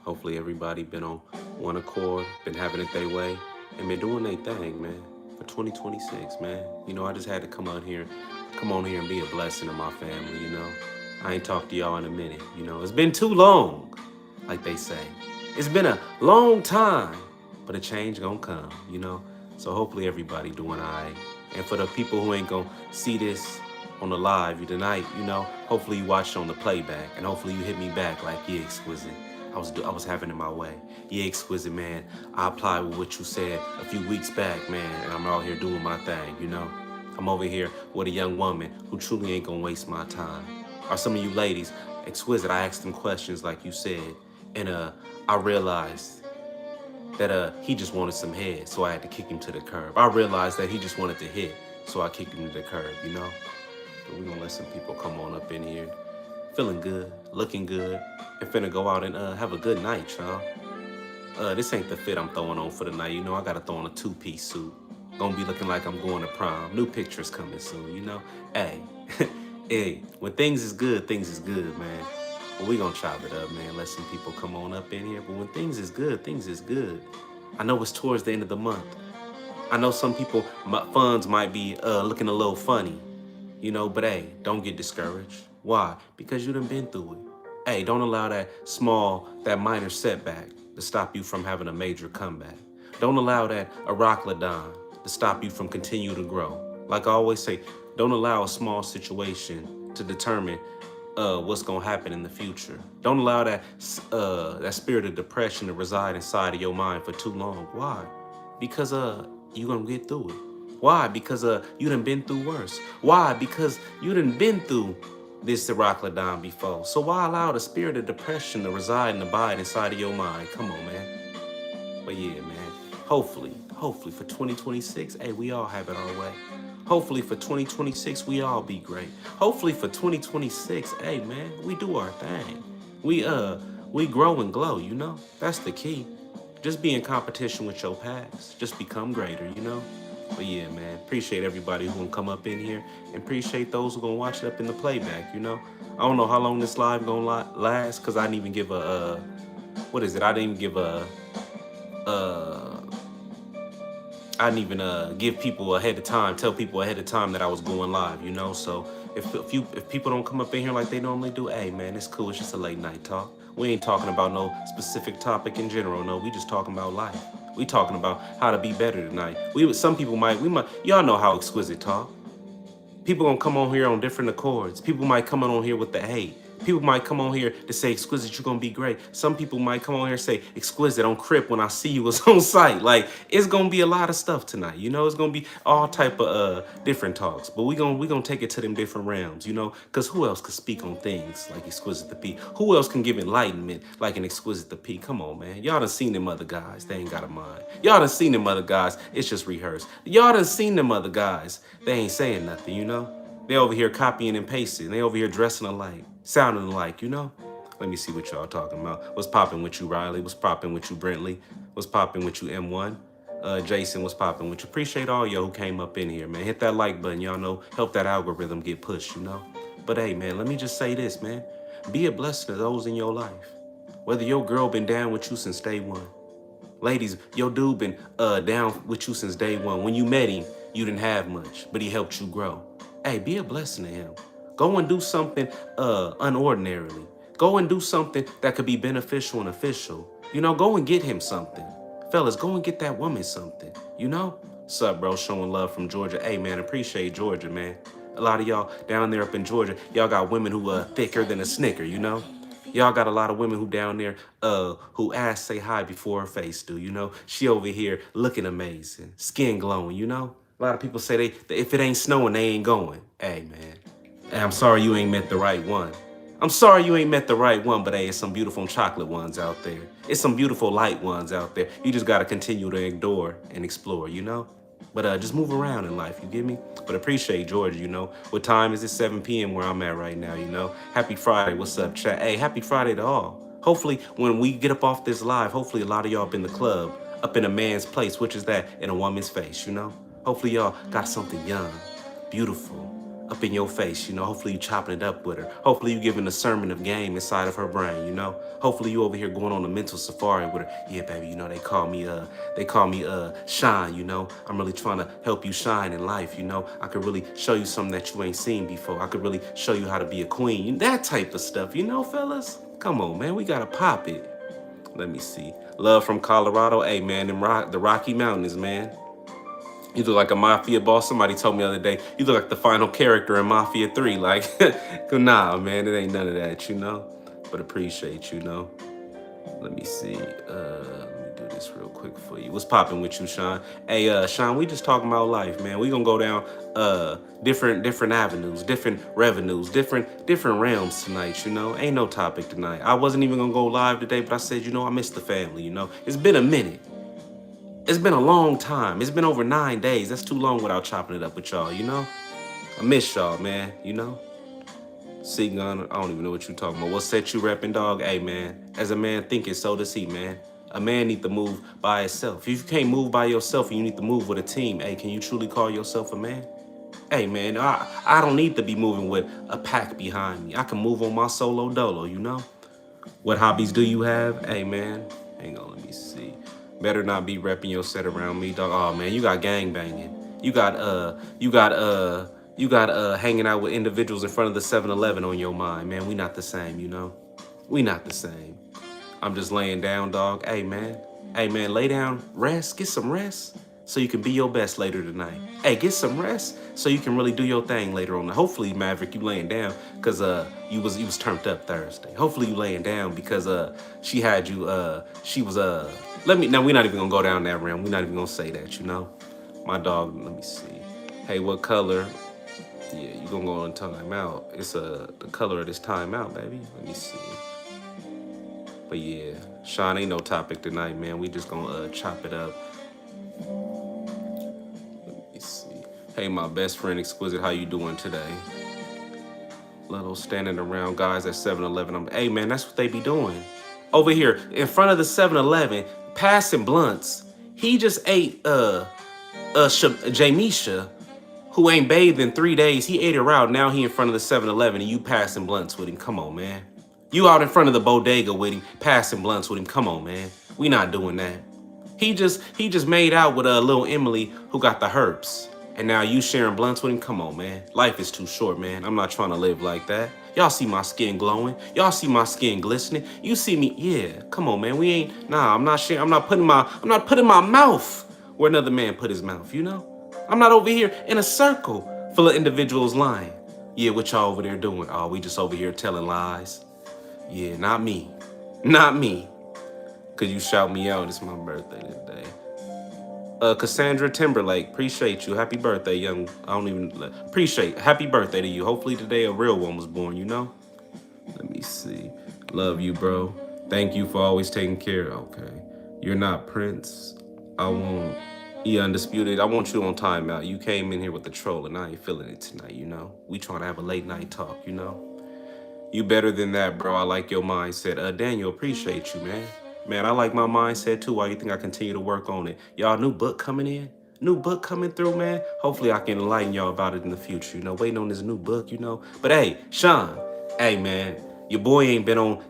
Hopefully everybody been on one accord, been having it their way, and been doing their thing, man. For 2026, man. I just had to come on here and be a blessing to my family. I ain't talked to y'all in a minute. It's been too long, like they say. It's been a long time, but a change gonna come. So hopefully everybody doing all right. And for the people who ain't gonna see this on the live tonight, hopefully you watched on the playback, and hopefully you hit me back like, yeah, exquisite. I was having it my way. Yeah, exquisite, man. I applied with what you said a few weeks back, man, and I'm out here doing my thing. I'm over here with a young woman who truly ain't gonna waste my time. Or some of you ladies, exquisite, I asked them questions like you said, and I realized that he just wanted some head, so I had to kick him to the curb. I realized that he just wanted to hit, so I kicked him to the curb. But we're gonna let some people come on up in here. Feeling good, looking good, and finna go out and have a good night, y'all. This ain't the fit I'm throwing on for the night. I gotta throw on a two-piece suit. Gonna be looking like I'm going to prom. New pictures coming soon. Hey, hey, when things is good, man. But we gonna chop it up, man. Let some people come on up in here. But when things is good, things is good. I know it's towards the end of the month. I know some people, funds might be looking a little funny, but hey, don't get discouraged. Why? Because you done been through it. Hey, don't allow that minor setback to stop you from having a major comeback. Don't allow that Arachladon to stop you from continue to grow. Like I always say, don't allow a small situation to determine what's gonna happen in the future. Don't allow that spirit of depression to reside inside of your mind for too long. Why? Because you gonna get through it. Why? Because you done been through worse. Why? Because you done been through this Rockladon before. So why allow the spirit of depression to reside and abide inside of your mind? Come on, man. But yeah, man. Hopefully for 2026, hey, we all have it our way. Hopefully for 2026, we all be great. Hopefully for 2026, hey man, we do our thing. We grow and glow. That's the key. Just be in competition with your past. Just become greater. But yeah, man, appreciate everybody who gonna come up in here, and appreciate those who gonna watch it up in the playback. I don't know how long this live gonna last, cause I didn't even give what is it? I didn't even give uh, I didn't even give people ahead of time, tell people ahead of time that I was going live. So if people don't come up in here like they normally do, hey man, it's cool. It's just a late night talk. We ain't talking about no specific topic in general. No, we just talking about life. We talking about how to be better tonight. Some people might, y'all know how exquisite talk. People gonna come on here on different accords. People might come on here with the hate. People might come on here to say, exquisite, you're gonna be great. Some people might come on here and say, exquisite, on crip when I see you was on site. Like, it's gonna be a lot of stuff tonight. It's gonna be all type of different talks. But we gonna take it to them different realms, because who else could speak on things like exquisite the P? Who else can give enlightenment like an exquisite the P? Come on, man. Y'all done seen them other guys. They ain't got a mind. Y'all done seen them other guys. It's just rehearsed. Y'all done seen them other guys. They ain't saying nothing. They over here copying and pasting. They over here dressing alike, sounding alike. Let me see what y'all talking about. What's popping with you, Riley? What's popping with you, Brentley? What's popping with you, M1? Jason, what's popping with you? Appreciate all y'all who came up in here, man. Hit that like button, y'all know. Help that algorithm get pushed. But hey, man, let me just say this, man. Be a blessing to those in your life. Whether your girl been down with you since day one. Ladies, your dude been down with you since day one. When you met him, you didn't have much, but he helped you grow. Hey, be a blessing to him. Go and do something unordinarily. Go and do something that could be beneficial and official. Go and get him something. Fellas, go and get that woman something. Sup, bro? Showing love from Georgia. Hey, man, appreciate Georgia, man. A lot of y'all down there up in Georgia, y'all got women who are thicker than a Snicker. Y'all got a lot of women who down there who ass say hi before her face do. She over here looking amazing, skin glowing. A lot of people say if it ain't snowing, they ain't going. Hey, man. Hey, I'm sorry you ain't met the right one. I'm sorry you ain't met the right one, but hey, it's some beautiful chocolate ones out there. It's some beautiful light ones out there. You just got to continue to ignore and explore. But just move around in life, you get me? But appreciate Georgia. What time is it? 7 p.m. where I'm at right now. Happy Friday. What's up, chat? Hey, happy Friday to all. Hopefully, when we get up off this live, hopefully a lot of y'all up in the club, up in a man's place, which is that in a woman's face. Hopefully y'all got something young, beautiful, up in your face, you know. Hopefully you chopping it up with her. Hopefully you giving a sermon of game inside of her brain, you know. Hopefully you over here going on a mental safari with her. Yeah, baby, you know, they call me shine, you know. I'm really trying to help you shine in life, you know. I could really show you something that you ain't seen before. I could really show you how to be a queen. That type of stuff, you know, fellas. Come on, man, we gotta pop it. Let me see. Love from Colorado. Hey, man, the Rocky Mountains, man. You look like a mafia boss. Somebody told me the other day, you look like the final character in Mafia 3. Like, nah, man, it ain't none of that, you know? But appreciate you, know? Let me see. Let me do this real quick for you. What's popping with you, Sean? Hey, Sean, we just talking about life, man. We gonna go down different avenues, different revenues, different realms tonight, you know? Ain't no topic tonight. I wasn't even gonna go live today, but I said, you know, I miss the family, you know? It's been a minute. It's been a long time. It's been over 9 days. That's too long without chopping it up with y'all, you know? I miss y'all, man, you know? See, gun, I don't even know what you talking about. What set you repping, dog? Hey, man, as a man thinking, so does he, man. A man need to move by himself. If you can't move by yourself and you need to move with a team, hey, can you truly call yourself a man? Hey, man, I don't need to be moving with a pack behind me. I can move on my solo dolo, you know? What hobbies do you have? Hey, man, hang on, let me see. Better not be repping your set around me, dog. Oh, man, you got gang banging. You got hanging out with individuals in front of the 7-Eleven on your mind, man. We not the same, you know? We not the same. I'm just laying down, dog. Hey, man. Hey, man, lay down, rest, get some rest so you can be your best later tonight. Hey, get some rest so you can really do your thing later on. Hopefully, Maverick, you laying down because you was turned up Thursday. Hopefully you laying down because she had you she was let me now we're not even gonna go down that realm. We're not even gonna say that, you know. My dog, let me see. Hey, what color? Yeah, you gonna go on timeout. It's the color of this timeout, baby. Let me see. But yeah, Sean, ain't no topic tonight, man. We just gonna chop it up. Let me see. Hey, my best friend Exquisite, how you doing today? Little standing around guys at 7-Eleven. Hey, man, that's what they be doing. Over here in front of the 7-Eleven, passing blunts. He just ate Jamisha, who ain't bathed in 3 days. He ate her out. Now he in front of the 7-Eleven and you passing blunts with him. Come on, man. You out in front of the bodega with him, passing blunts with him. Come on, man. We not doing that. He just made out with a little Emily who got the herpes. And now you sharing blunts with him? Come on, man. Life is too short, man. I'm not trying to live like that. Y'all see my skin glowing. Y'all see my skin glistening. You see me, yeah. Come on, man. We ain't, nah, I'm not sharing. I'm not putting my mouth where another man put his mouth, you know? I'm not over here in a circle full of individuals lying. Yeah, what y'all over there doing? Oh, we just over here telling lies. Yeah, not me. Not me. Cause you shout me out. It's my birthday today. Cassandra Timberlake, appreciate you. Happy birthday, young. I don't even appreciate. Happy birthday to you. Hopefully today a real one was born, you know? Let me see. Love you, bro. Thank you for always taking care. Okay. You're not Prince. I won't. Yeah, undisputed. I want you on timeout. You came in here with the troll and I ain't feeling it tonight, you know? We trying to have a late night talk, you know? You better than that, bro. I like your mindset. Daniel, appreciate you, man. Man, I like my mindset too. Why you think I continue to work on it? Y'all, new book coming in? New book coming through, man. Hopefully I can enlighten y'all about it in the future, you know, waiting on this new book, you know. But hey, Sean, hey man, your boy ain't been on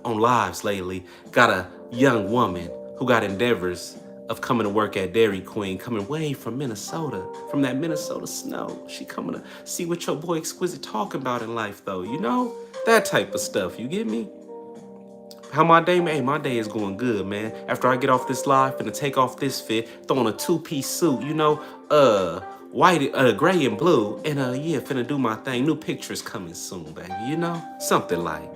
lives lately. Got a young woman who got endeavors of coming to work at Dairy Queen, coming way from Minnesota, from that Minnesota snow. She coming to see what your boy Exquisite talking about in life, though, you know? That type of stuff, you get me? How my day, man? Hey, my day is going good, man. After I get off this live, finna take off this fit, throw on a two-piece suit, you know, white, gray and blue, and yeah, finna do my thing. New pictures coming soon, baby, you know? Something like.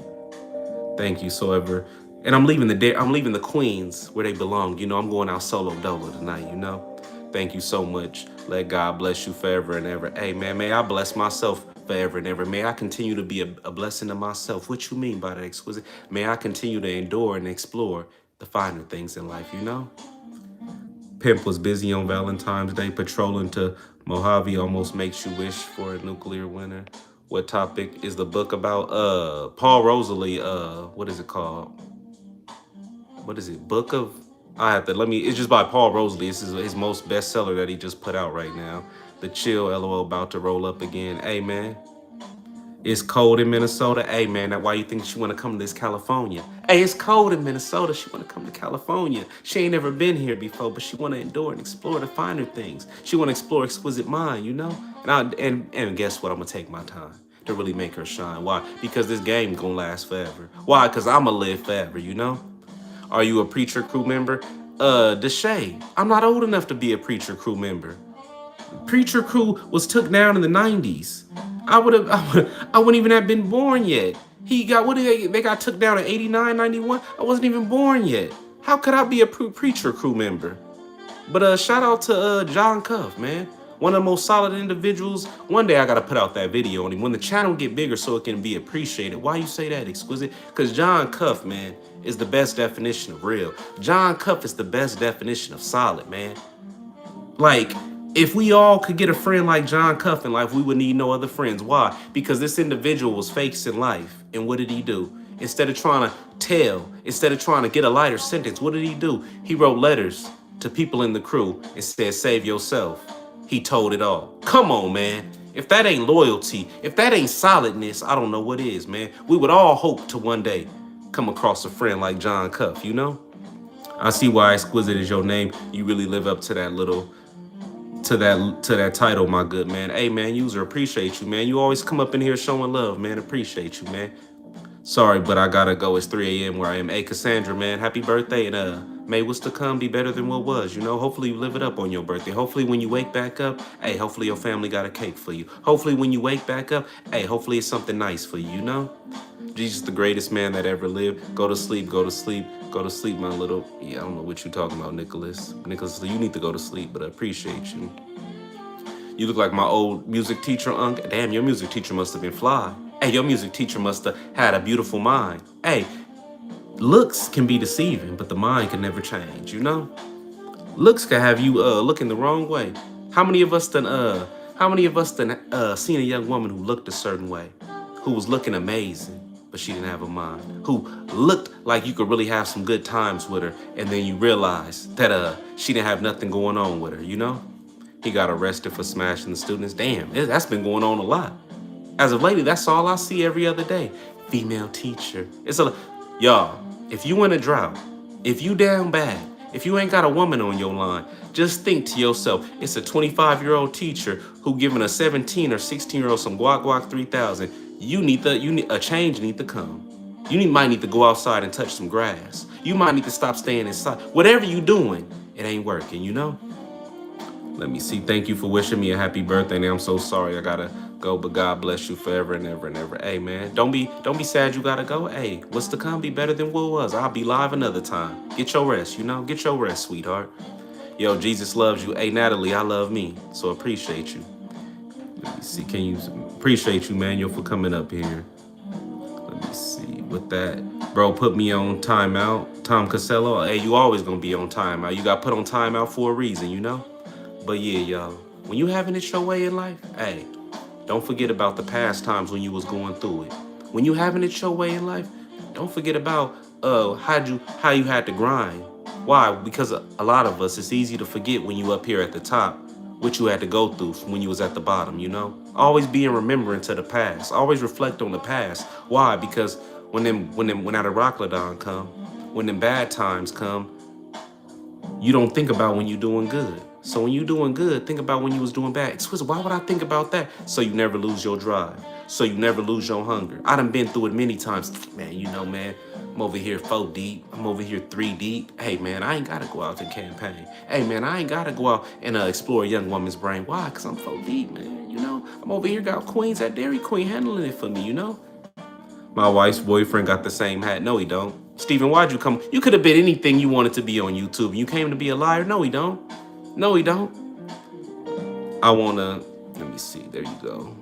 Thank you so ever. And I'm leaving the Queens where they belong. You know, I'm going out solo dolo tonight, you know? Thank you so much. Let God bless you forever and ever. Hey, man, may I bless myself forever and ever. May I continue to be a blessing to myself. What you mean by that, Exquisite? May I continue to endure and explore the finer things in life, you know? Pimp was busy on Valentine's Day patrolling to Mojave. Almost makes you wish for a nuclear winter. What topic is the book about? Paul Rosalie, what is it called? What is it? Book of, I have to, let me, it's just by Paul Rosalie. This is his most bestseller that he just put out right now. The chill LOL about to roll up again. Hey, man. It's cold in Minnesota. Hey, man, that why you think she want to come to this California? Hey, it's cold in Minnesota. She want to come to California. She ain't never been here before, but she want to endure and explore the finer things. She want to explore exquisite mind, you know? And guess what? I'm going to take my time to really make her shine. Why? Because this game going to last forever. Why? Because I'm going to live forever, you know? Are you a Preacher Crew member? Deshay, I'm not old enough to be a Preacher Crew member. Preacher Crew was took down in the 90s. I wouldn't even have been born yet. He got, what did they got took down in 89, 91? I wasn't even born yet. How could I be a Preacher Crew member? But shout out to John Cuff, man. One of the most solid individuals. One day I gotta put out that video on him when the channel get bigger so it can be appreciated. Why you say that, Exquisite? Because John Cuff, man, is the best definition of real. John Cuff is the best definition of solid, man. Like, if we all could get a friend like John Cuff in life, we would need no other friends. Why? Because this individual was facing life. And what did he do? Instead of trying to tell, instead of trying to get a lighter sentence, what did he do? He wrote letters to people in the crew and said, save yourself. He told it all. Come on, man. If that ain't loyalty, if that ain't solidness, I don't know what is, man. We would all hope to one day come across a friend like John Cuff, you know? I see why Exquisite is your name. You really live up to that little, to that title, my good man. Hey, man, user, appreciate you, man. You always come up in here showing love, man. Appreciate you, man. Sorry, but I gotta go. It's 3 a.m. where I am. Hey, Cassandra, man, happy birthday, and may what's to come be better than what was, you know? Hopefully you live it up on your birthday. Hopefully when you wake back up, hey, hopefully your family got a cake for you. Hopefully when you wake back up, hey, hopefully it's something nice for you, you know? Jesus, the greatest man that ever lived. Go to sleep, go to sleep, go to sleep, my little, yeah, I don't know what you talking about, Nicholas. Nicholas, you need to go to sleep, but I appreciate you. You look like my old music teacher, Unc. Damn, your music teacher must have been fly. Hey, your music teacher must have had a beautiful mind. Hey, looks can be deceiving, but the mind can never change, you know? Looks can have you looking the wrong way. How many of us done seen a young woman who looked a certain way, who was looking amazing, but she didn't have a mind, who looked like you could really have some good times with her, and then you realize that she didn't have nothing going on with her, you know? He got arrested for smashing the students. Damn, that's been going on a lot. As of lately, that's all I see every other day. Female teacher. Y'all, if you in a drought, if you down bad, if you ain't got a woman on your line, just think to yourself, it's a 25-year-old teacher who giving a 17 or 16-year-old some guac 3000. A change need to come. Might need to go outside and touch some grass. You might need to stop staying inside. Whatever you doing, it ain't working, you know? Let me see. Thank you for wishing me a happy birthday. And I'm so sorry I gotta go, but God bless you forever and ever and ever. Hey, man, don't be sad you gotta go. Hey, what's to come be better than what was. I'll be live another time. Get your rest, you know? Get your rest, sweetheart. Yo, Jesus loves you. Hey, Natalie, I love me. So appreciate you. Let me see. Appreciate you, Manuel, for coming up here. Let me see. With that, bro, put me on timeout. Tom Casello, hey, you always gonna be on timeout. You got put on timeout for a reason, you know? But yeah, y'all, when you having it your way in life, hey, don't forget about the past times when you was going through it. When you having it your way in life, don't forget about how you had to grind. Why? Because a lot of us, it's easy to forget when you up here at the top, what you had to go through when you was at the bottom, you know? Always be in remembrance of the past. Always reflect on the past. Why? Because when that Rockladon come, when them bad times come, you don't think about when you're doing good. So when you're doing good, think about when you was doing bad. Exquisite, why would I think about that? So you never lose your drive. So you never lose your hunger. I done been through it many times. Man, you know, man, I'm over here 4 deep. I'm over here 3 deep. Hey, man, I ain't got to go out to campaign. Hey, man, I ain't got to go out and explore a young woman's brain. Why? Because I'm 4 deep, man. You know, I'm over here got Queens at Dairy Queen handling it for me, you know? My wife's boyfriend got the same hat. No, he don't. Steven, why'd you come? You could have been anything you wanted to be on YouTube. You came to be a liar? No, he don't. No, he don't. Let me see. There you go.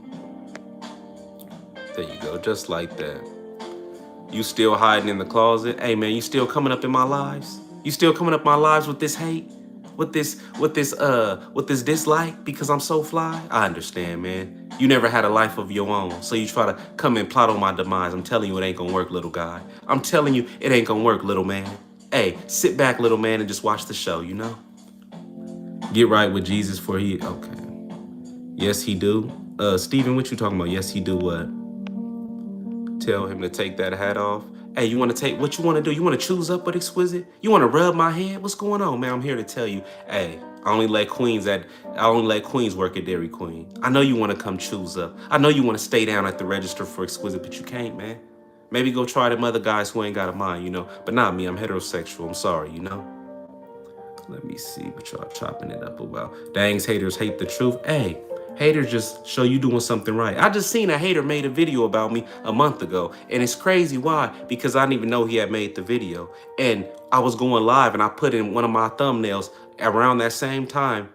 There you go. Just like that. You still hiding in the closet? Hey, man, you still coming up in my lives? You still coming up my lives with this hate? With this dislike because I'm so fly? I understand, man. You never had a life of your own, so you try to come and plot on my demise. I'm telling you, it ain't gonna work, little guy. I'm telling you, it ain't gonna work, little man. Hey, sit back, little man, and just watch the show, you know? Get right with Jesus for he... Okay. Yes, he do. Steven, what you talking about? Yes, he do what? Tell him to take that hat off. Hey, you want to take what you want to do? You want to choose up with Exquisite? You want to rub my hand? What's going on, man? I'm here to tell you. Hey, I only let queens work at Dairy Queen. I know you want to come choose up. I know you want to stay down at the register for Exquisite, but you can't, man. Maybe go try them other guys who ain't got a mind, you know. But not me. I'm heterosexual. I'm sorry, you know. Let me see what y'all chopping it up about. Dangs haters hate the truth. Hey, haters just show you doing something right. I just seen a hater made a video about me a month ago. And it's crazy. Why? Because I didn't even know he had made the video. And I was going live and I put in one of my thumbnails around that same time.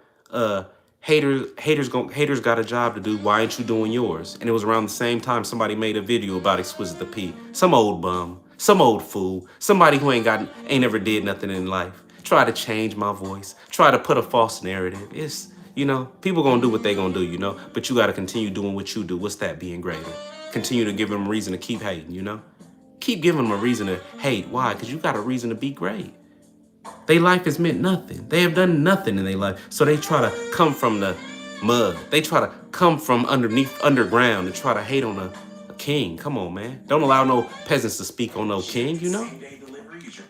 Haters got a job to do. Why ain't you doing yours? And it was around the same time somebody made a video about Exquisite the P. Some old bum, some old fool, somebody who ain't never did nothing in life. Try to change my voice, try to put a false narrative. It's, you know, people gonna do what they gonna do, you know, but you gotta continue doing what you do. What's that? Being greater. Continue to give them a reason to keep hating, you know? Keep giving them a reason to hate. Why? Because you got a reason to be great. Their life has meant nothing. They have done nothing in their life. So they try to come from the mud. They try to come from underground and try to hate on a king. Come on, man. Don't allow no peasants to speak on no king, you know?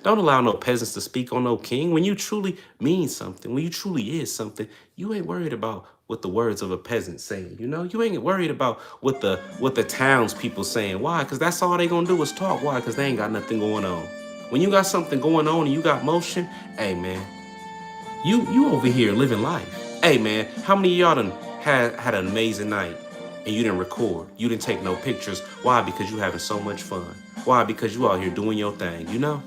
Don't allow no peasants to speak on no king. When you truly mean something, when you truly is something, you ain't worried about what the words of a peasant saying. You know, you ain't worried about what the townspeople saying. Why? Because that's all they gonna do is talk. Why? Because they ain't got nothing going on. When you got something going on and you got motion, hey man, you over here living life. Hey man, how many of y'all done had an amazing night and you didn't record? You didn't take no pictures. Why? Because you having so much fun. Why? Because you out here doing your thing, you know?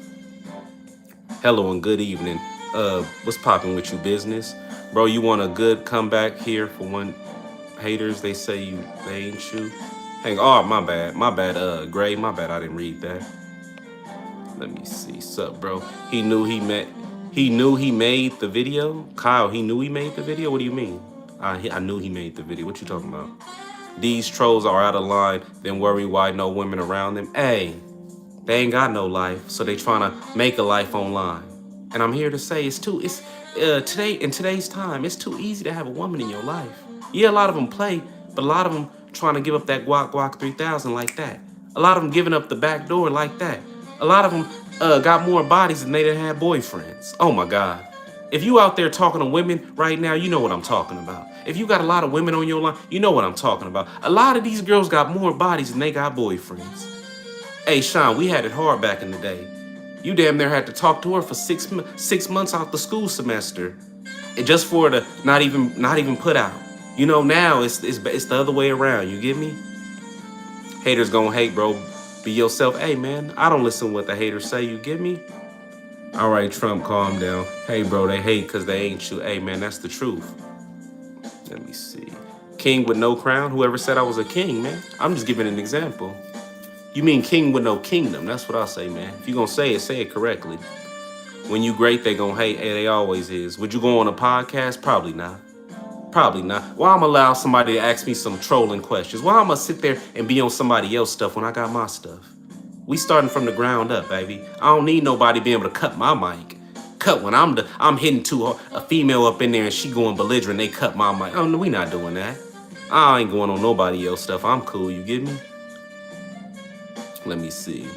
Hello and good evening. What's popping with you, business? Bro, you want a good comeback here for when haters, they say they ain't you? Hang on, my bad, Gray, my bad, I didn't read that. Let me see, sup, bro? He knew he made the video? Kyle, he knew he made the video? What do you mean? I knew he made the video. What you talking about? These trolls are out of line, then worry why no women around them. Hey, they ain't got no life, so they trying to make a life online. And I'm here to say in today's time, it's too easy to have a woman in your life. Yeah, a lot of them play, but a lot of them trying to give up that guac 3000 like that. A lot of them giving up the back door like that. A lot of them got more bodies than they done had boyfriends. Oh my God. If you out there talking to women right now, you know what I'm talking about. If you got a lot of women on your line, you know what I'm talking about. A lot of these girls got more bodies than they got boyfriends. Hey, Sean, we had it hard back in the day. You damn near had to talk to her for 6 months out the school semester, and just for her to not even put out. You know, now it's the other way around. You get me? Haters gonna hate, bro. Be yourself. Hey, man, I don't listen to what the haters say. You get me? All right, Trump, calm down. Hey, bro, they hate because they ain't you. Hey, man, that's the truth. Let me see. King with no crown. Whoever said I was a king, man? I'm just giving an example. You mean king with no kingdom. That's what I say, man. If you gonna say it correctly. When you great, they gonna hate. Hey, they always is. Would you go on a podcast? Probably not. Probably not. Why I'm allow somebody to ask me some trolling questions? Why I'm gonna sit there and be on somebody else's stuff when I got my stuff? We starting from the ground up, baby. I don't need nobody being able to cut my mic. Cut when I'm hitting a female up in there and she going belligerent, they cut my mic. Oh no, we not doing that. I ain't going on nobody else's stuff. I'm cool, you get me? Let me see.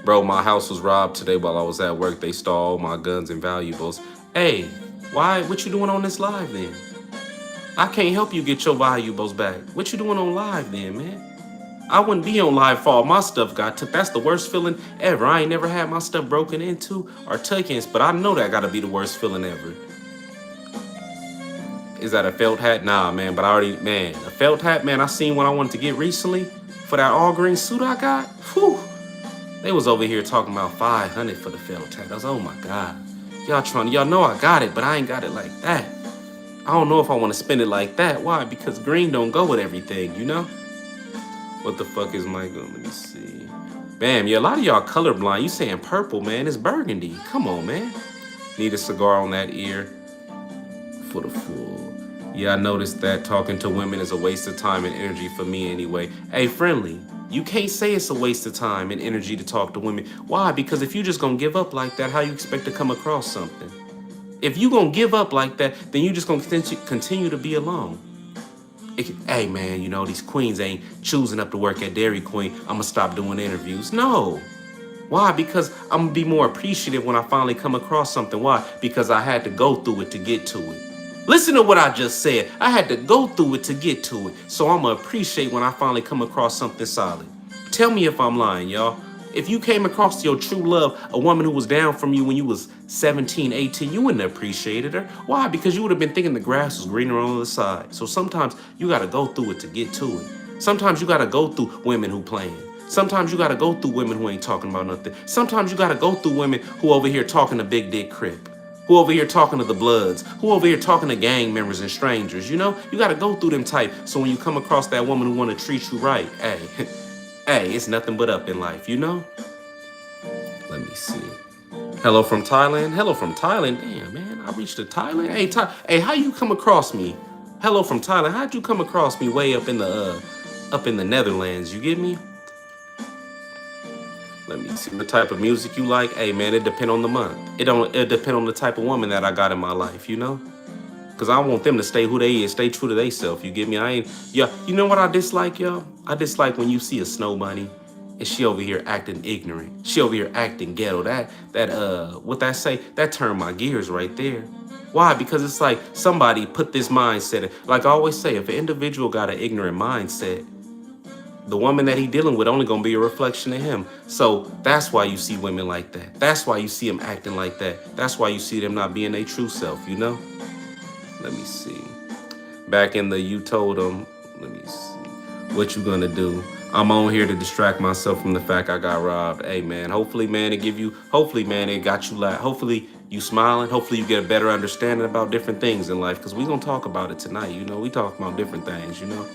Bro, my house was robbed today while I was at work. They stole all my guns and valuables. Hey, what you doing on this live then? I can't help you get your valuables back. What you doing on live then, man? I wouldn't be on live for all my stuff got took. That's the worst feeling ever. I ain't never had my stuff broken into or taken, but I know that gotta be the worst feeling ever. Is that a felt hat? Nah, man, but a felt hat, man, I seen what I wanted to get recently for that all green suit I got. Whew. They was over here talking about 500 for the felt hat. I was, oh my God. Y'all know I got it, but I ain't got it like that. I don't know if I want to spend it like that. Why? Because green don't go with everything, you know? What the fuck is Michael? Let me see. Bam, yeah, a lot of y'all colorblind. You saying purple, man. It's burgundy. Come on, man. Need a cigar on that ear for the fool. Yeah, I noticed that talking to women is a waste of time and energy for me anyway. Hey, friendly, you can't say it's a waste of time and energy to talk to women. Why? Because if you just gonna give up like that, how you expect to come across something? If you gonna give up like that, then you just gonna continue to be alone. Hey man, you know, these queens ain't choosing up to work at Dairy Queen. I'm gonna stop doing interviews. No. Why? Because I'm gonna be more appreciative when I finally come across something. Why? Because I had to go through it to get to it. Listen to what I just said. I had to go through it to get to it. So I'm gonna appreciate when I finally come across something solid. Tell me if I'm lying, y'all. If you came across your true love, a woman who was down from you when you was 17, 18, you wouldn't have appreciated her. Why? Because you would have been thinking the grass was greener on the other side. So sometimes you gotta go through it to get to it. Sometimes you gotta go through women who playing. Sometimes you gotta go through women who ain't talking about nothing. Sometimes you gotta go through women who over here talking to Big Dick Crip. Who over here talking to the Bloods? Who over here talking to gang members and strangers? You know, you gotta go through them type. So when you come across that woman who wanna treat you right, hey, hey, it's nothing but up in life, you know? Let me see. Hello from Thailand. Hello from Thailand. Damn, man, I reached to Thailand. Hey, hey, how you come across me? Hello from Thailand. How'd you come across me way up in the Netherlands? You get me? Let me see the type of music you like. Hey, man, it depend on the month. It depend on the type of woman that I got in my life. You know. Cause I want them to stay who they is, stay true to theyself. You get me? I ain't, yeah. You know what I dislike, y'all? I dislike when you see a snow bunny, and she over here acting ignorant. She over here acting ghetto. What that say? That turned my gears right there. Why? Because it's like somebody put this mindset. Like I always say, if an individual got an ignorant mindset, the woman that he dealing with only gonna be a reflection of him. So that's why you see women like that. That's why you see them acting like that. That's why you see them not being their true self. You know? Let me see. Back in the you told them, let me see. What you gonna do? I'm on here to distract myself from the fact I got robbed. Hey man, hopefully man hopefully man it got you hopefully you smiling. Hopefully you get a better understanding about different things in life. Cause we gonna talk about it tonight, you know. We talk about different things, you know.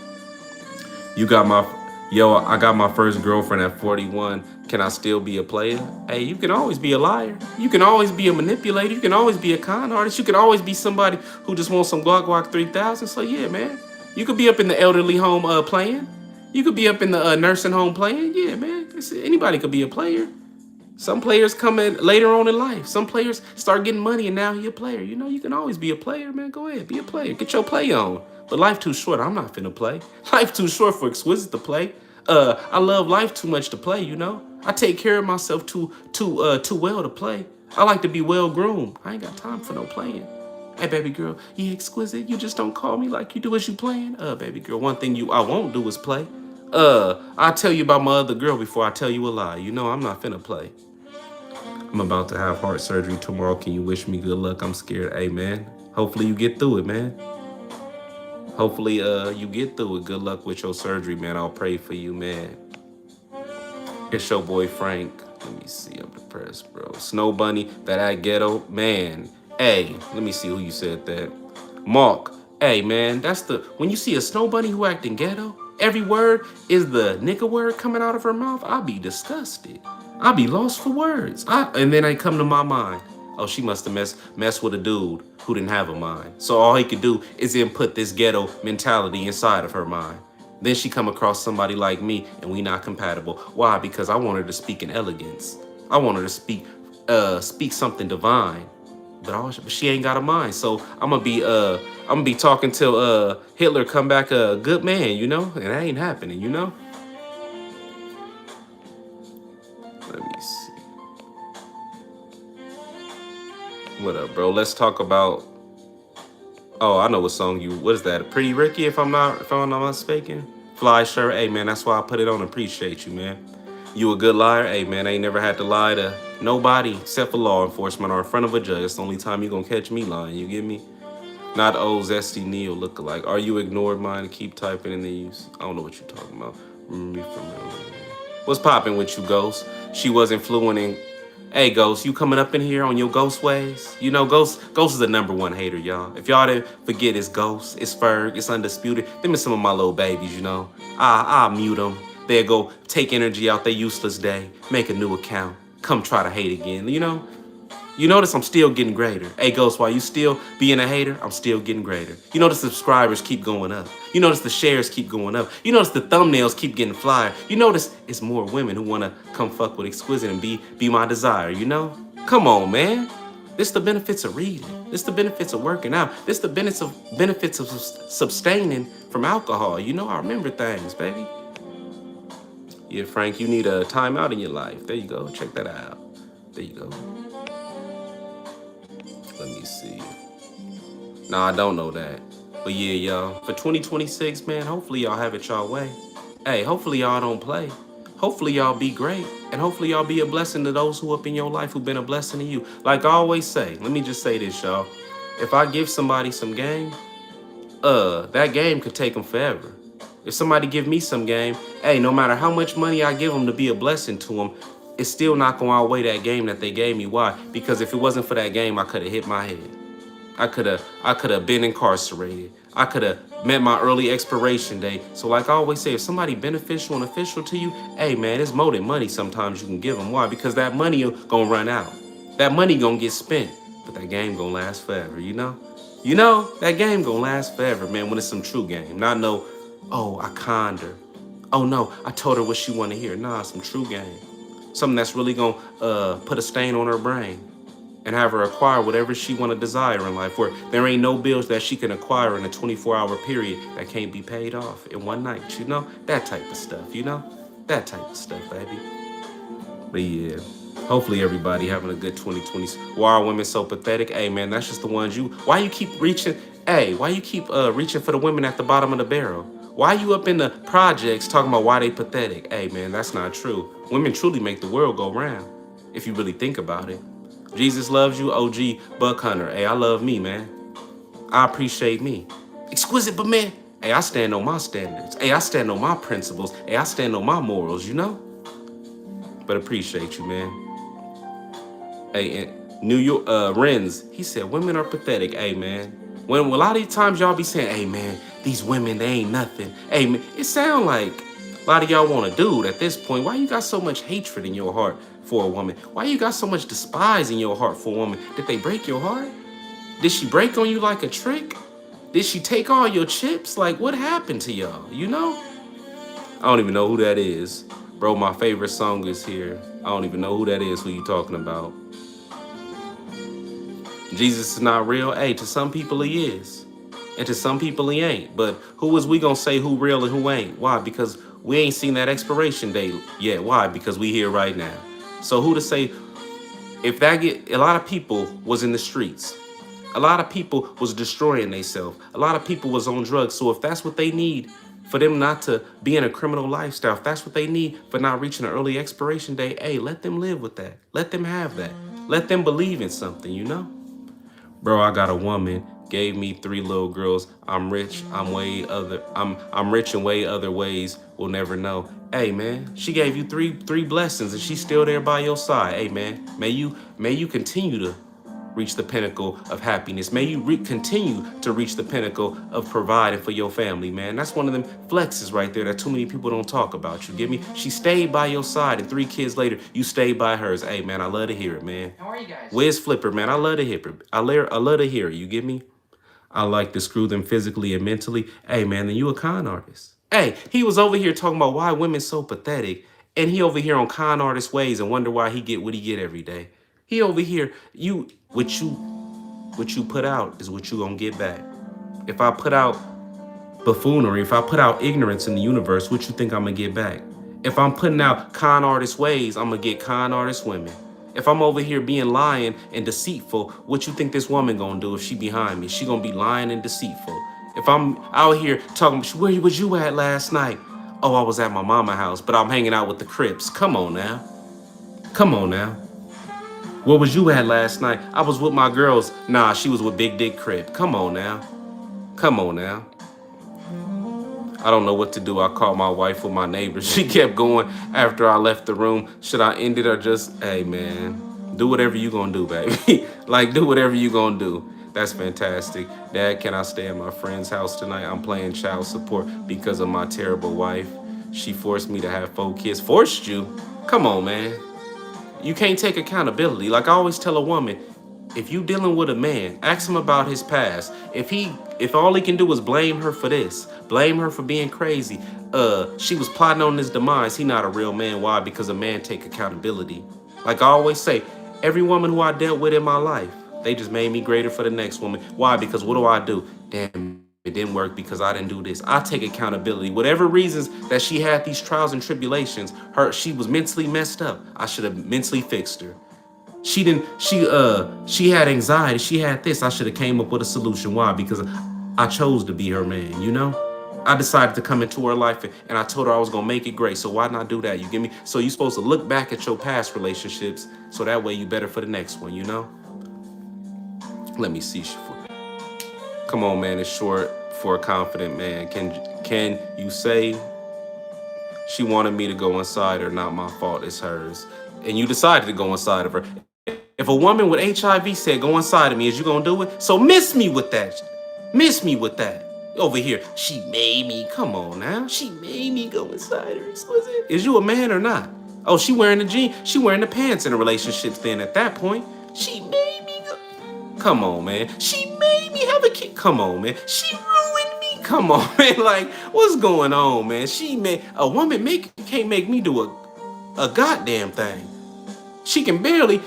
You got my, I got my first girlfriend at 41. Can I still be a player? Hey, you can always be a liar. You can always be a manipulator. You can always be a con artist. You can always be somebody who just wants some Glock Glock 3000. So yeah, man. You could be up in the elderly home playing. You could be up in the nursing home playing. Yeah, man. Anybody could be a player. Some players come in later on in life. Some players start getting money and now he a player. You know, you can always be a player, man. Go ahead, be a player. Get your play on. But life too short. I'm not finna play. Life too short for Exquisite to play. I love life too much to play, you know? I take care of myself too well to play. I like to be well groomed. I ain't got time for no playing. Hey, baby girl, you Exquisite. You just don't call me like you do as you playing. Baby girl, one thing I won't do is play. I'll tell you about my other girl before I tell you a lie. You know I'm not finna play. I'm about to have heart surgery tomorrow. Can you wish me good luck? I'm scared. Hey, man. Hopefully you get through it, man. Hopefully you get through it. Good luck with your surgery, man. I'll pray for you, man. It's your boy Frank. Let me see. I'm depressed, bro. Snow Bunny, that ghetto. Man. Hey, let me see who you said that. Mark. Hey, man. When you see a Snow Bunny who acting ghetto, every word is the nigga word coming out of her mouth, I'll be disgusted. I'll be lost for words. And then they come to my mind. Oh, she must have messed with a dude who didn't have a mind. So all he could do is input this ghetto mentality inside of her mind. Then she come across somebody like me and we not compatible. Why? Because I want her to speak in elegance. I want her to speak something divine. But she ain't got a mind. So I'm gonna be talking till Hitler come back a good man, you know? And that ain't happening, you know? Let me see. What up, bro? Let's talk about. Oh, I know what song what is that? Pretty Ricky, if I'm not mistaken. Fly shirt. Hey man, that's why I put it on. Appreciate you, man. You a good liar? Hey man, I ain't never had to lie to nobody except for law enforcement or in front of a judge. It's the only time you gonna catch me lying, you get me? Not old Zesty Neil lookalike. Are you ignored mine? Keep typing in these. I don't know what you're talking about. What's popping with you, Ghost? She wasn't fluent in. Hey, Ghost, you coming up in here on your Ghost ways? You know, Ghost is the #1 hater, y'all. If y'all didn't forget, it's Ghost, it's Ferg, it's Undisputed. Them are some of my little babies, you know. I'll mute them. They'll go take energy out their useless day, make a new account, come try to hate again, you know? You notice I'm still getting greater. Hey, Ghost, while you still being a hater, I'm still getting greater. You notice the subscribers keep going up. You notice the shares keep going up. You notice the thumbnails keep getting flyer. You notice it's more women who want to come fuck with Exquisite and be my desire, you know? Come on, man. This the benefits of reading. This the benefits of working out. This the benefits of sustaining from alcohol. You know, I remember things, baby. Yeah, Frank, you need a timeout in your life. There you go. Check that out. There you go. Let me see. Nah, I don't know that. But yeah, y'all, for 2026, man, hopefully y'all have it y'all way. Hey, hopefully y'all don't play. Hopefully y'all be great. And hopefully y'all be a blessing to those who up in your life who've been a blessing to you. Like I always say, let me just say this, y'all. If I give somebody some game, that game could take them forever. If somebody give me some game, hey, no matter how much money I give them to be a blessing to them, it's still not gonna outweigh that game that they gave me. Why? Because if it wasn't for that game, I could have hit my head. I could have been incarcerated. I could have met my early expiration date. So like I always say, if somebody beneficial and official to you, hey man, it's more than money sometimes you can give them. Why? Because that money gonna run out. That money gonna get spent, but that game gonna last forever, you know? You know, that game gonna last forever, man, when it's some true game. Not no, oh, I conned her. Oh no, I told her what she wanna hear. Nah, some true game. Something that's really gonna put a stain on her brain and have her acquire whatever she want to desire in life, where there ain't no bills that she can acquire in a 24-hour period that can't be paid off in one night, you know? That type of stuff, you know? That type of stuff, baby. But yeah, hopefully everybody having a good 2020. Why are women so pathetic? Hey man, that's just the ones why you keep reaching, why you keep reaching for the women at the bottom of the barrel? Why you up in the projects talking about why they pathetic? Hey man, that's not true. Women truly make the world go round, if you really think about it. Jesus loves you, OG Buck Hunter. Hey, I love me, man. I appreciate me. Exquisite, but man, hey, I stand on my standards. Hey, I stand on my principles. Hey, I stand on my morals, you know? But appreciate you, man. Hey, and New York, Renz, he said, women are pathetic. Hey, man. When a lot of these times y'all be saying, hey, man, these women, they ain't nothing. Hey, man, it sound like a lot of y'all want a dude at this point. Why you got so much hatred in your heart for a woman? Why you got so much despise in your heart for a woman? Did they break your heart? Did she break on you like a trick? Did she take all your chips? Like, what happened to y'all, you know? I don't even know who that is. Bro, my favorite song is here. I don't even know who that is, who you talking about. Jesus is not real. Hey, to some people he is. And to some people he ain't. But who is we gonna say who real and who ain't? Why? Because we ain't seen that expiration date yet. Why? Because we here right now. So who to say, if that a lot of people was in the streets. A lot of people was destroying themselves. A lot of people was on drugs. So if that's what they need for them not to be in a criminal lifestyle, if that's what they need for not reaching an early expiration date, hey, let them live with that. Let them have that. Let them believe in something, you know? Bro, I got a woman, gave me 3 little girls. I'm rich, I'm rich in way other ways we'll never know. Hey man, she gave you three blessings and she's still there by your side. Hey man, may you continue to reach the pinnacle of happiness. May you continue to reach the pinnacle of providing for your family, man. That's one of them flexes right there that too many people don't talk about. You get me? She stayed by your side, and 3 kids later, you stayed by hers. Hey, man, I love to hear it, man. How are you guys? Where's Flipper, man? I love to hear it. I love to hear it. You get me? I like to screw them physically and mentally. Hey, man, then you a con artist. Hey, he was over here talking about why women so pathetic, and he over here on con artist ways and wonder why he get what he get every day. He over here, what you put out is what you gonna get back. If I put out buffoonery, if I put out ignorance in the universe, what you think I'm gonna get back? If I'm putting out con artist ways, I'm gonna get con artist women. If I'm over here being lying and deceitful, what you think this woman gonna do if she behind me? She gonna be lying and deceitful. If I'm out here talking, where was you at last night? Oh, I was at my mama's house, but I'm hanging out with the Crips. Come on now. Come on now. Where was you at last night? I was with my girls. Nah, she was with Big Dick Crip. Come on now. Come on now. I don't know what to do. I called my wife with my neighbors. She kept going after I left the room. Should I end it or just, hey man, do whatever you gonna do, baby. Like, do whatever you gonna do. That's fantastic. Dad, can I stay at my friend's house tonight? I'm playing child support because of my terrible wife. She forced me to have 4 kids. Forced you? Come on, man. You can't take accountability. Like I always tell a woman, if you dealing with a man, ask him about his past. If all he can do is blame her for this, blame her for being crazy, she was plotting on his demise, he not a real man. Why? Because a man take accountability. Like I always say, every woman who I dealt with in my life, They just made me greater for the next woman. Why? Because what do? Damn, it didn't work because I didn't do this. I take accountability. Whatever reasons that she had these trials and tribulations, she was mentally messed up. I should have mentally fixed her. She had anxiety. She had this. I should have came up with a solution. Why? Because I chose to be her man, you know? I decided to come into her life and I told her I was gonna make it great. So why not do that? You get me? So you're supposed to look back at your past relationships so that way you better for the next one, you know? Let me see. Come on, man. It's short for a confident man. Can you say she wanted me to go inside her? Not my fault. It's hers. And you decided to go inside of her. If a woman with HIV said, go inside of me, is you gonna do it? So miss me with that. Miss me with that. Over here, she made me. Come on now. She made me go inside her. Is you a man or not? Oh, she wearing the jeans. She wearing the pants in a relationship then at that point. She made me go. Come on, man. She made me have a kid. Come on, man. She ruined me. Come on, man. Like, what's going on, man? A woman can't make me do a goddamn thing. She can barely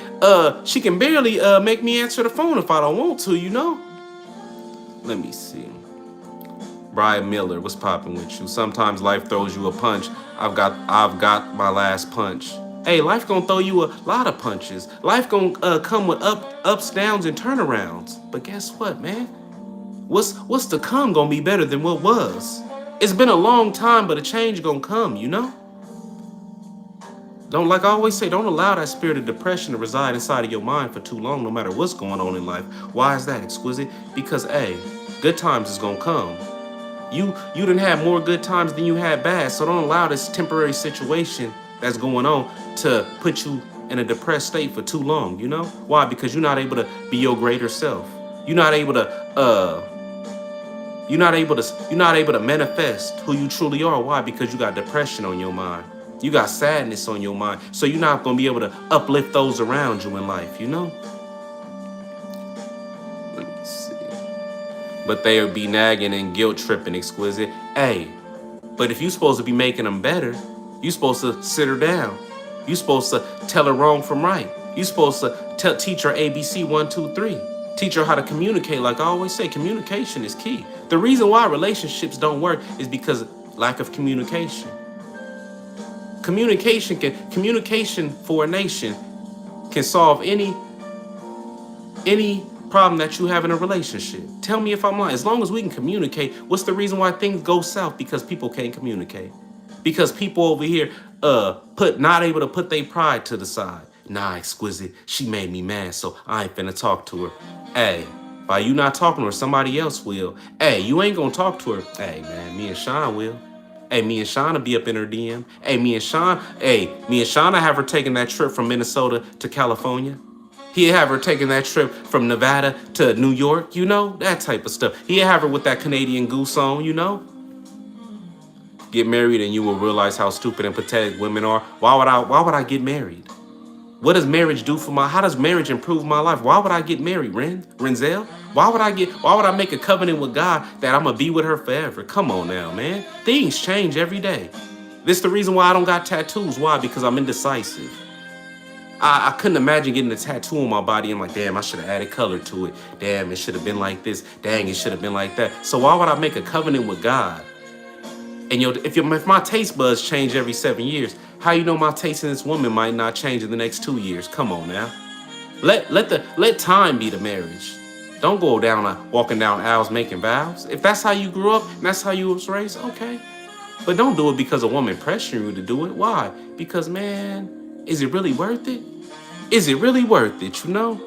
make me answer the phone if I don't want to, you know? Let me see. Brian Miller, what's popping with you? Sometimes life throws you a punch. I've got my last punch. Hey, life gonna throw you a lot of punches. Life gonna come with ups, downs, and turnarounds. But guess what, man? What's to come gonna be better than what was. It's been a long time, but a change gonna come, you know? Like I always say, don't allow that spirit of depression to reside inside of your mind for too long, no matter what's going on in life. Why is that, Exquisite? Because, hey, good times is gonna come. You done had more good times than you had bad, so don't allow this temporary situation that's going on to put you in a depressed state for too long, you know? Why? Because you're not able to be your greater self. You're not able to manifest who you truly are. Why? Because you got depression on your mind. You got sadness on your mind. So you're not going to be able to uplift those around you in life, you know? Let me see. But they'll be nagging and guilt tripping, Exquisite. Hey, but if you're supposed to be making them better, you're supposed to sit her down. You're supposed to tell her wrong from right. You're supposed to teach her ABC 1, 2, 3. Teach her how to communicate. Like I always say, communication is key. The reason why relationships don't work is because lack of communication. Communication for a nation can solve any problem that you have in a relationship. Tell me if I'm lying. As long as we can communicate, what's the reason why things go south? Because people can't communicate. Because people over here not able to put their pride to the side. Nah, Exquisite, she made me mad, so I ain't finna talk to her. Hey, by you not talking to her, somebody else will. Hey, you ain't gonna talk to her. Hey, man, me and Sean will. Hey, me and Sean will be up in her DM. Hey, me and Sean will have her taking that trip from Minnesota to California. He'll have her taking that trip from Nevada to New York, you know? That type of stuff. He'll have her with that Canadian goose on, you know? Get married and you will realize how stupid and pathetic women are. Why would I get married? What does marriage do for how does marriage improve my life? Why would I get married, Renzel? Why would I make a covenant with God that I'm gonna be with her forever? Come on now, man. Things change every day. This is the reason why I don't got tattoos. Why? Because I'm indecisive. I couldn't imagine getting a tattoo on my body and like, damn, I should have added color to it. Damn, it should have been like this. Dang, it should have been like that. So why would I make a covenant with God? And if my taste buds change every 7 years, how you know my taste in this woman might not change in the next 2 years? Come on now. Let time be the marriage. Don't go walking down aisles making vows. If that's how you grew up and that's how you was raised, okay. But don't do it because a woman pressuring you to do it. Why? Because, man, is it really worth it? Is it really worth it, you know?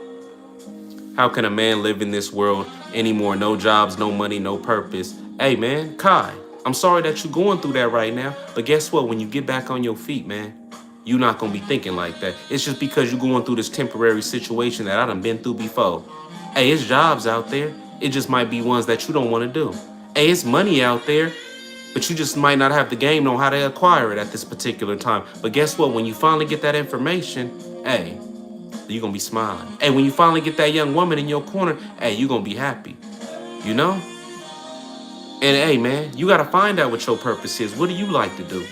How can a man live in this world anymore? No jobs, no money, no purpose. Hey, man, Kai, I'm sorry that you're going through that right now. But guess what? When you get back on your feet, man, you're not going to be thinking like that. It's just because you're going through this temporary situation that I done been through before. Hey, it's jobs out there. It just might be ones that you don't want to do. Hey, it's money out there, but you just might not have the game on how to acquire it at this particular time. But guess what? When you finally get that information, hey, you're going to be smiling. Hey, when you finally get that young woman in your corner, hey, you're going to be happy. You know? And hey, man, you got to find out what your purpose is. What do you like to do?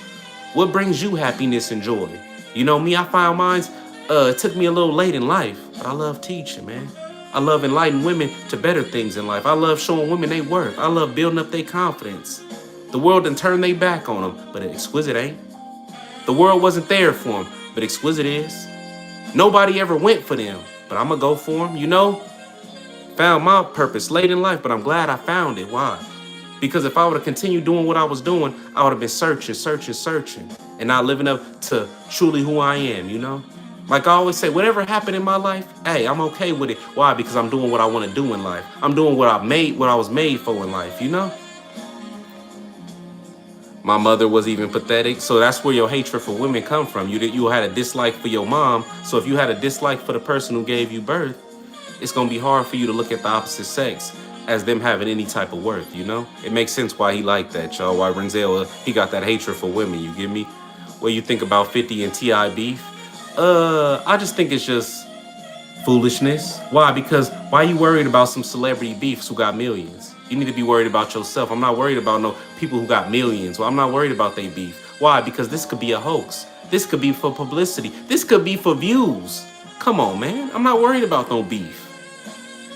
What brings you happiness and joy? You know me, I found mine. It took me a little late in life, but I love teaching, man. I love enlightening women to better things in life. I love showing women they worth. I love building up their confidence. The world done turned their back on them, but Exquisite ain't. The world wasn't there for them, but Exquisite is. Nobody ever went for them, but I'ma go for them, you know? Found my purpose late in life, but I'm glad I found it. Why? Because if I would have continued doing what I was doing, I would have been searching, and not living up to truly who I am, you know? Like I always say, whatever happened in my life, hey, I'm okay with it. Why? Because I'm doing what I want to do in life. I'm doing what I was made for in life, you know? My mother was even pathetic, so that's where your hatred for women come from. You had a dislike for your mom, so if you had a dislike for the person who gave you birth, it's gonna be hard for you to look at the opposite sex as them having any type of worth, you know? It makes sense why he liked that, y'all. Why Renzel, he got that hatred for women, you get me? What you think about 50 and T.I. beef? I just think it's just foolishness. Why? Because why you worried about some celebrity beefs who got millions? You need to be worried about yourself. I'm not worried about no people who got millions. Well, I'm not worried about their beef. Why? Because this could be a hoax. This could be for publicity. This could be for views. Come on, man. I'm not worried about no beef.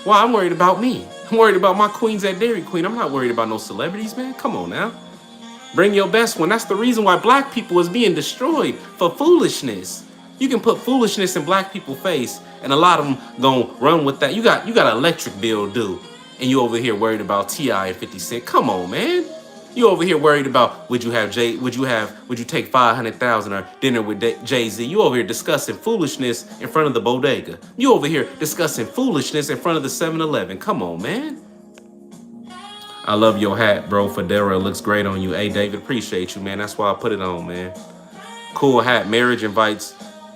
Why? I'm worried about me. I'm worried about my queens at Dairy Queen. I'm not worried about no celebrities, man. Come on now. Bring your best one. That's the reason why black people is being destroyed for foolishness. You can put foolishness in black people's face, and a lot of them gonna run with that. You got an electric bill due, and you over here worried about T.I. and 50 Cent. Come on, man. You over here worried about would you take 500,000 or dinner with Jay-Z? You over here discussing foolishness in front of the bodega. You over here discussing foolishness in front of the 7-Eleven. Come on, man. I love your hat, bro. Federa looks great on you. Hey, David, appreciate you, man. That's why I put it on, man. Cool hat. Marriage invites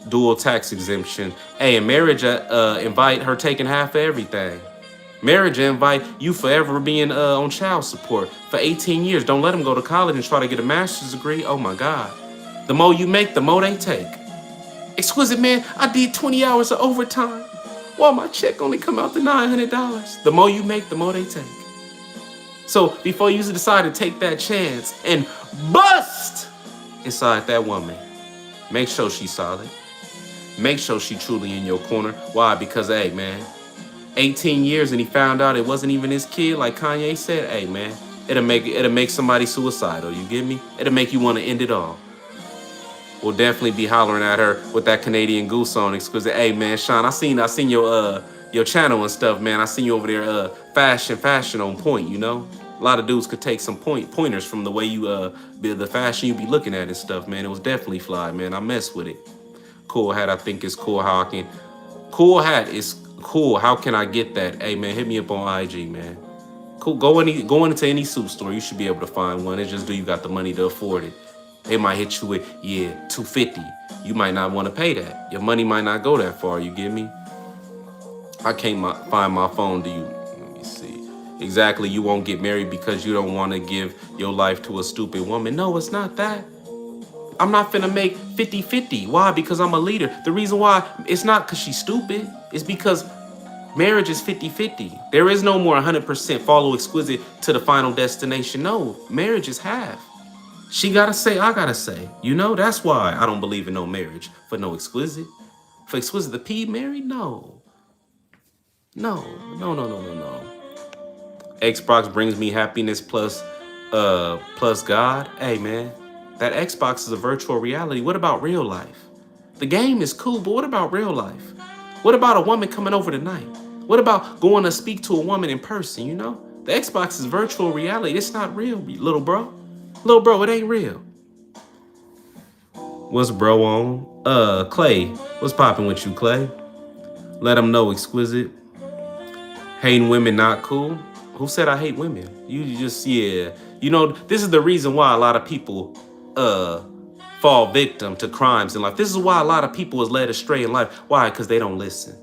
dual tax exemption. Hey, and marriage invite her taking half of everything. Marriage invite you forever being on child support for 18 years. Don't let them go to college and try to get a master's degree. Oh my God. The more you make, the more they take. Exquisite, man, I did 20 hours of overtime. Well, my check only come out to $900. The more you make, the more they take. So before you decide to take that chance and bust inside that woman, make sure she's solid. Make sure she truly in your corner. Why? Because, hey, man, 18 years and he found out it wasn't even his kid, like Kanye said, hey, man, it'll make somebody suicidal, you get me? It'll make you want to end it all. We'll definitely be hollering at her with that Canadian Goose on Exquisite. Hey, man, Sean, I seen your channel and stuff, man. I seen you over there fashion on point, you know? A lot of dudes could take some pointers from the way you the fashion you be looking at and stuff, man. It was definitely fly, man. I mess with it. Cool hat, I think it's cool how I can. Cool hat is cool. How can I get that? Hey, man, hit me up on IG, man. Cool. Go into any suit store. You should be able to find one. It's just do you got the money to afford it? They might hit you with, yeah, $250. You might not want to pay that. Your money might not go that far. You get me? I can't find my phone. Do you? Let me see. Exactly. You won't get married because you don't want to give your life to a stupid woman. No, it's not that. I'm not finna make 50-50. Why? Because I'm a leader. The reason why, it's not because she's stupid. It's because marriage is 50-50. There is no more 100% follow Exquisite to the final destination. No, marriage is half. She gotta say, I gotta say. You know, that's why I don't believe in no marriage for no Exquisite. For Exquisite the P married? No. No. Xbox brings me happiness plus God. Hey, man. That Xbox is a virtual reality. What about real life? The game is cool, but what about real life? What about a woman coming over tonight? What about going to speak to a woman in person, you know? The Xbox is virtual reality. It's not real, little bro. Little bro, it ain't real. What's bro on? Clay. What's popping with you, Clay? Let them know, Exquisite. Hating women not cool? Who said I hate women? You just, yeah. You know, this is the reason why a lot of people fall victim to crimes in life. This is why a lot of people is led astray in life. Why? Because they don't listen.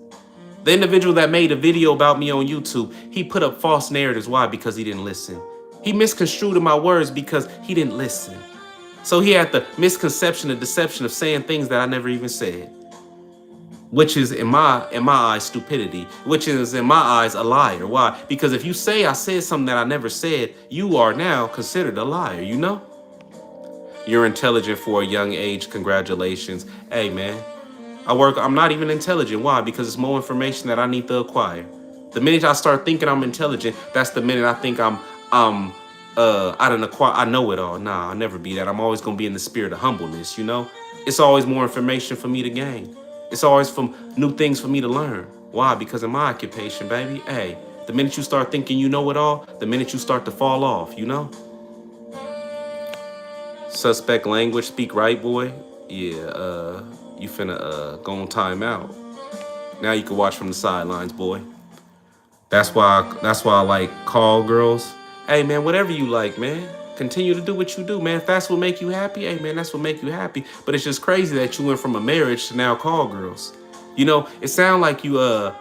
The individual that made a video about me on YouTube, he put up false narratives. Why? Because he didn't listen. He misconstrued my words because he didn't listen. So he had the misconception and deception of saying things that I never even said, which is in my eyes stupidity, which is in my eyes a liar. Why? Because if you say I said something that I never said, you are now considered a liar, you know? You're intelligent for a young age. Congratulations. Hey, man, I'm not even intelligent. Why? Because it's more information that I need to acquire. The minute I start thinking I'm intelligent, that's the minute I think I'm I don't acquire, I know it all. Nah, I'll never be that. I'm always gonna be in the spirit of humbleness, you know? It's always more information for me to gain. It's always from new things for me to learn. Why? Because of my occupation, baby. Hey, the minute you start thinking you know it all, the minute you start to fall off, you know? Suspect language, speak right, boy. Yeah, you finna go on timeout. Now you can watch from the sidelines, boy. That's why I like call girls. Hey man, whatever you like, man. Continue to do what you do, man. If that's what make you happy, hey man, that's what make you happy. But it's just crazy that you went from a marriage to now call girls. You know, it sound like your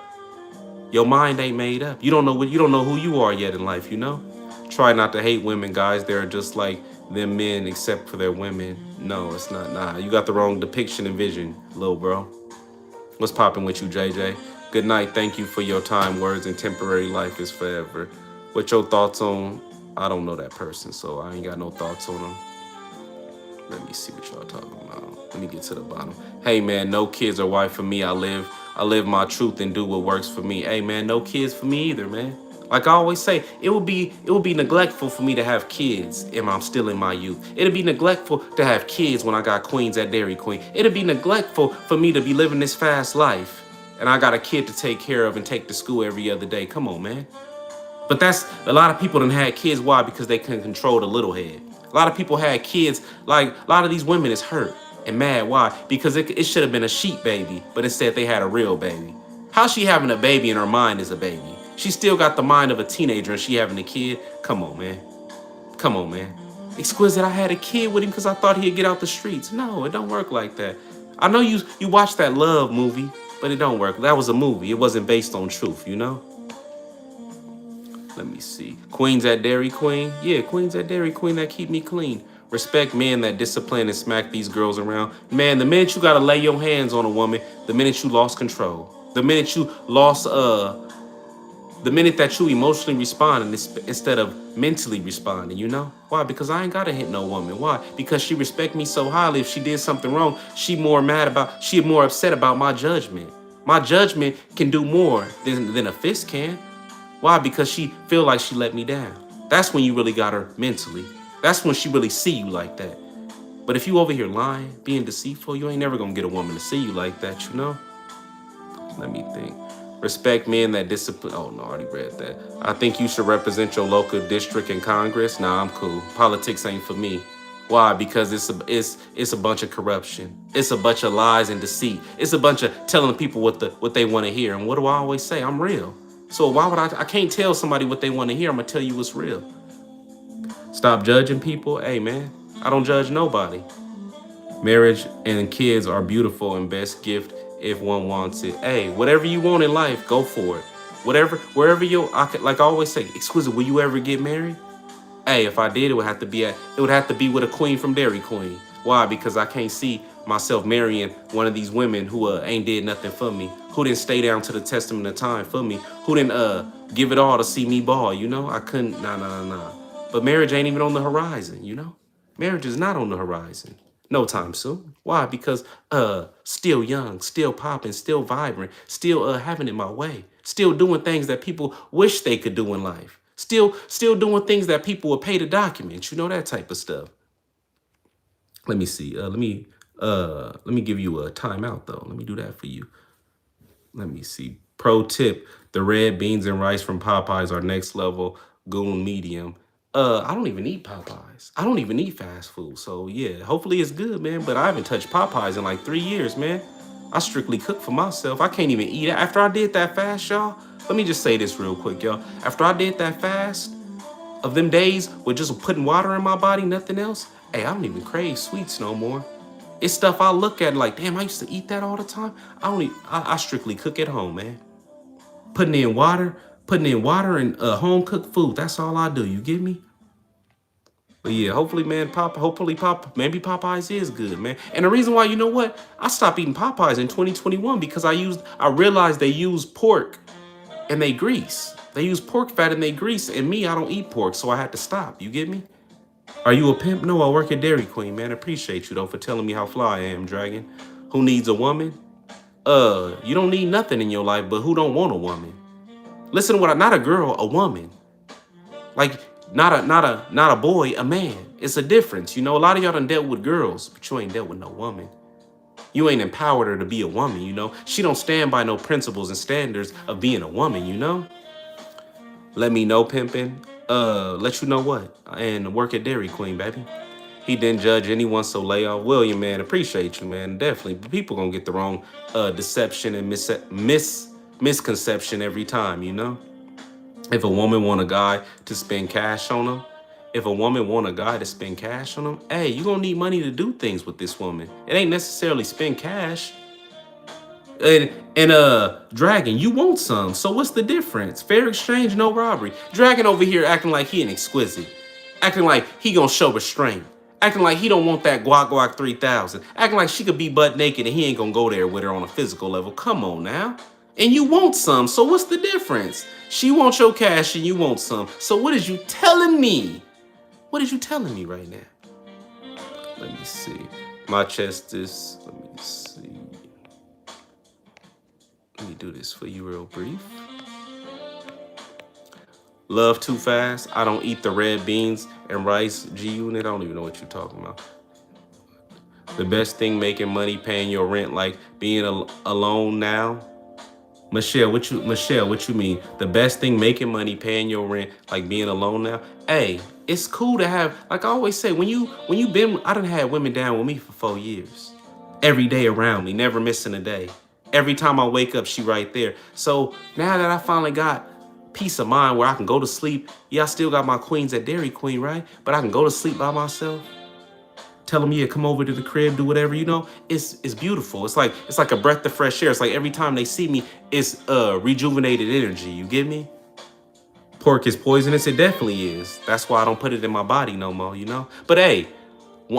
mind ain't made up. You don't know who you are yet in life, you know? Try not to hate women, guys. They're just like them men except for their women. No, it's not. Nah, you got the wrong depiction and vision, little bro. What's popping with you, JJ? Good night. Thank you for your time, words, and temporary life is forever. What your thoughts on? I don't know that person, so I ain't got no thoughts on them. Let me see what y'all talking about. Let me get to the bottom. Hey man, no kids or wife for me. I live my truth and do what works for me. Hey man, no kids for me either, man. Like I always say, it would be neglectful for me to have kids if I'm still in my youth. It'd be neglectful to have kids when I got queens at Dairy Queen. It'd be neglectful for me to be living this fast life and I got a kid to take care of and take to school every other day. Come on, man. But that's a lot of people done had kids. Why? Because they couldn't control the little head. A lot of people had kids. Like a lot of these women is hurt and mad. Why? Because it should have been a sheep baby, but instead they had a real baby. How's she having a baby and her mind is a baby? She still got the mind of a teenager and she having a kid. Come on, man. Come on, man. Exquisite, I had a kid with him because I thought he'd get out the streets. No, it don't work like that. I know you watched that Love movie, but it don't work. That was a movie. It wasn't based on truth, you know? Let me see. Queens at Dairy Queen? Yeah, queens at Dairy Queen that keep me clean. Respect men that discipline and smack these girls around. Man, the minute you gotta lay your hands on a woman, the minute you lost control. The minute you lost, the minute that you emotionally responding instead of mentally responding, you know? Why? Because I ain't gotta hit no woman. Why? Because she respect me so highly. If she did something wrong, she more upset about my judgment. My judgment can do more than a fist can. Why? Because she feel like she let me down. That's when you really got her mentally. That's when she really see you like that. But if you over here lying, being deceitful, you ain't never gonna get a woman to see you like that, you know? Let me think. Respect men that discipline. Oh no, I already read that. I think you should represent your local district in Congress. Nah, I'm cool. Politics ain't for me. Why? Because it's a bunch of corruption. It's a bunch of lies and deceit. It's a bunch of telling people what they want to hear. And what do I always say? I'm real. So why would I can't tell somebody what they want to hear. I'm gonna tell you what's real. Stop judging people. Hey man, I don't judge nobody. Marriage and kids are beautiful and best gift if one wants it. Hey, whatever you want in life, go for it. Wherever like I always say, Exquisite, will you ever get married? Hey, if I did, it would have to be with a queen from Dairy Queen. Why? Because I can't see myself marrying one of these women who ain't did nothing for me, who didn't stay down to the testament of time for me, who didn't give it all to see me ball, you know? I couldn't, nah. But marriage ain't even on the horizon, you know? Marriage is not on the horizon. No time soon. Why? Because still young, still popping, still vibrant, still having it my way, still doing things that people wish they could do in life. Still doing things that people would pay to document, you know, that type of stuff. Let me see. Let me give you a timeout though. Let me do that for you. Let me see. Pro tip: the red beans and rice from Popeyes are next level goon medium. I don't even eat Popeyes. I don't even eat fast food. So yeah, hopefully it's good, man. But I haven't touched Popeyes in like 3 years, man. I strictly cook for myself. I can't even eat it. After I did that fast, y'all, let me just say this real quick, y'all. After I did that fast of them days with just putting water in my body, nothing else, hey, I don't even crave sweets no more. It's stuff I look at like, damn, I used to eat that all the time. I strictly cook at home, man. Putting in water and home cooked food. That's all I do. You get me? But yeah, hopefully, man, maybe Popeyes is good, man. And the reason why, you know what? I stopped eating Popeyes in 2021 because I realized they use pork and they grease. They use pork fat and they grease. And me, I don't eat pork, so I had to stop. You get me? Are you a pimp? No, I work at Dairy Queen, man. Appreciate you though for telling me how fly I am, Dragon. Who needs a woman? You don't need nothing in your life, but who don't want a woman? Listen to what not a girl, a woman. Like not a boy, a man. It's a difference. You know, a lot of y'all done dealt with girls, but you ain't dealt with no woman. You ain't empowered her to be a woman, you know? She don't stand by no principles and standards of being a woman, you know? Let me know, pimpin'. Let you know what? And work at Dairy Queen, baby. He didn't judge anyone, so lay off. William, man, appreciate you, man. Definitely. But people gonna get the wrong deception and misconception every time, you know? If a woman want a guy to spend cash on him, if a woman want a guy to spend cash on him, hey, you gonna need money to do things with this woman. It ain't necessarily spend cash. And Dragon, you want some. So what's the difference? Fair exchange, no robbery. Dragon over here acting like he an exquisite. Acting like he gonna show restraint. Acting like he don't want that guac 3000. Acting like she could be butt naked and he ain't gonna go there with her on a physical level. Come on now. And you want some, so what's the difference? She wants your cash and you want some. So what is you telling me? What is you telling me right now? Let me see. My chest is, let me see. Let me do this for you real brief. Love too fast. I don't eat the red beans and rice. G-Unit, I don't even know what you're talking about. The best thing making money, paying your rent, like being alone now. Michelle, what you mean? The best thing making money, paying your rent, like being alone now? Hey, it's cool to have, like I always say, when you been, I done had women down with me for 4 years. Every day around me, never missing a day. Every time I wake up, she right there. So now that I finally got peace of mind where I can go to sleep, yeah, I still got my queens at Dairy Queen, right? But I can go to sleep by myself. Tell them, yeah, come over to the crib, do whatever, you know. It's beautiful. It's like a breath of fresh air. It's like every time they see me, it's rejuvenated energy. You get me? Pork is poisonous. It definitely is. That's why I don't put it in my body no more, you know. But hey,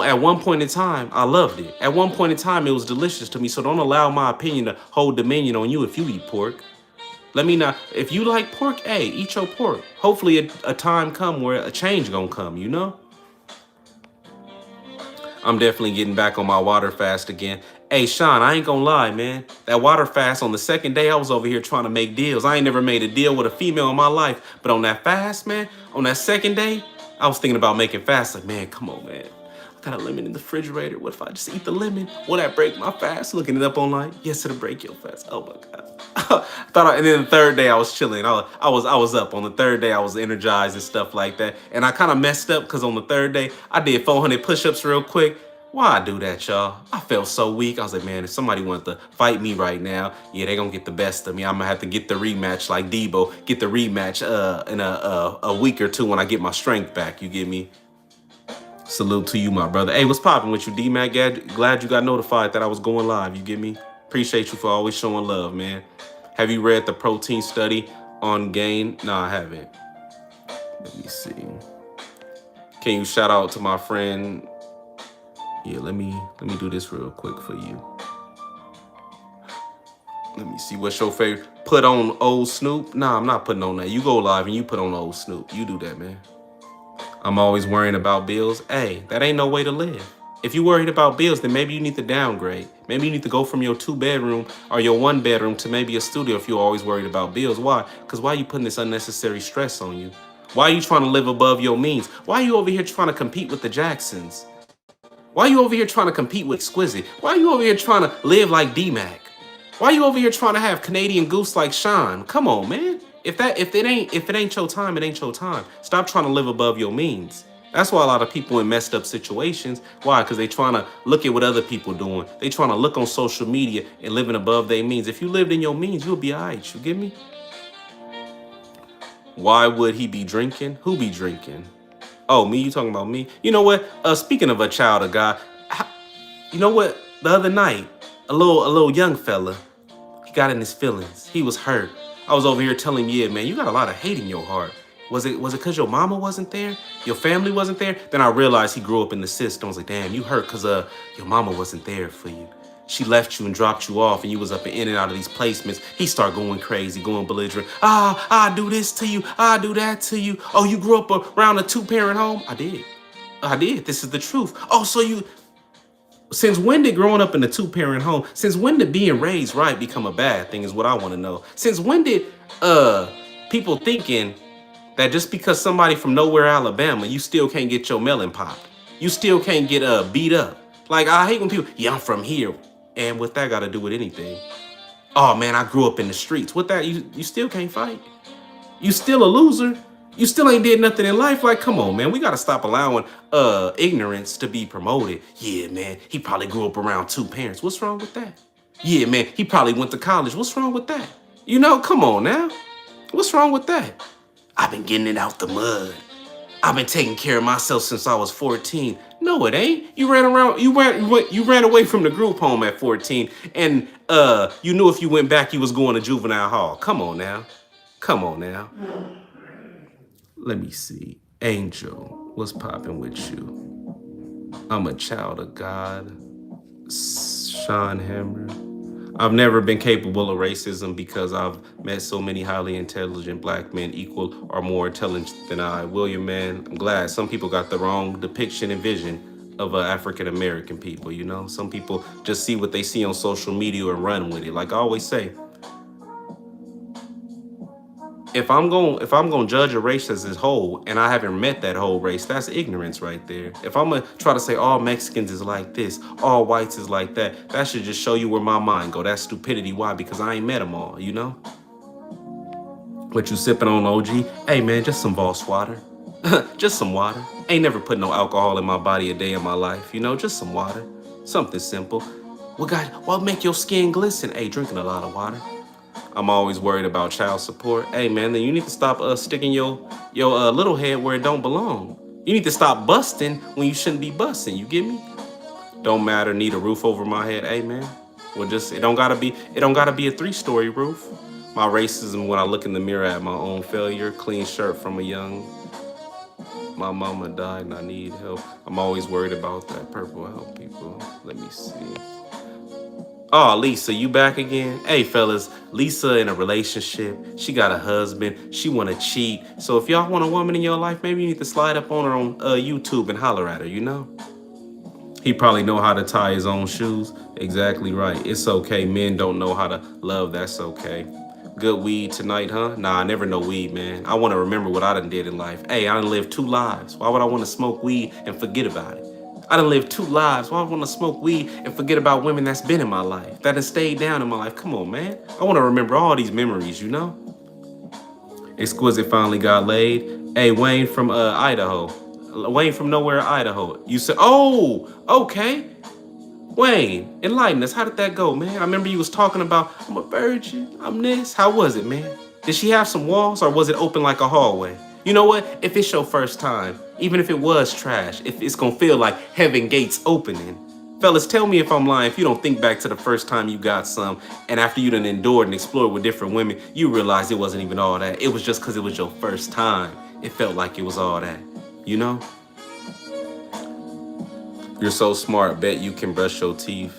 at one point in time, I loved it. At one point in time, it was delicious to me. So don't allow my opinion to hold dominion on you if you eat pork. Let me know. If you like pork, hey, eat your pork. Hopefully a time come where a change gonna come, you know? I'm definitely getting back on my water fast again. Hey, Sean, I ain't gonna lie, man. That water fast on the second day, I was over here trying to make deals. I ain't never made a deal with a female in my life. But on that fast, man, on that second day, I was thinking about making fast. Like, man, come on, man. I got a lemon in the refrigerator. What if I just eat the lemon? Will that break my fast? Looking it up online. Yes, it'll break your fast. Oh my God. And then the third day I was chilling. I was up. On the third day I was energized and stuff like that. And I kind of messed up because on the third day I did 400 push-ups real quick. Why I do that, y'all? I felt so weak. I was like, man, if somebody wanted to fight me right now, yeah, they gonna get the best of me. I'm gonna have to get the rematch like Debo. Get the rematch in a week or two when I get my strength back. You get me? Salute to you, my brother. Hey, what's popping with you, D-Mac? Glad you got notified that I was going live. You get me? Appreciate you for always showing love, man. Have you read the protein study on gain? No, I haven't. Let me see. Can you shout out to my friend? Yeah, let me do this real quick for you. Let me see, what's your favorite? Put on old Snoop? Nah, I'm not putting on that. You go live and you put on old Snoop. You do that, man. I'm always worrying about bills. Hey, that ain't no way to live. If you worried about bills, then maybe you need to downgrade. Maybe you need to go from your 2-bedroom or your 1-bedroom to maybe a studio if you're always worried about bills. Why? Because why are you putting this unnecessary stress on you? Why are you trying to live above your means? Why are you over here trying to compete with the Jacksons? Why are you over here trying to compete with Exquisite? Why are you over here trying to live like D-Mac? Why are you over here trying to have Canadian Goose like Sean? Come on, man. If it ain't your time, it ain't your time. Stop trying to live above your means. That's why a lot of people in messed up situations. Why? Because they trying to look at what other people doing. They trying to look on social media and living above their means. If you lived in your means, you'll be all right. You get me? Why would he be drinking? Who be drinking? Oh, me? You talking about me? You know what? Speaking of a child of God, you know what? The other night, a little young fella, he got in his feelings. He was hurt. I was over here telling him, yeah, man, you got a lot of hate in your heart. Was it because your mama wasn't there? Your family wasn't there? Then I realized he grew up in the system. I was like, damn, you hurt because your mama wasn't there for you. She left you and dropped you off and you was up and in and out of these placements. He started going crazy, going belligerent. I do this to you. I do that to you. Oh, you grew up around a 2-parent home? I did. This is the truth. Oh, so since when did growing up in a 2-parent home, since when did being raised right become a bad thing is what I want to know. Since when did People thinking that just because somebody from nowhere, Alabama, you still can't get your melon popped. You still can't get beat up. Like, I hate when people, yeah, I'm from here. And what that got to do with anything? Oh man, I grew up in the streets. What that, you still can't fight? You still a loser? You still ain't did nothing in life? Like, come on, man. We gotta stop allowing ignorance to be promoted. Yeah, man, he probably grew up around two parents. What's wrong with that? Yeah, man, he probably went to college. What's wrong with that? You know, come on now. What's wrong with that? I've been getting it out the mud. I've been taking care of myself since I was 14. No, it ain't. You ran around, you ran away from the group home at 14, and you knew if you went back, you was going to juvenile hall. Come on now. Come on now. Let me see. Angel, what's popping with you? I'm a child of God. Sean Hammer. I've never been capable of racism because I've met so many highly intelligent black men equal or more intelligent than I. William, man, I'm glad. Some people got the wrong depiction and vision of African American people, you know? Some people just see what they see on social media and run with it. Like I always say, if I'm gonna judge a race as a whole and I haven't met that whole race, that's ignorance right there. If I'm gonna try to say all Mexicans is like this, all whites is like that, that should just show you where my mind go. That's stupidity. Why? Because I ain't met them all, you know? What you sipping on, OG? Hey man, just some Voss water. Just some water. Ain't never put no alcohol in my body a day in my life, you know? Just some water. Something simple. What make your skin glisten? Hey, drinking a lot of water. I'm always worried about child support. Hey man, then you need to stop sticking your little head where it don't belong. You need to stop busting when you shouldn't be busting. You get me? Don't matter. Need a roof over my head. Hey man, well it don't gotta be a 3-story roof. My racism when I look in the mirror at my own failure. Clean shirt from a young. My mama died and I need help. I'm always worried about that. Purple help people. Let me see. Oh, Lisa, you back again? Hey, fellas, Lisa in a relationship. She got a husband. She want to cheat. So if y'all want a woman in your life, maybe you need to slide up on her on YouTube and holler at her, you know? He probably know how to tie his own shoes. Exactly right. It's okay. Men don't know how to love. That's okay. Good weed tonight, huh? Nah, I never know weed, man. I want to remember what I done did in life. Hey, I done lived 2 lives. Why would I want to smoke weed and forget about it? I done lived 2 lives. Why would I want to smoke weed and forget about women that's been in my life, that have stayed down in my life? Come on, man. I want to remember all these memories, you know? Exquisite finally got laid. Hey, Wayne from Idaho. Wayne from nowhere, Idaho. You said, oh, okay. Wayne, enlighten us. How did that go, man? I remember you was talking about, I'm a virgin, I'm this. How was it, man? Did she have some walls or was it open like a hallway? You know what? If it's your first time, even if it was trash, if it's gonna feel like heaven gates opening. Fellas, tell me if I'm lying. If you don't think back to the first time you got some, and after you done endured and explored with different women, you realize it wasn't even all that. It was just because it was your first time. It felt like it was all that, you know? You're so smart, bet you can brush your teeth.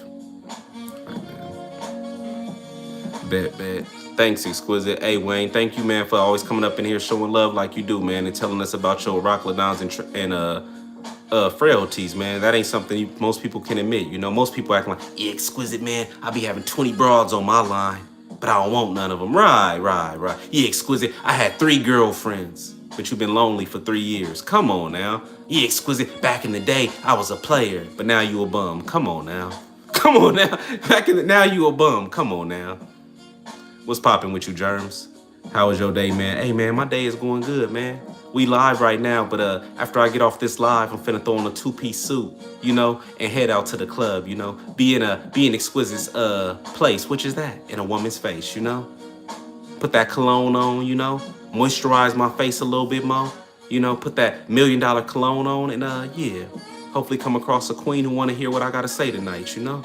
Bet. Thanks, Exquisite. Hey, Wayne, thank you, man, for always coming up in here showing love like you do, man, and telling us about your rockladons and frailties, man. That ain't something most people can admit, you know? Most people acting like, yeah, Exquisite, man, I be having 20 broads on my line, but I don't want none of them. Right. Yeah, Exquisite, I had 3 girlfriends, but you've been lonely for 3 years. Come on now. Yeah, Exquisite, back in the day, I was a player, but now you a bum. Come on now. Now you a bum. Come on now. What's popping with you, Germs? How was your day, man? Hey, man, my day is going good, man. We live right now, but after I get off this live, I'm finna throw on a 2-piece suit, you know, and head out to the club, you know, be in Exquisite's place, which is that, in a woman's face, you know. Put that cologne on, you know, moisturize my face a little bit more, you know, put that $1 million cologne on, and yeah, hopefully come across a queen who want to hear what I gotta say tonight, you know.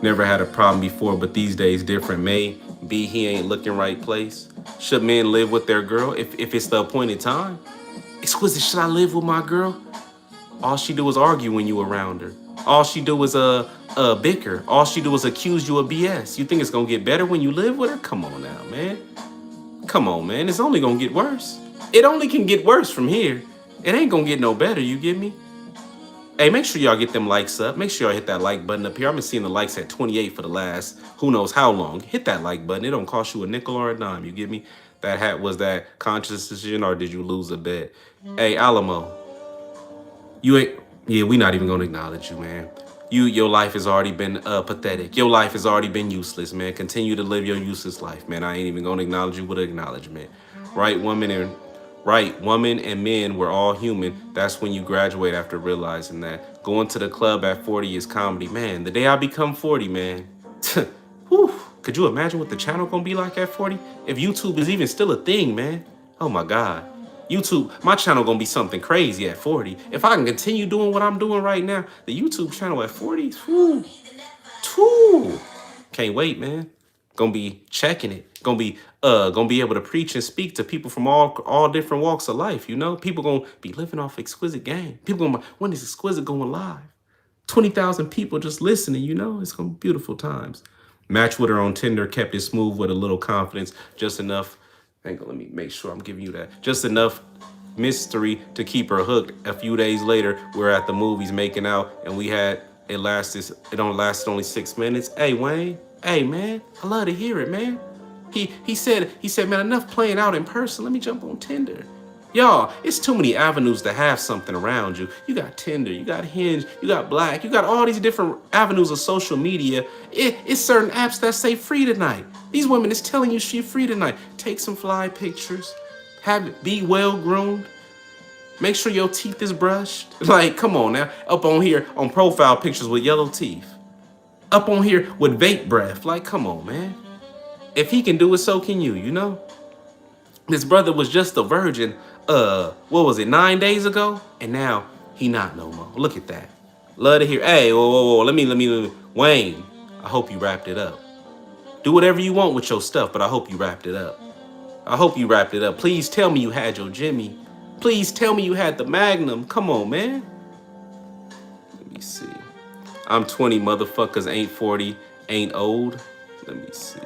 Never had a problem before, but these days different. Maybe he ain't looking right place. Should men live with their girl if it's the appointed time? Exquisite, should I live with my girl? All she do is argue when you around her. All she do is bicker. All she do is accuse you of BS. You think it's gonna get better when you live with her? Come on now, man. Come on, man. It's only gonna get worse. It only can get worse from here. It ain't gonna get no better, you get me? Hey, make sure y'all get them likes up. Make sure y'all hit that like button up here. I've been seeing the likes at 28 for the last who knows how long. Hit that like button. It don't cost you a nickel or a dime. You get me? That hat was that conscious decision or did you lose a bet? Hey, Alamo, you ain't. Yeah, we not even gonna acknowledge you, man. Your life has already been pathetic. Your life has already been useless, man. Continue to live your useless life, man. I ain't even gonna acknowledge you with acknowledgement. Right, woman and men, we're all human. That's when you graduate after realizing that. Going to the club at 40 is comedy, man. The day I become 40, man. Whew, could you imagine what the channel gonna be like at 40? If YouTube is even still a thing, man. Oh my God. YouTube, my channel gonna be something crazy at 40. If I can continue doing what I'm doing right now, the YouTube channel at 40, whew, can't wait, man. Gonna be checking it. Gonna be able to preach and speak to people from all different walks of life. You know, people gonna be living off exquisite game. People gonna, when is exquisite going live? 20,000 people just listening. You know, it's gonna be beautiful times. Match with her on Tinder, kept it smooth with a little confidence, just enough. Hang on, let me make sure I'm giving you that. Just enough mystery to keep her hooked. A few days later, we're at the movies making out, and it only lasted only 6 minutes. Hey Wayne, hey man, I love to hear it, man. He said, man, enough playing out in person. Let me jump on Tinder. Y'all, it's too many avenues to have something around you. You got Tinder, you got Hinge, you got Black, you got all these different avenues of social media. It's certain apps that say free tonight. These women is telling you she free tonight. Take some fly pictures. Be well groomed. Make sure your teeth is brushed. Like, come on now. Up on here on profile pictures with yellow teeth. Up on here with vape breath. Like, come on, man. If he can do it, so can you, you know? This brother was just a virgin, what was it, 9 days ago? And now he not no more. Look at that. Love to hear. Hey, whoa. Let me. Wayne, I hope you wrapped it up. Do whatever you want with your stuff, but I hope you wrapped it up. I hope you wrapped it up. Please tell me you had your Jimmy. Please tell me you had the Magnum. Come on, man. Let me see. I'm 20, motherfuckers ain't 40, ain't old. Let me see.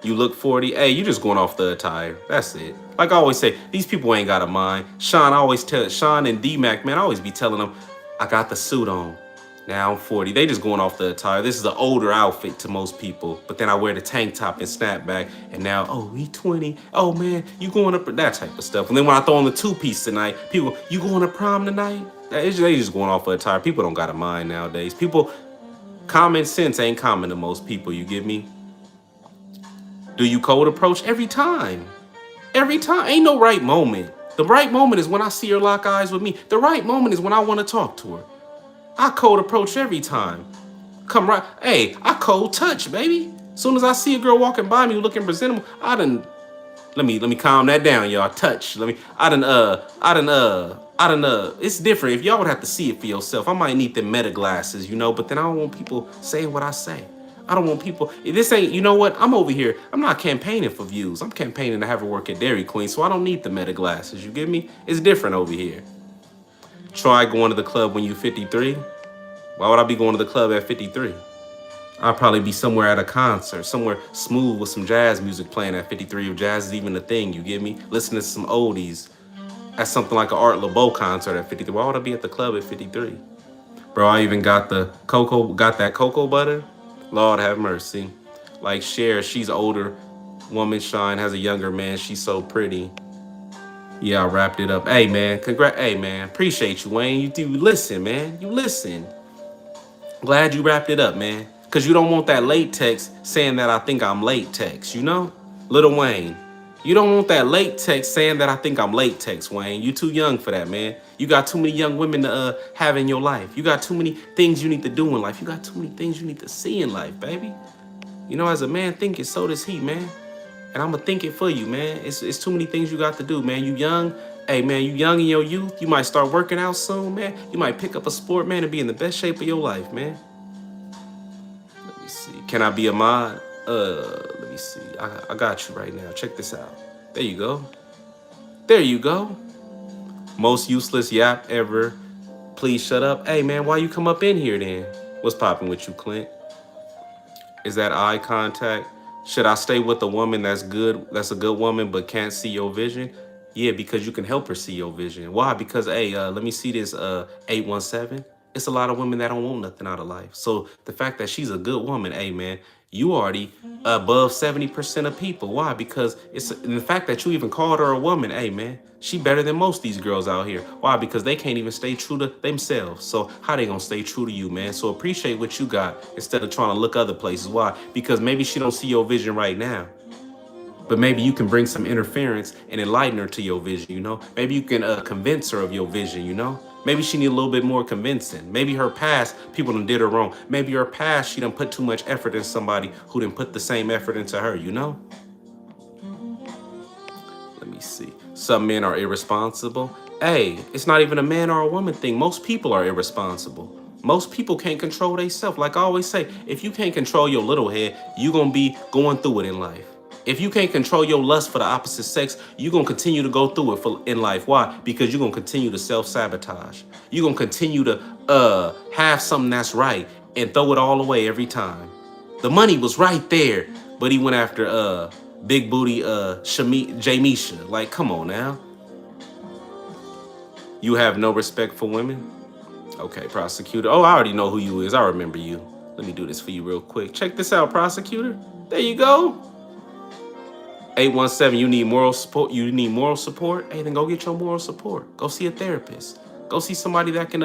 You look 40. Hey, you just going off the attire. That's it. Like I always say, these people ain't got a mind. Sean and D-Mac, man, I always be telling them, I got the suit on. Now I'm 40. They just going off the attire. This is an older outfit to most people. But then I wear the tank top and snapback. And now, oh, he 20. Oh, man, you going up, that type of stuff. And then when I throw on the two-piece tonight, people, you going to prom tonight? They just going off the attire. People don't got a mind nowadays. People, common sense ain't common to most people, you get me? Do you cold approach? Every time. Every time. Ain't no right moment. The right moment is when I see her lock eyes with me. The right moment is when I want to talk to her. I cold approach every time. Come right. Hey, I cold touch, baby. Soon as I see a girl walking by me looking presentable, let me calm that down, y'all. Touch. It's different. If y'all would have to see it for yourself, I might need the meta glasses, you know, but then I don't want people saying what I say. I don't want people, this ain't, you know what? I'm over here. I'm not campaigning for views. I'm campaigning to have her work at Dairy Queen, so I don't need the meta glasses. You get me? It's different over here. Try going to the club when you're 53. Why would I be going to the club at 53? I'll probably be somewhere at a concert, somewhere smooth with some jazz music playing at 53. If jazz is even a thing, you get me? Listening to some oldies at something like an Art Laboe concert at 53. Why would I be at the club at 53? Bro, I even got that cocoa butter. Lord have mercy. Like Cher, she's older woman. Shine has a younger man. She's so pretty. Yeah, I wrapped it up. Hey, man. Hey, man. Appreciate you, Wayne. You do listen, man. You listen. Glad you wrapped it up, man. Because you don't want that late text saying that I think I'm late text, you know? Little Wayne. You don't want that late text saying that I think I'm late text, Wayne. You too young for that, man. You got too many young women to have in your life. You got too many things you need to do in life. You got too many things you need to see in life, baby. You know, as a man thinking, so does he, man. And I'm going to think it for you, man. It's too many things you got to do, man. You young. Hey, man, you young in your youth. You might start working out soon, man. You might pick up a sport, man, and be in the best shape of your life, man. Let me see. Can I be a mod? Let me see. I got you right now. Check this out. There you go. There you go. Most useless yap ever. Please shut up. Hey, man, why you come up in here then? What's popping with you, Clint? Is that eye contact? Should I stay with a woman that's good, that's a good woman, but can't see your vision? Yeah, because you can help her see your vision. Why? Because, hey, let me see this 817. It's a lot of women that don't want nothing out of life. So the fact that she's a good woman, hey man, you already above 70% of people. Why? Because it's and the fact that you even called her a woman, hey man, she better than most of these girls out here. Why? Because they can't even stay true to themselves. So how they gonna stay true to you, man? So appreciate what you got instead of trying to look other places. Why? Because maybe she don't see your vision right now. But maybe you can bring some interference and enlighten her to your vision, you know? Maybe you can convince her of your vision, you know? Maybe she need a little bit more convincing. Maybe her past, people done did her wrong. Maybe her past, she done put too much effort in somebody who didn't put the same effort into her, you know? Let me see. Some men are irresponsible. Hey, it's not even a man or a woman thing. Most people are irresponsible. Most people can't control themselves. Like I always say, if you can't control your little head, you're going to be going through it in life. If you can't control your lust for the opposite sex, you're going to continue to go through it in life. Why? Because you're going to continue to self-sabotage. You're going to continue to have something that's right and throw it all away every time. The money was right there, but he went after big booty Jamisha. Like, come on now. You have no respect for women? Okay, prosecutor. Oh, I already know who you is. I remember you. Let me do this for you real quick. Check this out, prosecutor. There you go. 817, you need moral support. You need moral support? Hey, then go get your moral support. Go see a therapist. Go see somebody that can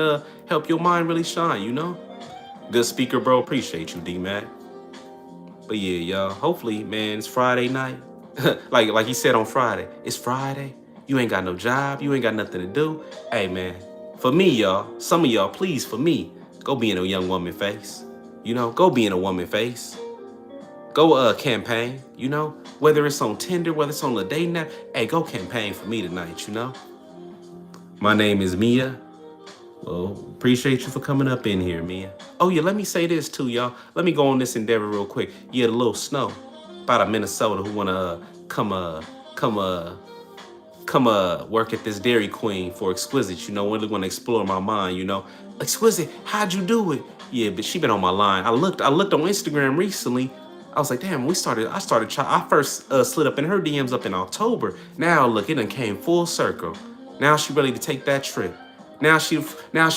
help your mind really shine, you know? Good speaker, bro. Appreciate you, D-Mac. But yeah, y'all, hopefully, man, it's Friday night. like he said on Friday, it's Friday. You ain't got no job. You ain't got nothing to do. Hey, man, for me, y'all, some of y'all, please, for me, go be in a young woman face. You know, go be in a woman face. Go campaign, you know, whether it's on Tinder, whether it's on the dating app. Hey, go campaign for me tonight, you know. My name is Mia. Well, appreciate you for coming up in here, Mia. Oh yeah, let me say this too, y'all. Let me go on this endeavor real quick. Yeah, the little snow about a Minnesota who wanna come work at this Dairy Queen for Exquisite, you know, really wanna explore my mind, you know. Exquisite, how'd you do it? Yeah, but she been on my line. I looked on Instagram recently. I was like, damn, I first slid up in her DMs up in October. Now look, it done came full circle. Now she ready to take that trip. Now she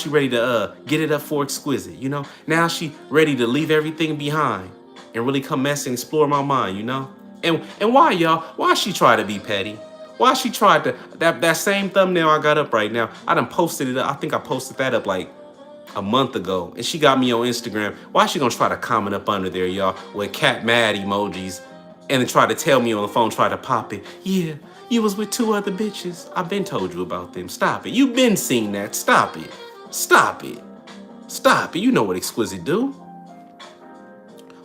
ready to get it up for Exquisite, you know? Now she ready to leave everything behind and really come mess and explore my mind, you know? And why, y'all? Why she try to be petty? Why she tried to that same thumbnail I got up right now? I done posted it up. I think I posted that up like a month ago, and she got me on Instagram. Why she gonna try to comment up under there, y'all, with cat mad emojis, and then try to tell me on the phone, try to pop it? Yeah, you was with 2 other bitches. I've been told you about them. Stop it. You been seen that. Stop it. Stop it. Stop it. You know what Exquisite do.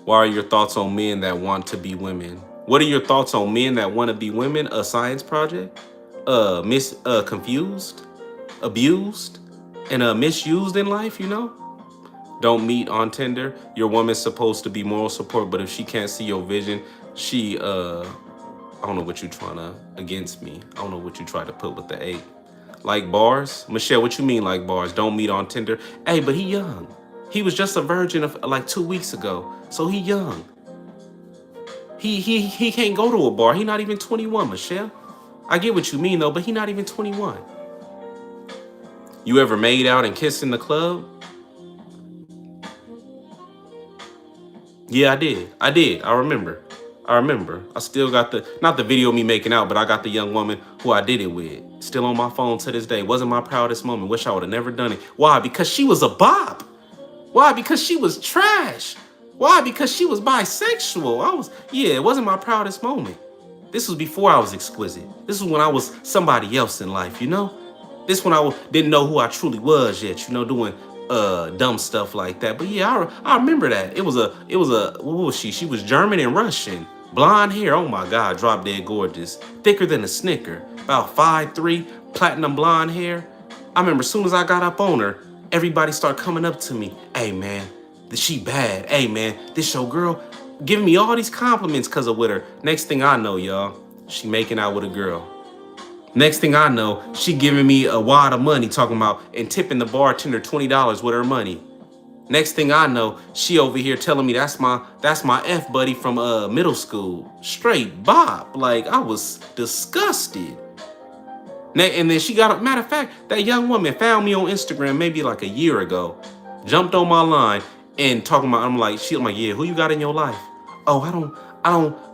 Why are your thoughts on men that want to be women? What are your thoughts on men that want to be women? A science project? Confused? Abused? And misused in life, you know? Don't meet on Tinder. Your woman's supposed to be moral support, but if she can't see your vision, she I don't know what you trying to against me. I don't know what you try to put with the 8. Like bars? Michelle, what you mean like bars? Don't meet on Tinder. Hey, but he young. He was just a virgin of like 2 weeks ago. So he young. He can't go to a bar. He not even 21, Michelle. I get what you mean though, but he not even 21. You ever made out and kissed in the club? Yeah, I did. I remember. I still got not the video of me making out, but I got the young woman who I did it with. Still on my phone to this day. Wasn't my proudest moment. Wish I would have never done it. Why? Because she was a bop. Why? Because she was trash. Why? Because she was bisexual. It wasn't my proudest moment. This was before I was Exquisite. This was when I was somebody else in life, you know? This when I didn't know who I truly was yet, you know, doing dumb stuff like that. But yeah, I remember that. It was a what was she? She was German and Russian. Blonde hair. Oh my God, drop dead gorgeous. Thicker than a Snicker. About 5'3", platinum blonde hair. I remember as soon as I got up on her, everybody started coming up to me. Hey man, she bad. Hey man, this your girl. Giving me all these compliments because of with her. Next thing I know, y'all, she making out with a girl. Next thing I know, she giving me a wad of money talking about and tipping the bartender $20 with her money. Next thing I know, she over here telling me that's my F buddy from middle school. Straight bop. Like I was disgusted. And then she got, matter of fact, that young woman found me on Instagram maybe like a year ago, jumped on my line and talking about, I'm like, yeah, who you got in your life? Oh,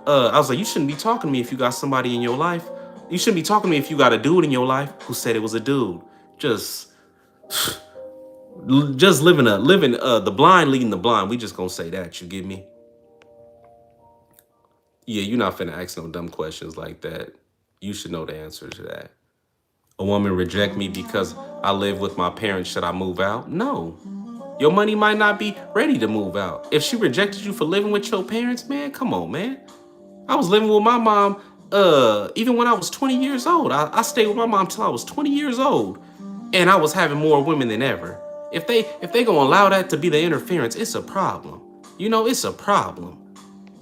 I was like, you shouldn't be talking to me if you got somebody in your life. You shouldn't be talking to me if you got a dude in your life. Who said it was a dude? Just, just the blind leading the blind. We just gonna say that, you get me? Yeah, you're not finna ask no dumb questions like that. You should know the answer to that. A woman reject me because I live with my parents, should I move out? No. Your money might not be ready to move out. If she rejected you for living with your parents, man, come on, man. I was living with my mom even when I was 20 years old. I stayed with my mom till I was 20 years old. And I was having more women than ever. If they gonna allow that to be the interference, it's a problem. You know, it's a problem.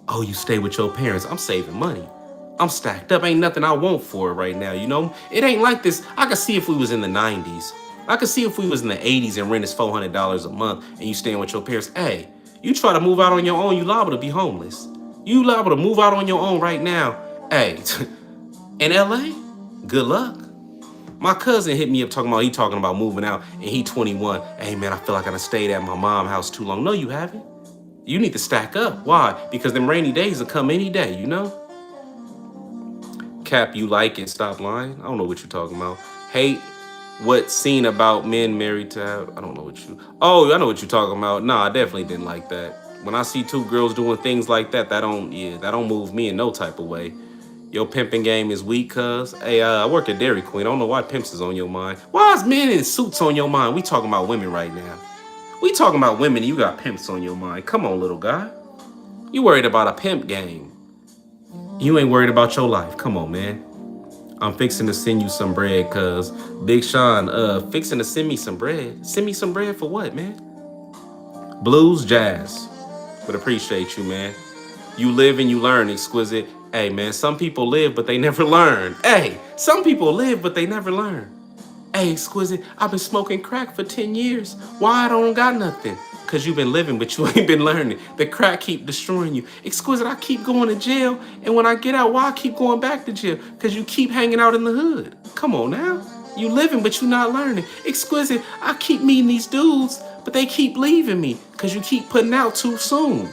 Oh, you stay with your parents. I'm saving money. I'm stacked up. Ain't nothing I want for it right now, you know? It ain't like this. I could see if we was in the 90s. I could see if we was in the 80s and rent is $400 a month and you staying with your parents. Hey, you try to move out on your own, you liable to be homeless. You liable to move out on your own right now. Hey, in LA, good luck. My cousin hit me up he talking about moving out and he 21. Hey man, I feel like I done stayed at my mom's house too long. No, you haven't. You need to stack up. Why? Because them rainy days will come any day, you know? Cap, you like it, stop lying. I don't know what you're talking about. Hate what scene about men married to have, I don't know what you, oh, I know what you're talking about. Nah, I definitely didn't like that. When I see two girls doing things like that, that don't move me in no type of way. Your pimping game is weak, cuz. Hey, I work at Dairy Queen. I don't know why pimps is on your mind. Why is men in suits on your mind? We talking about women right now. We talking about women and you got pimps on your mind. Come on, little guy. You worried about a pimp game. You ain't worried about your life. Come on, man. I'm fixing to send you some bread, cuz. Big Sean, fixing to send me some bread. Send me some bread for what, man? Blues, jazz. But appreciate you, man. You live and you learn, exquisite. Hey, man, some people live, but they never learn. Hey, some people live, but they never learn. Hey, exquisite, I've been smoking crack for 10 years. Why I don't got nothing? Because you've been living, but you ain't been learning. The crack keep destroying you. Exquisite, I keep going to jail. And when I get out, why I keep going back to jail? Because you keep hanging out in the hood. Come on now. You living, but you not learning. Exquisite, I keep meeting these dudes, but they keep leaving me because you keep putting out too soon.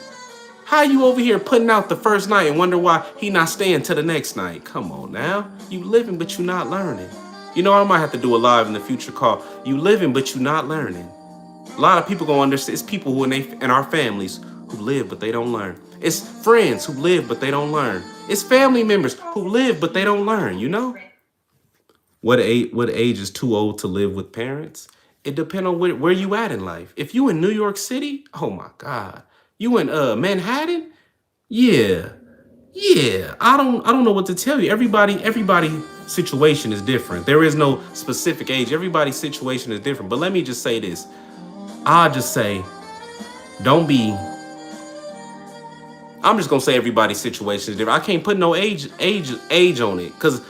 How you over here putting out the first night and wonder why he not staying till the next night? Come on now. You living, but you not learning. You know, I might have to do a live in the future called You Living, But You Not Learning. A lot of people gonna understand. It's people who in our families who live, but they don't learn. It's friends who live, but they don't learn. It's family members who live, but they don't learn, you know? What age is too old to live with parents? It depends on where you at in life. If you in New York City, oh my God. You in Manhattan? Yeah. Yeah. I don't know what to tell you. Everybody situation is different. There is no specific age. Everybody's situation is different. But let me just say this. I'll just say, I'm just gonna say everybody's situation is different. I can't put no age on it. Cause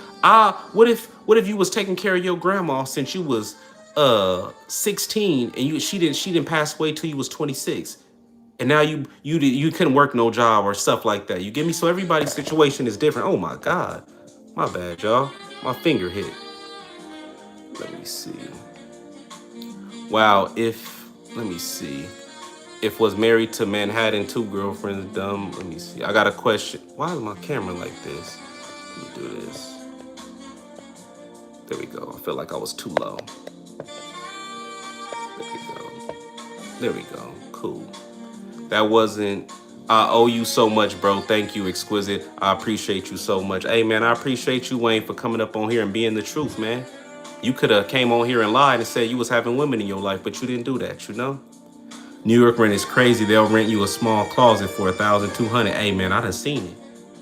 what if you was taking care of your grandma since you was 16 and she didn't pass away till you was 26. And now you couldn't work no job or stuff like that. You get me? So everybody's situation is different. Oh my God. My bad, y'all. My finger hit. Let me see. Wow, let me see. If was married to Manhattan, 2 girlfriends, dumb. Let me see. I got a question. Why is my camera like this? Let me do this. There we go. I feel like I was too low. There we go. There we go. Cool. That wasn't, I owe you so much, bro. Thank you, exquisite. I appreciate you so much. Hey, man, I appreciate you, Wayne, for coming up on here and being the truth, man. You could have came on here and lied and said you was having women in your life, but you didn't do that, you know? New York rent is crazy. They'll rent you a small closet for $1,200. Hey, man, I done seen it.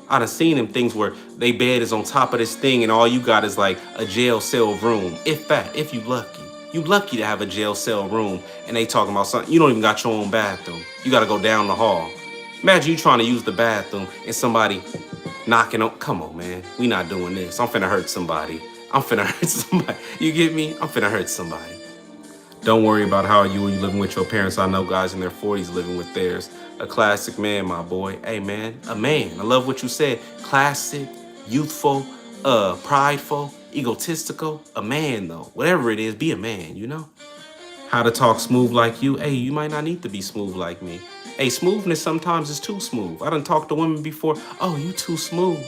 I done seen them things where they bed is on top of this thing and all you got is like a jail cell room. If you lucky. You lucky to have a jail cell room and they talking about something. You don't even got your own bathroom. You got to go down the hall. Imagine you trying to use the bathroom and somebody knocking on. Come on, man. We not doing this. I'm finna hurt somebody. You get me? I'm finna hurt somebody. Don't worry about how you living with your parents. I know guys in their 40s living with theirs. A classic man, my boy. Hey, man, a man. I love what you said. Classic, youthful, prideful. egotistical. A man though, whatever it is, be a man, you know? How to talk smooth like you. Hey, you might not need to be smooth like me. Hey, smoothness sometimes is too smooth. I done talked to women before. Oh, you too smooth.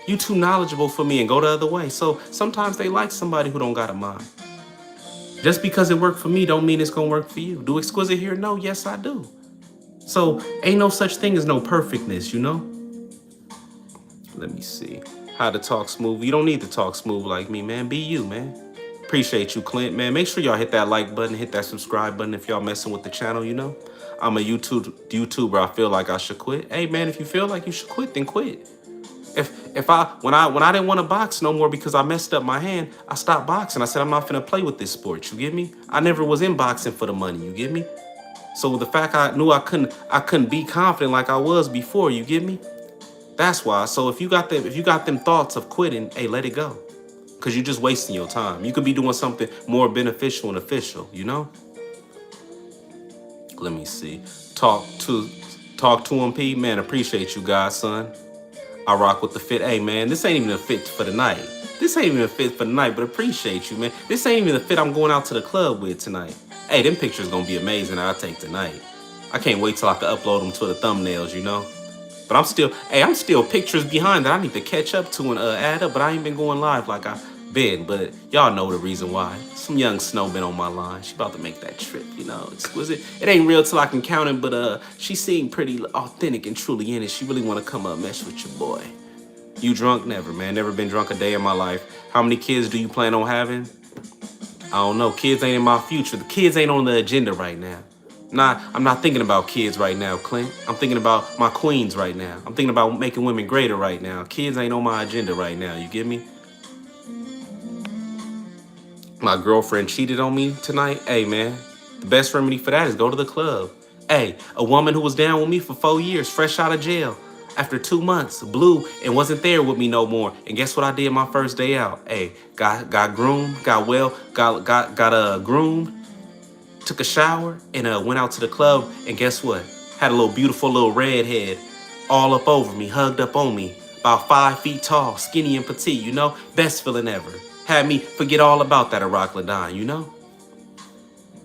You too knowledgeable for me, and go the other way. So sometimes they like somebody who don't got a mind. Just because it worked for me don't mean it's gonna work for you. Do exquisite here? No, yes I do. So ain't no such thing as no perfectness, you know? Let me see. How to talk smooth. You don't need to talk smooth like me, man. Be you, man. Appreciate you, Clint, man. Make sure y'all hit that like button, hit that subscribe button if y'all messing with the channel, you know? I'm a YouTuber. I feel like I should quit. Hey, man, if you feel like you should quit, then quit. When I didn't want to box no more because I messed up my hand, I stopped boxing. I said I'm not finna play with this sport. You get me? I never was in boxing for the money. You get me? So the fact I knew I couldn't be confident like I was before. You get me? That's why. So if you got them thoughts of quitting, hey, let it go, cause you're just wasting your time. You could be doing something more beneficial and official. You know? Let me see. Talk to him, P. Man, appreciate you guys, son. I rock with the fit. Hey, man, this ain't even a fit for the night. This ain't even a fit for the night, but appreciate you, man. This ain't even the fit I'm going out to the club with tonight. Hey, them pictures gonna be amazing I'll take tonight. I can't wait till I can upload them to the thumbnails, you know? But I'm still pictures behind that I need to catch up to and add up, but I ain't been going live like I been, but y'all know the reason why. Some young snow been on my line. She about to make that trip, you know, exquisite. It ain't real till I can count it, but she seemed pretty authentic and truly in it. She really want to come up mess with your boy. You drunk? Never, man. Never been drunk a day in my life. How many kids do you plan on having? I don't know. Kids ain't in my future. The kids ain't on the agenda right now. I'm not thinking about kids right now, Clint. I'm thinking about my queens right now. I'm thinking about making women greater right now. Kids ain't on my agenda right now. You get me? My girlfriend cheated on me tonight. Hey, man, the best remedy for that is go to the club. Hey, a woman who was down with me for 4 years, fresh out of jail. After 2 months, blew and wasn't there with me no more. And guess what I did my first day out? Hey, got groomed, got groomed, took a shower, and went out to the club. And guess what? Had a beautiful little redhead all up over me, hugged up on me, about 5 feet tall, skinny and petite, you know? Best feeling ever. Had me forget all about that Ladon, you know?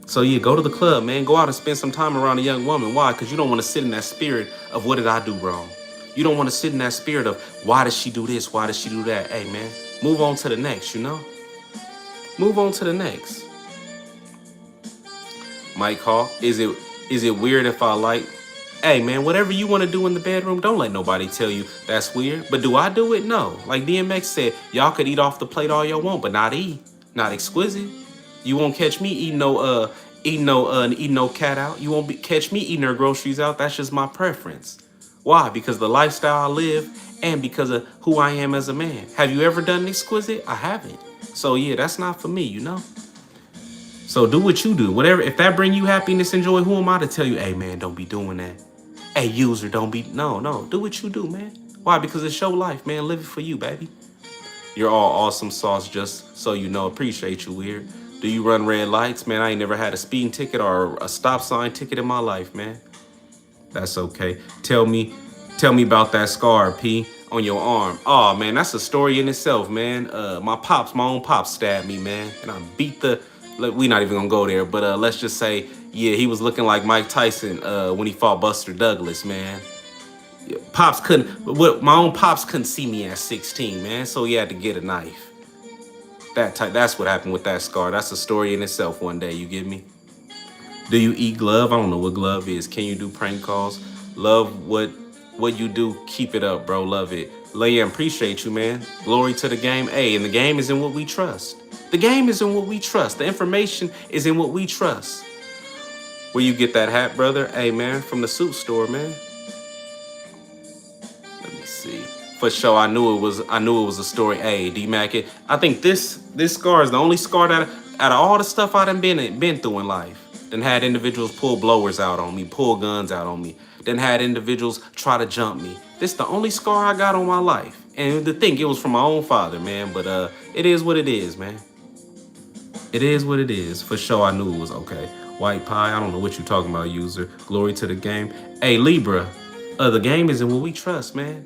So yeah, go to the club, man. Go out and spend some time around a young woman. Why? Because you don't want to sit in that spirit of what did I do wrong? You don't want to sit in that spirit of why does she do this? Why does she do that? Hey, man, move on to the next, you know? Move on to the next. Mike Hall, is it weird if I like? Hey, man, whatever you want to do in the bedroom, don't let nobody tell you that's weird. But do I do it? No. Like DMX said, y'all could eat off the plate all y'all want, but not eat. Not exquisite. You won't catch me eating no cat out. You won't catch me eating her groceries out. That's just my preference. Why? Because of the lifestyle I live and because of who I am as a man. Have you ever done exquisite? I haven't. So yeah, that's not for me, you know? So do what you do. Whatever, if that bring you happiness and joy, who am I to tell you, hey man, don't be doing that. Hey user, don't be, no. Do what you do, man. Why? Because it's your life, man. Live it for you, baby. You're all awesome sauce, just so you know. Appreciate you, weird. Do you run red lights? Man, I ain't never had a speeding ticket or a stop sign ticket in my life, man. That's okay. Tell me about that scar, P, on your arm. Oh man, that's a story in itself, man. My own pops stabbed me, man. And I beat we not even gonna go there, but let's just say, yeah, he was looking like Mike Tyson when he fought Buster Douglas, man. My own pops couldn't see me at 16, man, so he had to get a knife. That's what happened with that scar. That's a story in itself one day, you get me? Do you eat glove? I don't know what glove is. Can you do prank calls? Love what you do. Keep it up, bro. Love it. Leia, appreciate you, man. Glory to the game. Hey, and the game is in what we trust. The game is in what we trust. The information is in what we trust. Where you get that hat, brother? Hey, man, from the suit store, man. Let me see. For sure, I knew it was a story. Hey, D-Mac, I think this scar is the only scar that out of all the stuff I done been through in life. Then had individuals pull blowers out on me, pull guns out on me. Then had individuals try to jump me. This the only scar I got on my life. And to think it was from my own father, man. But it is what it is, man. It is what it is. For sure, I knew it was okay. White pie, I don't know what you're talking about, user. Glory to the game. Hey, Libra, the game is in what we trust, man.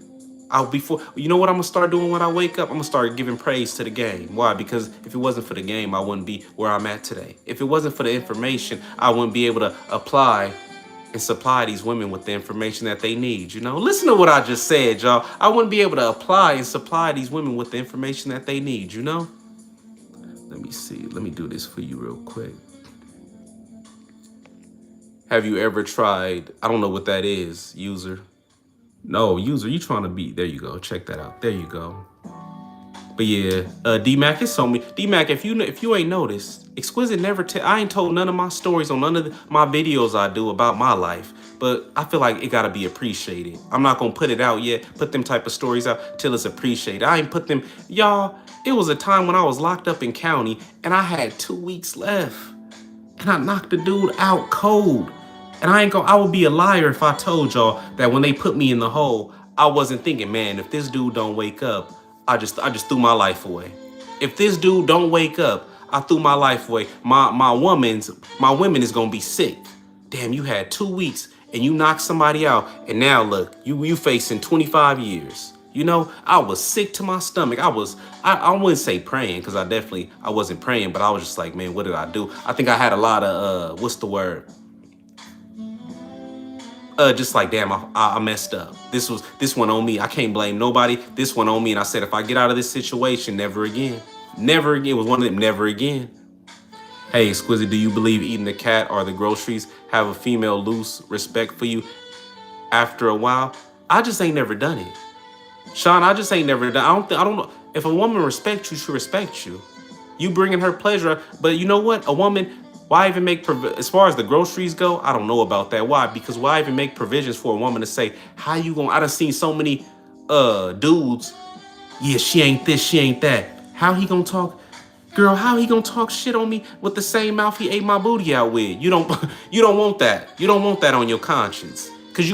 I'll before you know what I'm gonna start doing when I wake up? I'm gonna start giving praise to the game. Why? Because if it wasn't for the game, I wouldn't be where I'm at today. If it wasn't for the information, I wouldn't be able to apply and supply these women with the information that they need. You know, listen to what I just said, y'all. I wouldn't be able to apply and supply these women with the information that they need. You know. Let me see. Let me do this for you real quick. Have you ever tried? I don't know what that is, user. No, user, you trying to beat. There you go. Check that out. There you go. But yeah, D-Mac, it's on me. D-Mac, if you ain't noticed, Exquisite never I ain't told none of my stories on none of my videos I do about my life. But I feel like it gotta be appreciated. I'm not gonna put it out yet, put them type of stories out till it's appreciated. I ain't put them, y'all, it was a time when I was locked up in county and I had 2 weeks left. And I knocked the dude out cold. And I would be a liar if I told y'all that when they put me in the hole, I wasn't thinking, man, if this dude don't wake up, I just threw my life away. If this dude don't wake up, I threw my life away. My women is gonna be sick. Damn, you had 2 weeks and you knocked somebody out, and now look, you facing 25 years. You know, I was sick to my stomach. I wouldn't say praying, because I wasn't praying, but I was just like, man, what did I do? I think I had a lot of what's the word? Just like, damn, I messed up. This one on me. I can't blame nobody. This one on me. And I said, if I get out of this situation, never again. Never again. It was one of them, never again. Hey, Exquisite, do you believe eating the cat or the groceries have a female lose respect for you after a while? I just ain't never done it. Sean, I just ain't never done. I don't know. If a woman respects you, she respects you. You bringing her pleasure, but you know what? A woman, why even make, as far as the groceries go, I don't know about that. Why? Because why even make provisions for a woman to say, how you gonna, I done seen so many dudes, yeah, she ain't this, she ain't that. How he gonna talk? Girl, how he gonna talk shit on me with the same mouth he ate my booty out with? You don't want that. You don't want that on your conscience. Cause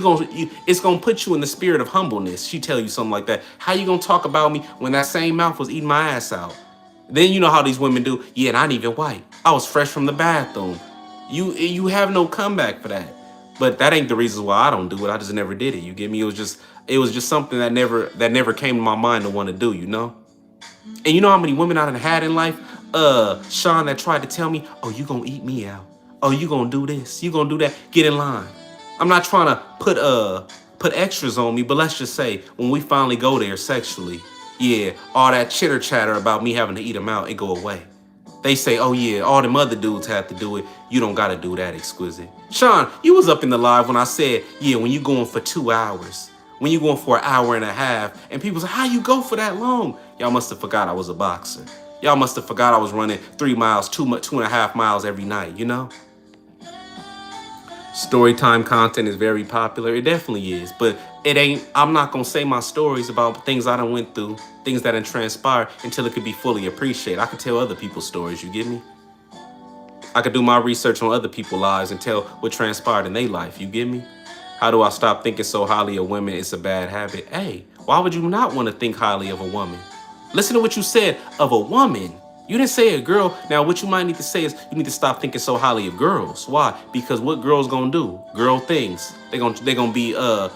it's gonna put you in the spirit of humbleness. She tell you something like that. How you gonna talk about me when that same mouth was eating my ass out? Then you know how these women do. Yeah, and I ain't even white. I was fresh from the bathroom. You have no comeback for that. But that ain't the reason why I don't do it. I just never did it. You get me? It was just something that never came to my mind to want to do. You know. And you know how many women I done had in life, Sean, that tried to tell me, oh, you gonna eat me out. Oh, you gonna do this. You gonna do that. Get in line. I'm not trying to put extras on me, but let's just say when we finally go there sexually, yeah, all that chitter chatter about me having to eat them out, it go away. They say, oh yeah, all them other dudes have to do it. You don't gotta do that, Exquisite. Sean, you was up in the live when I said, yeah, when you going for 2 hours, when you going for an hour and a half, and people say, how you go for that long? Y'all must have forgot I was a boxer. Y'all must have forgot I was running 3 miles, 2.5 miles every night, you know? Storytime content is very popular. It definitely is, but it ain't, I'm not gonna say my stories about things I done went through, things that done transpired until it could be fully appreciated. I could tell other people's stories, you get me? I could do my research on other people's lives and tell what transpired in their life, you get me? How do I stop thinking so highly of women? It's a bad habit. Hey, why would you not want to think highly of a woman? Listen to what you said, of a woman. You didn't say a girl. Now, what you might need to say is you need to stop thinking so highly of girls. Why? Because what girls gonna do? Girl things. They're gonna be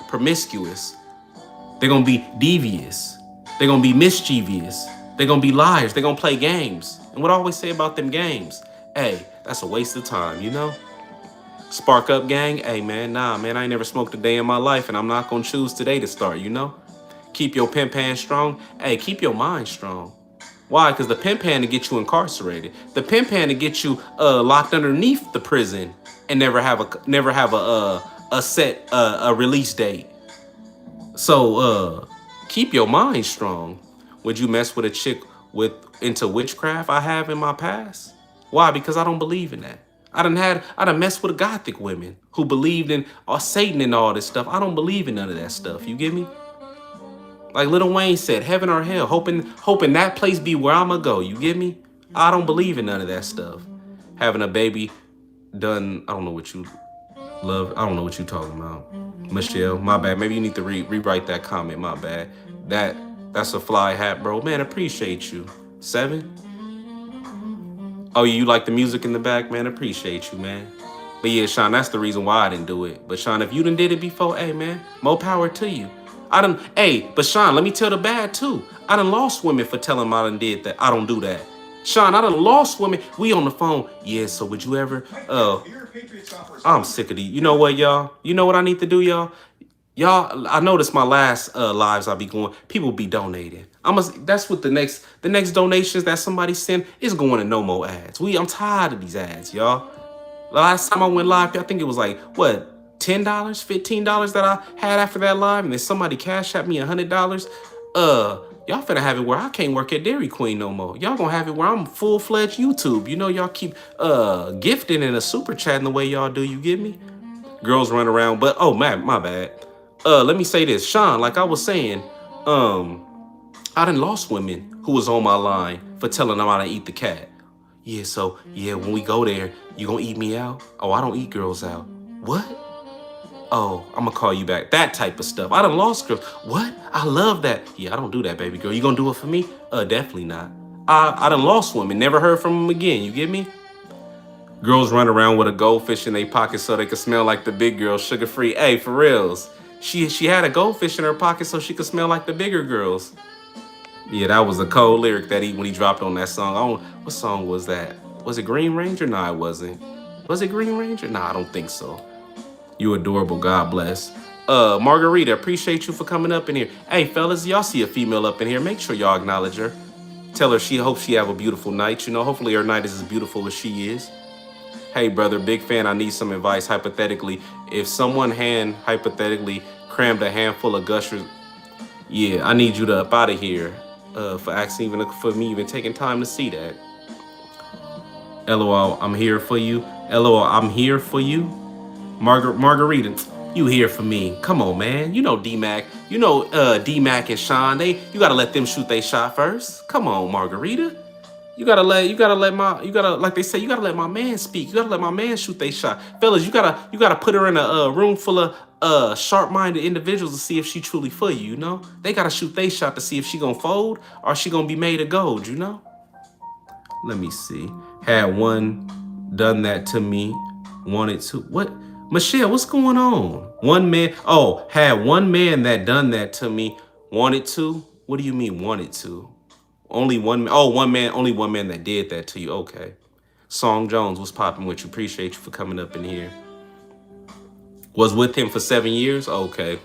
promiscuous. They're gonna be devious. They're gonna be mischievous. They're gonna be liars. They're gonna play games. And what I always say about them games, hey, that's a waste of time, you know? Spark up gang, hey man, nah man, I ain't never smoked a day in my life and I'm not gonna choose today to start, you know? Keep your pen pan strong. Hey, keep your mind strong. Why? Because the pen pan to get you incarcerated. The pen pan to get you locked underneath the prison and never have a set release date. So keep your mind strong. Would you mess with a chick into witchcraft? I have in my past. Why? Because I don't believe in that. I done messed with gothic women who believed in Satan and all this stuff. I don't believe in none of that stuff. You get me? Like Lil Wayne said, heaven or hell, hoping that place be where I'ma go. You get me? I don't believe in none of that stuff. Having a baby done, I don't know what you love. I don't know what you talking about. Michelle, my bad. Maybe you need to rewrite that comment. My bad. That's a fly hat, bro. Man, appreciate you. 7? Oh, you like the music in the back, man? Appreciate you, man. But yeah, Sean, that's the reason why I didn't do it. But Sean, if you done did it before, hey, man, more power to you. I done, hey, but Sean, let me tell the bad too. I done lost women for telling them I done did that. I don't do that. Sean, I done lost women. We on the phone. Yeah, so would you ever, I'm sick of these. You know what, y'all? You know what I need to do, y'all? Y'all, I noticed my last lives I be going, people be donating. That's what the next donations that somebody send is going to no more ads. I'm tired of these ads, y'all. Last time I went live, I think it was like what, $10, $15 that I had after that live, and then somebody cash at me $100. Y'all finna have it where I can't work at Dairy Queen no more. Y'all gonna have it where I'm full-fledged YouTube. You know, y'all keep gifting and a super chatting the way y'all do. You get me? Girls run around, but oh man, my bad. Let me say this, Sean. Like I was saying, I done lost women who was on my line for telling them how to eat the cat. Yeah, so yeah, when we go there, you gonna eat me out? Oh, I don't eat girls out. What? Oh, I'm gonna call you back. That type of stuff. I done lost girls. What? I love that. Yeah, I don't do that, baby girl. You gonna do it for me? Definitely not. I done lost women. Never heard from them again. You get me? Girls run around with a goldfish in their pocket so they can smell like the big girls, sugar free. Hey, for reals. She had a goldfish in her pocket so she could smell like the bigger girls. Yeah, that was a cold lyric that when he dropped on that song. What song was that? Was it Green Ranger? Nah, it wasn't. Was it Green Ranger? Nah, I don't think so. You adorable. God bless. Margarita, appreciate you for coming up in here. Hey, fellas, y'all see a female up in here. Make sure y'all acknowledge her. Tell her she hopes she have a beautiful night. You know, hopefully her night is as beautiful as she is. Hey, brother, big fan. I need some advice. Hypothetically, if someone hypothetically crammed a handful of gushers, yeah, I need you to up out of here. For asking for me even taking time to see that. LOL, I'm here for you. LOL, I'm here for you. Margarita, you here for me. Come on, man. You know D-Mac. You know D-Mac and Sean. You gotta let them shoot they shot first. Come on, Margarita. You gotta like they say, you gotta let my man speak. You gotta let my man shoot they shot. Fellas, you gotta put her in a room full of sharp-minded individuals to see if she truly for you, you know? They gotta shoot they shot to see if she gonna fold or she gonna be made of gold, you know? Let me see. Had one done that to me, wanted to. What? Michelle, what's going on? Had one man that done that to me, wanted to? What do you mean wanted to? Only one. Oh, one man. Only one man that did that to you. Okay. Song Jones was popping with you. Appreciate you for coming up in here. Was with him for 7 years. Okay.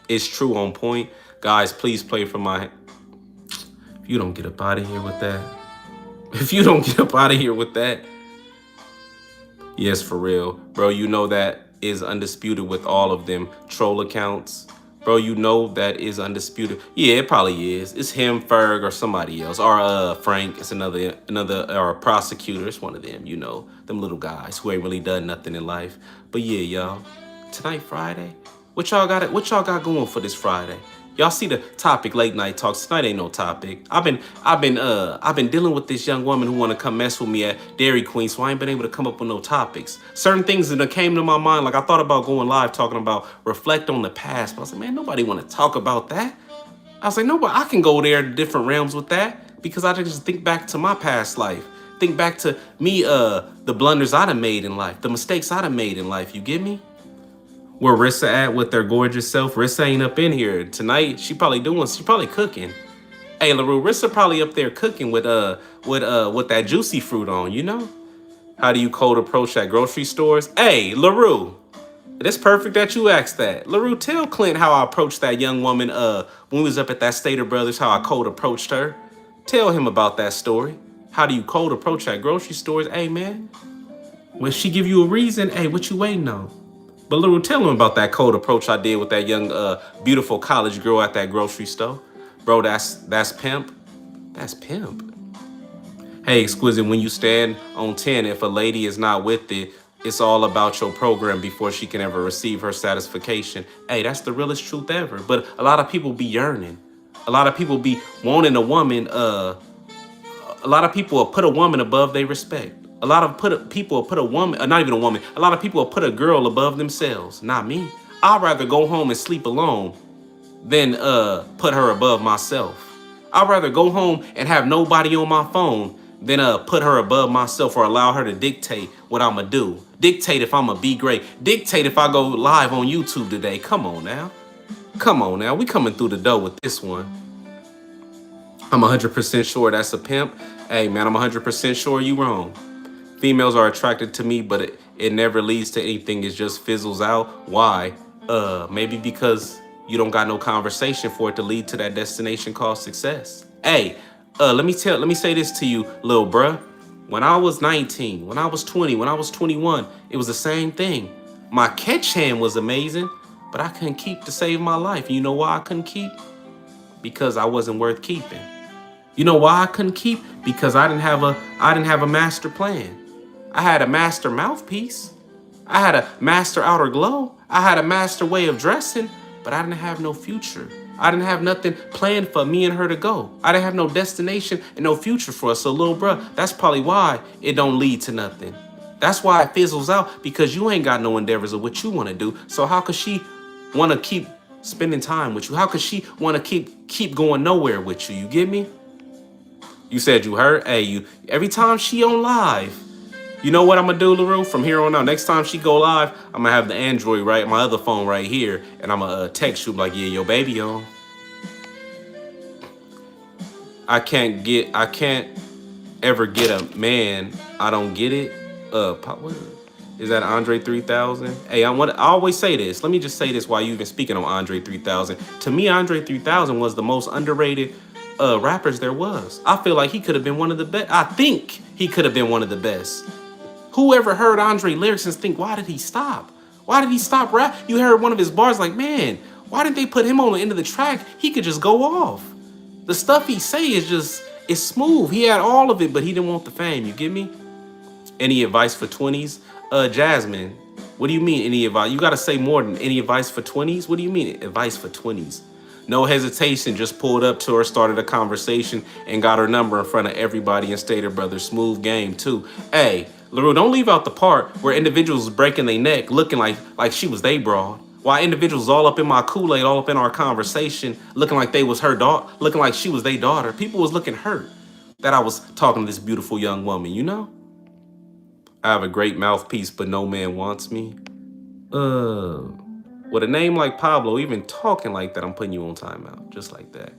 It's true, on point. Guys, please play for my. If you don't get up out of here with that. If you don't get up out of here with that. Yes, for real. Bro, you know that is undisputed with all of them troll accounts. Bro, you know that is undisputed. Yeah, it probably is. It's him, Ferg, or somebody else. Or Frank. It's another or a prosecutor. It's one of them, you know. Them little guys who ain't really done nothing in life. But yeah, y'all. Tonight, Friday. What y'all got going for this Friday? Y'all see the topic, late night talks. Tonight ain't no topic. I've been dealing with this young woman who wanna come mess with me at Dairy Queen, so I ain't been able to come up with no topics. Certain things that came to my mind, like I thought about going live talking about reflect on the past, but I was like, man, nobody wanna talk about that. I was like, nobody, I can go there to different realms with that because I just think back to my past life. Think back to me, the blunders I done made in life, the mistakes I done made in life, you get me? Where Rissa at with their gorgeous self? Rissa ain't up in here tonight. She probably cooking. Hey, LaRue, Rissa probably up there cooking with that juicy fruit on, you know? How do you cold approach at grocery stores? Hey, LaRue, it's perfect that you asked that. LaRue, tell Clint how I approached that young woman when we was up at that Stater Brothers, how I cold approached her. Tell him about that story. How do you cold approach at grocery stores? Hey, man, when she give you a reason, hey, what you waiting on? But LaRue, tell him about that cold approach I did with that young, beautiful college girl at that grocery store. Bro, that's pimp. That's pimp. Hey, Exquisite, when you stand on 10, if a lady is not with it, it's all about your program before she can ever receive her satisfaction. Hey, that's the realest truth ever. But a lot of people be yearning. A lot of people be wanting a woman. A lot of people will put a woman above their respect. A lot of people will put a woman, not even a woman, a lot of people will put a girl above themselves. Not me. I'd rather go home and sleep alone than put her above myself. I'd rather go home and have nobody on my phone than put her above myself or allow her to dictate what I'ma do. Dictate if I'ma be great. Dictate if I go live on YouTube today. Come on now. Come on now, we coming through the door with this one. I'm 100% sure that's a pimp. Hey man, I'm 100% sure you wrong. Females are attracted to me, but it never leads to anything. It just fizzles out. Why? Maybe because you don't got no conversation for it to lead to that destination called success. Hey, let me say this to you, little bruh. When I was 19, when I was 20, when I was 21, it was the same thing. My catch hand was amazing, but I couldn't keep to save my life. You know why I couldn't keep? Because I wasn't worth keeping. You know why I couldn't keep? Because I didn't have a master plan. I had a master mouthpiece. I had a master outer glow. I had a master way of dressing, but I didn't have no future. I didn't have nothing planned for me and her to go. I didn't have no destination and no future for us. So, little bruh, that's probably why it don't lead to nothing. That's why it fizzles out, because you ain't got no endeavors of what you want to do. So how could she want to keep spending time with you? How could she want to keep going nowhere with you? You get me? You said you heard? Hey, you every time she on live, you know what I'm gonna do, LaRue? From here on out, next time she go live, I'm gonna have the Android right, my other phone right here, and I'm gonna text you like, yeah, your baby on. I can't ever get a man. I don't get it. What is that, Andre 3000? Hey, I always say this. Let me just say this while you even speaking on Andre 3000. To me, Andre 3000 was the most underrated rappers there was. I feel like he could have been one of the best. I think he could have been one of the best. Whoever heard Andre lyrics and think, why did he stop? Why did he stop rap? You heard one of his bars like, man, why didn't they put him on the end of the track? He could just go off. The stuff he say is just, it's smooth. He had all of it, but he didn't want the fame. You get me? Any advice for 20s? Jasmine, what do you mean any advice? You got to say more than any advice for 20s. What do you mean advice for 20s? No hesitation, just pulled up to her, started a conversation, and got her number in front of everybody and stated, brother, smooth game too. Hey, LaRue, don't leave out the part where individuals breaking their neck looking like she was they broad. While individuals all up in my Kool-Aid, all up in our conversation, looking like they was her daughter, looking like she was their daughter. People was looking hurt that I was talking to this beautiful young woman, you know? I have a great mouthpiece, but no man wants me. With a name like Pablo, even talking like that, I'm putting you on timeout, just like that.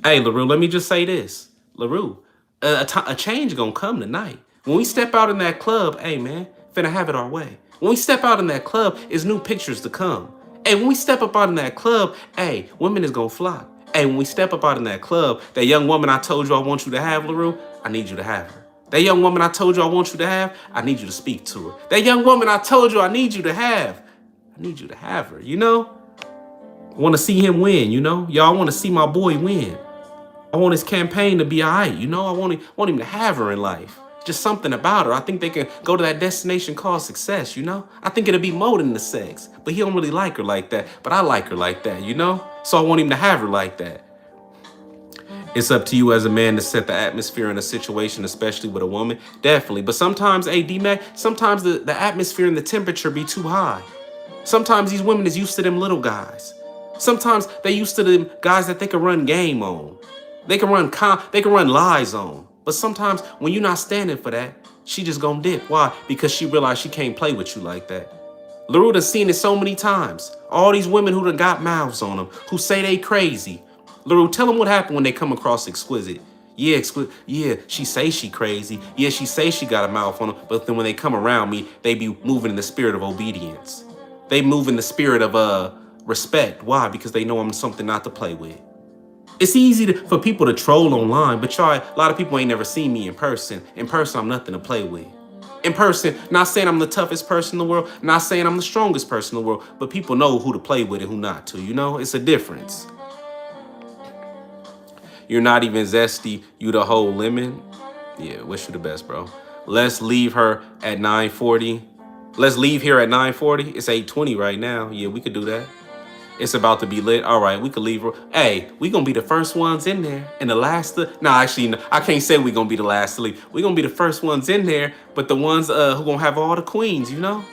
Hey, LaRue, let me just say this. LaRue, a change gonna come tonight. When we step out in that club, hey, man, finna have it our way. When we step out in that club, it's new pictures to come. Hey, when we step up out in that club, hey, women is gonna flock. Hey, when we step up out in that club, that young woman I told you I want you to have, LaRue, I need you to have her. That young woman I told you I want you to have, I need you to speak to her. That young woman I told you I need you to have, I need you to have her, you know? I want to see him win, you know? Y'all want to see my boy win. I want his campaign to be all right, you know? I want him to have her in life. Just something about her. I think they can go to that destination called success, you know? I think it'll be more than the sex. But he don't really like her like that. But I like her like that, you know? So I want him to have her like that. It's up to you as a man to set the atmosphere in a situation, especially with a woman. Definitely. But sometimes, hey, D-Mac, sometimes the atmosphere and the temperature be too high. Sometimes these women is used to them little guys. Sometimes they used to them guys that they can run game on. They can run lies on. But sometimes when you're not standing for that, she just gonna dip. Why? Because she realized she can't play with you like that. LaRue done seen it so many times. All these women who done got mouths on them, who say they crazy. LaRue, tell them what happened when they come across exquisite. Yeah, yeah, she say she crazy. Yeah, she say she got a mouth on them. But then when they come around me, they be moving in the spirit of obedience. They move in the spirit of respect. Why? Because they know I'm something not to play with. It's easy for people to troll online, but y'all, a lot of people ain't never seen me in person. In person, I'm nothing to play with. In person, not saying I'm the toughest person in the world, not saying I'm the strongest person in the world, but people know who to play with and who not to, you know? It's a difference. You're not even zesty, you the whole lemon. Yeah, wish you the best, bro. Let's leave her at 9:40. Let's leave here at 9:40. It's 8:20 right now. Yeah, we could do that. It's about to be lit. All right, we could leave her. Hey, we gonna be the first ones in there. And the last, actually, no, I can't say we gonna be the last to leave. We gonna be the first ones in there, but the ones who gonna have all the queens, you know?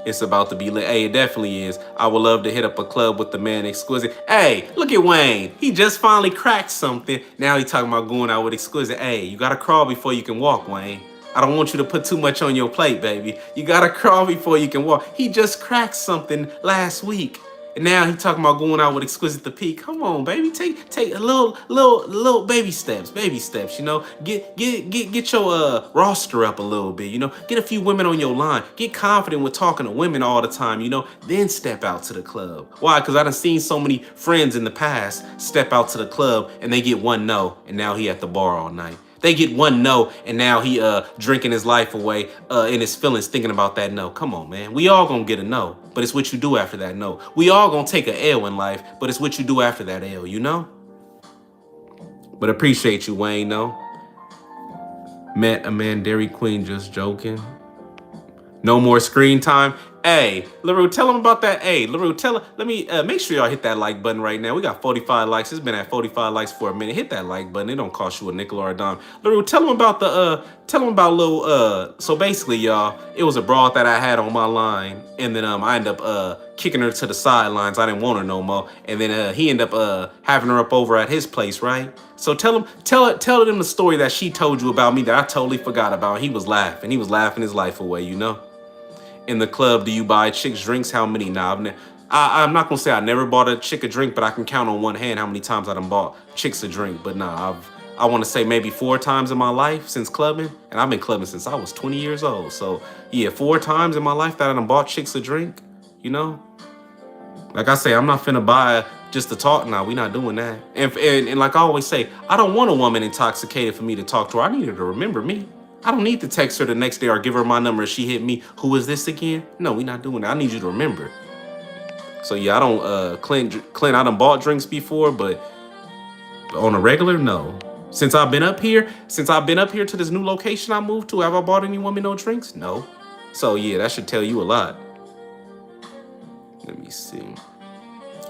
It's about to be lit. Hey, it definitely is. I would love to hit up a club with the man Exquisite. Hey, look at Wayne. He just finally cracked something. Now he talking about going out with Exquisite. Hey, you gotta crawl before you can walk, Wayne. I don't want you to put too much on your plate, baby. You gotta crawl before you can walk. He just cracked something last week. And now he talking about going out with exquisite the peak. Come on, baby, take a little baby steps, you know. Get your roster up a little bit, you know. Get a few women on your line. Get confident with talking to women all the time, you know. Then step out to the club. Why? Because I done seen so many friends in the past step out to the club and they get one no, and now he at the bar all night. They get one no, and now he drinking his life away in his feelings, thinking about that no. Come on, man. We all gonna get a no, but it's what you do after that no. We all gonna take a L in life, but it's what you do after that L, you know? But appreciate you, Wayne, no. Met a man, Dairy Queen, just joking. No more screen time. Hey, LaRue, tell them about that. Hey, LaRue, let me make sure y'all hit that like button right now. We got 45 likes. It's been at 45 likes for a minute. Hit that like button. It don't cost you a nickel or a dime. LaRue, tell them about little, so basically, y'all, it was a broad that I had on my line, and then I ended up kicking her to the sidelines. I didn't want her no more. And then he ended up having her up over at his place, right? So tell them the story that she told you about me that I totally forgot about. He was laughing. He was laughing his life away, you know? In the club, do you buy chicks drinks? How many? Nah, I'm not gonna say I never bought a chick a drink, but I can count on one hand how many times I done bought chicks a drink. But nah, I want to say maybe 4 times in my life since clubbing, and I've been clubbing since I was 20 years old. So yeah, 4 times in my life that I done bought chicks a drink. You know, like I say, I'm not finna buy just to talk. Nah, we not doing that. And like I always say, I don't want a woman intoxicated for me to talk to her. I need her to remember me. I don't need to text her the next day or give her my number if she hit me. Who is this again? No, we not doing that. I need you to remember. So yeah, I don't Clint, I done bought drinks before, but on a regular, no. Since I've been up here to this new location I moved to, have I bought any woman no drinks? No. So yeah, that should tell you a lot. Let me see.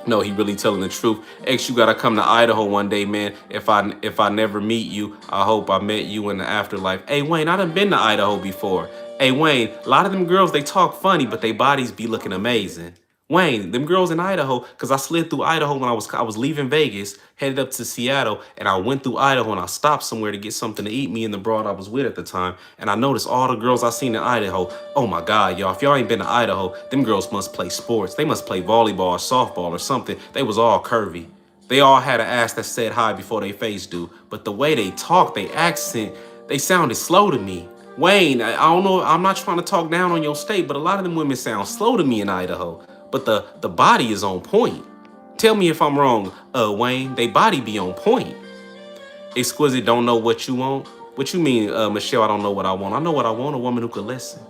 No, he really telling the truth. X, you gotta come to Idaho one day, man. If I never meet you, I hope I met you in the afterlife. Hey, Wayne, I done been to Idaho before. Hey, Wayne, a lot of them girls, they talk funny, but they bodies be looking amazing. Wayne, them girls in Idaho, because I slid through Idaho when I was leaving Vegas, headed up to Seattle, and I went through Idaho and I stopped somewhere to get something to eat, me and the broad I was with at the time, and I noticed all the girls I seen in Idaho. Oh my God, y'all, if y'all ain't been to Idaho, them girls must play sports. They must play volleyball or softball or something. They was all curvy. They all had an ass that said hi before they face do, but the way they talk, they accent, they sounded slow to me. Wayne, I don't know, I'm not trying to talk down on your state, but a lot of them women sound slow to me in Idaho. But the body is on point. Tell me if I'm wrong, Wayne. They body be on point. Exquisite don't know what you want. What you mean, Michelle, I don't know what I want. I know what I want, a woman who could listen.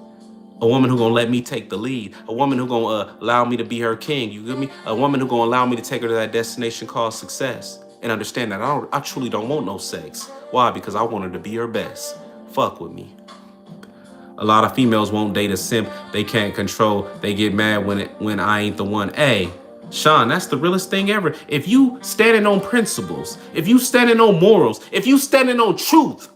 A woman who gonna let me take the lead. A woman who gonna allow me to be her king, you get me? A woman who gonna allow me to take her to that destination called success. And understand that I truly don't want no sex. Why? Because I want her to be her best. Fuck with me. A lot of females won't date a simp they can't control. They get mad when I ain't the one. Hey, Sean, that's the realest thing ever. If you standing on principles, if you standing on morals, if you standing on truth,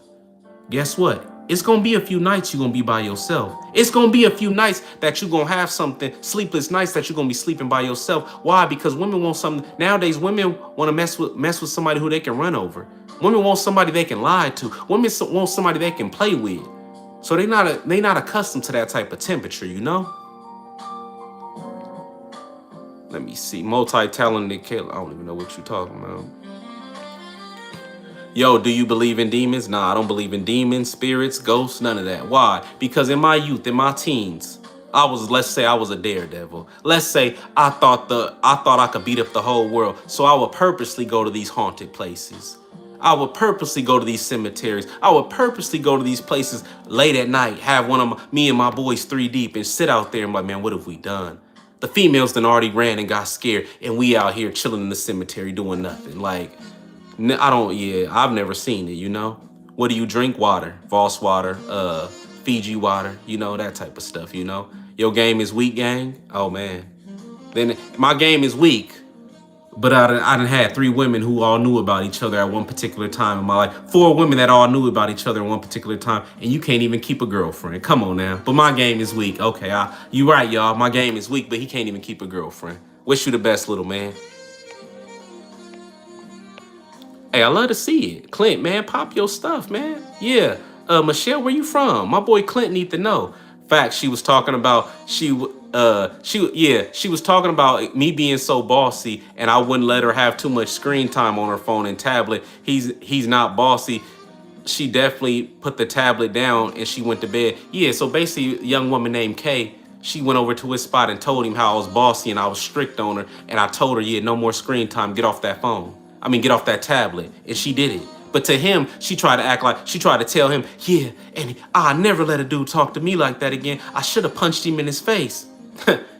guess what? It's gonna be a few nights you're gonna be by yourself. It's gonna be a few nights that you're gonna have something, sleepless nights that you're gonna be sleeping by yourself. Why? Because women want something. Nowadays, women want to mess with somebody who they can run over. Women want somebody they can lie to. Women want somebody they can play with. So they not accustomed to that type of temperature, you know? Let me see. Multi-talented killer. I don't even know what you're talking about. Yo, do you believe in demons? Nah, I don't believe in demons, spirits, ghosts, none of that. Why? Because in my youth, in my teens, let's say I was a daredevil. Let's say I thought I could beat up the whole world. So I would purposely go to these haunted places. I would purposely go to these cemeteries. I would purposely go to these places late at night, have me and my boys 3 deep and sit out there and be like, man, what have we done? The females done already ran and got scared and we out here chilling in the cemetery doing nothing. Like, I've never seen it, you know? What do you drink? Water, Voss water, Fiji water, you know, that type of stuff, you know? Your game is weak, gang? Oh, man. Then my game is weak. But I done had 3 women who all knew about each other at one particular time in my life. 4 women that all knew about each other at one particular time. And you can't even keep a girlfriend. Come on now. But my game is weak. Okay, you right, y'all. My game is weak, but he can't even keep a girlfriend. Wish you the best, little man. Hey, I love to see it. Clint, man, pop your stuff, man. Yeah. Michelle, where you from? My boy Clint need to know. Fact, she was talking about She was talking about me being so bossy and I wouldn't let her have too much screen time on her phone and tablet. He's not bossy. She definitely put the tablet down and she went to bed. Yeah, so basically a young woman named Kay, she went over to his spot and told him how I was bossy and I was strict on her. And I told her, yeah, no more screen time. Get off that phone. I mean, get off that tablet. And she did it. But to him, she tried to act like, she tried to tell him, yeah, and I never let a dude talk to me like that again. I should have punched him in his face.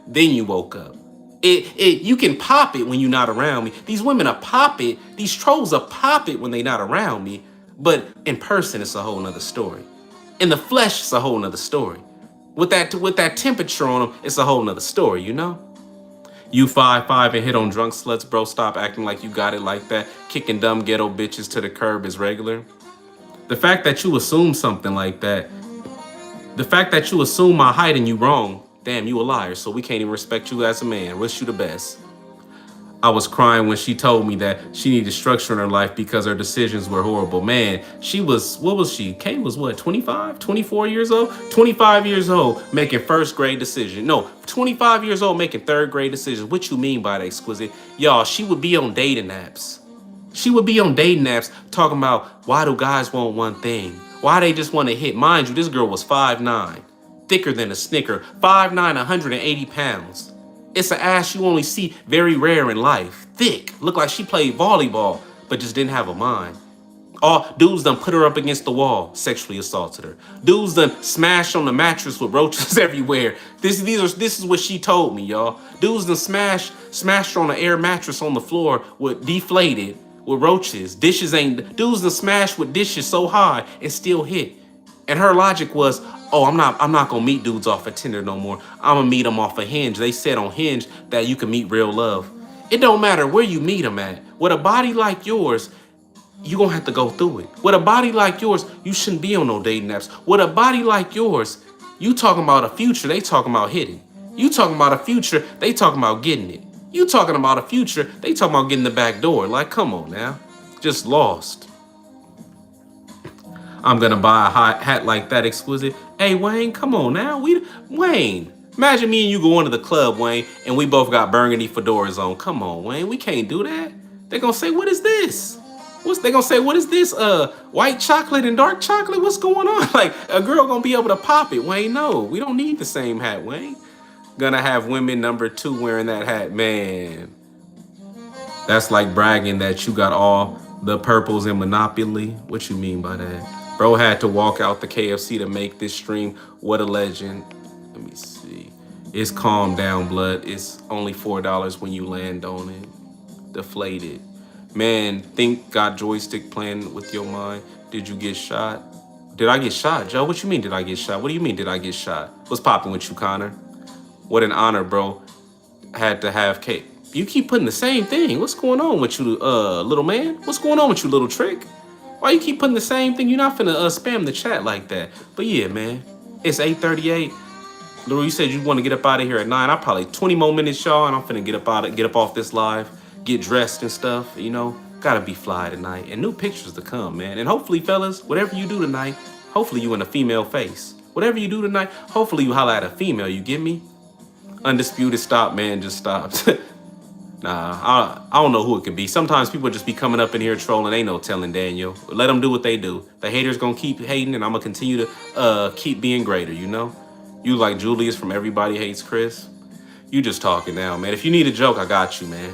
Then you woke up. You can pop it when you're not around me. These women are pop it. These trolls are pop it when they're not around me. But in person, it's a whole nother story. In the flesh, it's a whole nother story. With that temperature on them, it's a whole nother story, you know? You 5'5" and hit on drunk sluts, bro. Stop acting like you got it like that. Kicking dumb ghetto bitches to the curb is regular. The fact that you assume something like that, the fact that you assume my height and you wrong, damn, you a liar. So we can't even respect you as a man. Wish you the best. I was crying when she told me that she needed structure in her life because her decisions were horrible. Man, she was, what was she? Kay was what, 25, 24 years old? 25 years old making first grade decisions. No, 25 years old making third grade decisions. What you mean by that, exquisite? Y'all, she would be on dating apps. She would be on dating apps talking about why do guys want one thing? Why they just want to hit? Mind you, this girl was 5'9", thicker than a Snicker, 5'9", 180 pounds. It's an ass you only see very rare in life. Thick. Looked like she played volleyball, but just didn't have a mind. All dudes done put her up against the wall, sexually assaulted her. Dudes done smashed on the mattress with roaches everywhere. This is what she told me, y'all. Dudes done smashed her on an air mattress on the floor with deflated with roaches. Dudes done smashed with dishes so high and still hit. And her logic was, oh, I'm not gonna meet dudes off of Tinder no more. I'm gonna meet them off of Hinge. They said on Hinge that you can meet real love. It don't matter where you meet them at. With a body like yours, you gonna have to go through it. With a body like yours, you shouldn't be on no dating apps. With a body like yours, you talking about a future, they talking about hitting. You talking about a future, they talking about getting it. You talking about a future, they talking about getting the back door. Like, come on now. Just lost. I'm gonna buy a hat like that, exquisite. Hey, Wayne, come on now. Wayne, imagine me and you go into the club, Wayne, and we both got burgundy fedoras on. Come on, Wayne, we can't do that. They're gonna say, what is this? They gonna say, what is this? White chocolate and dark chocolate? What's going on? Like, a girl gonna be able to pop it, Wayne. No, we don't need the same hat, Wayne. Gonna have women number 2 wearing that hat, man. That's like bragging that you got all the purples in Monopoly. What you mean by that? Bro had to walk out the KFC to make this stream. What a legend. Let me see. It's calm down, blood. It's only $4 when you land on it. Deflated. Man, think got joystick playing with your mind. Did you get shot? Did I get shot, Joe? What you mean, did I get shot? What do you mean, did I get shot? What's popping with you, Connor? What an honor, bro. Had to have cake. You keep putting the same thing. What's going on with you, little man? What's going on with you, little trick? Why you keep putting the same thing? You're not finna spam the chat like that. But yeah, man, it's 8:38. Lou, you said you want to get up out of here at 9. I probably 20 more minutes, y'all, and I'm finna get up off this live, get dressed and stuff. You know, gotta be fly tonight, and new pictures to come, man. And hopefully, fellas, whatever you do tonight, hopefully you in a female face. Whatever you do tonight, hopefully you holla at a female. You get me? Undisputed stop, man, just stopped. Nah, I don't know who it could be. Sometimes people just be coming up in here trolling. Ain't no telling, Daniel. Let them do what they do. The haters gonna keep hating, and I'm gonna continue to keep being greater, you know? You like Julius from Everybody Hates Chris? You just talking now, man. If you need a joke, I got you, man.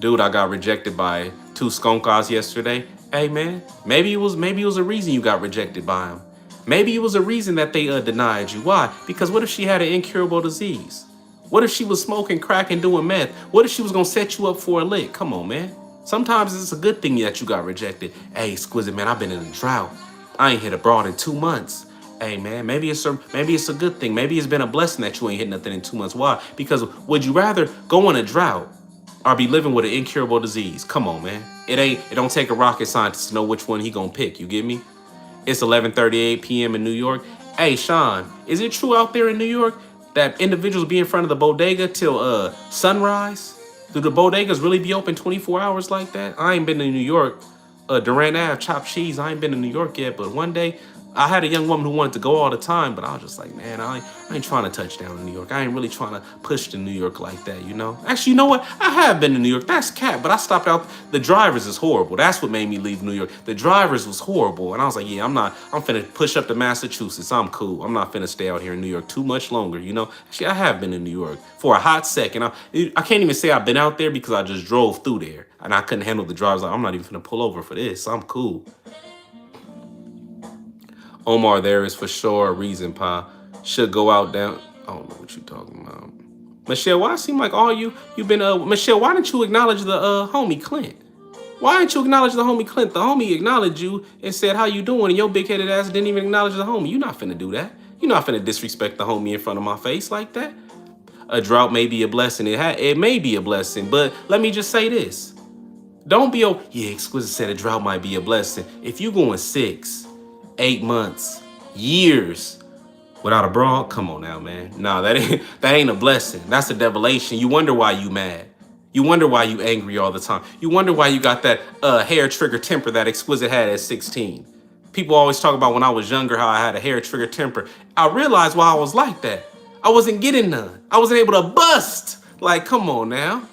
Dude, I got rejected by 2 skunkas yesterday. Hey, man, maybe it was a reason you got rejected by them. Maybe it was a reason that they denied you. Why? Because what if she had an incurable disease? What if she was smoking crack and doing meth? What if she was gonna set you up for a lick? Come on, man. Sometimes it's a good thing that you got rejected. Hey, exquisite, man, I've been in a drought. I ain't hit abroad in 2 months. Hey, man, maybe it's a good thing. Maybe it's been a blessing that you ain't hit nothing in 2 months. Why? Because would you rather go on a drought or be living with an incurable disease? Come on, man. It don't take a rocket scientist to know which one he gonna pick. You get me? It's 11:38 p.m. in New York. Hey, Sean, is it true out there in New York that individuals be in front of the bodega till sunrise? Do the bodegas really be open 24 hours like that? I ain't been to New York. Durant Ave, chopped cheese. I ain't been to New York yet, but one day I had a young woman who wanted to go all the time, but I was just like, man, I ain't trying to touch down in New York. I ain't really trying to push to New York like that, you know? Actually, you know what? I have been to New York. That's cap, but I stopped out. The drivers is horrible. That's what made me leave New York. The drivers was horrible. And I was like, yeah, I'm finna push up to Massachusetts. I'm cool. I'm not finna stay out here in New York too much longer, you know? Actually, I have been in New York for a hot second. I can't even say I've been out there because I just drove through there. And I couldn't handle the drives. Like, I'm not even finna pull over for this. I'm cool. Omar, there is for sure a reason, Pa. Should go out down. I don't know what you talking about. Michelle, why it seem like all you've been Michelle, why didn't you acknowledge the homie Clint? Why didn't you acknowledge the homie Clint? The homie acknowledged you and said how you doing, and your big headed ass didn't even acknowledge the homie. You not finna do that. You not finna disrespect the homie in front of my face like that. A drought may be a blessing. It may be a blessing, but let me just say this. Don't be yeah, Exquisite said a drought might be a blessing. If you going 6, 8 months, years without a bra, come on now, man. Nah, that ain't a blessing. That's a devilation. You wonder why you mad. You wonder why you angry all the time. You wonder why you got that hair trigger temper that Exquisite had at 16. People always talk about when I was younger how I had a hair trigger temper. I realized why I was like that. I wasn't getting none. I wasn't able to bust. Like, come on now.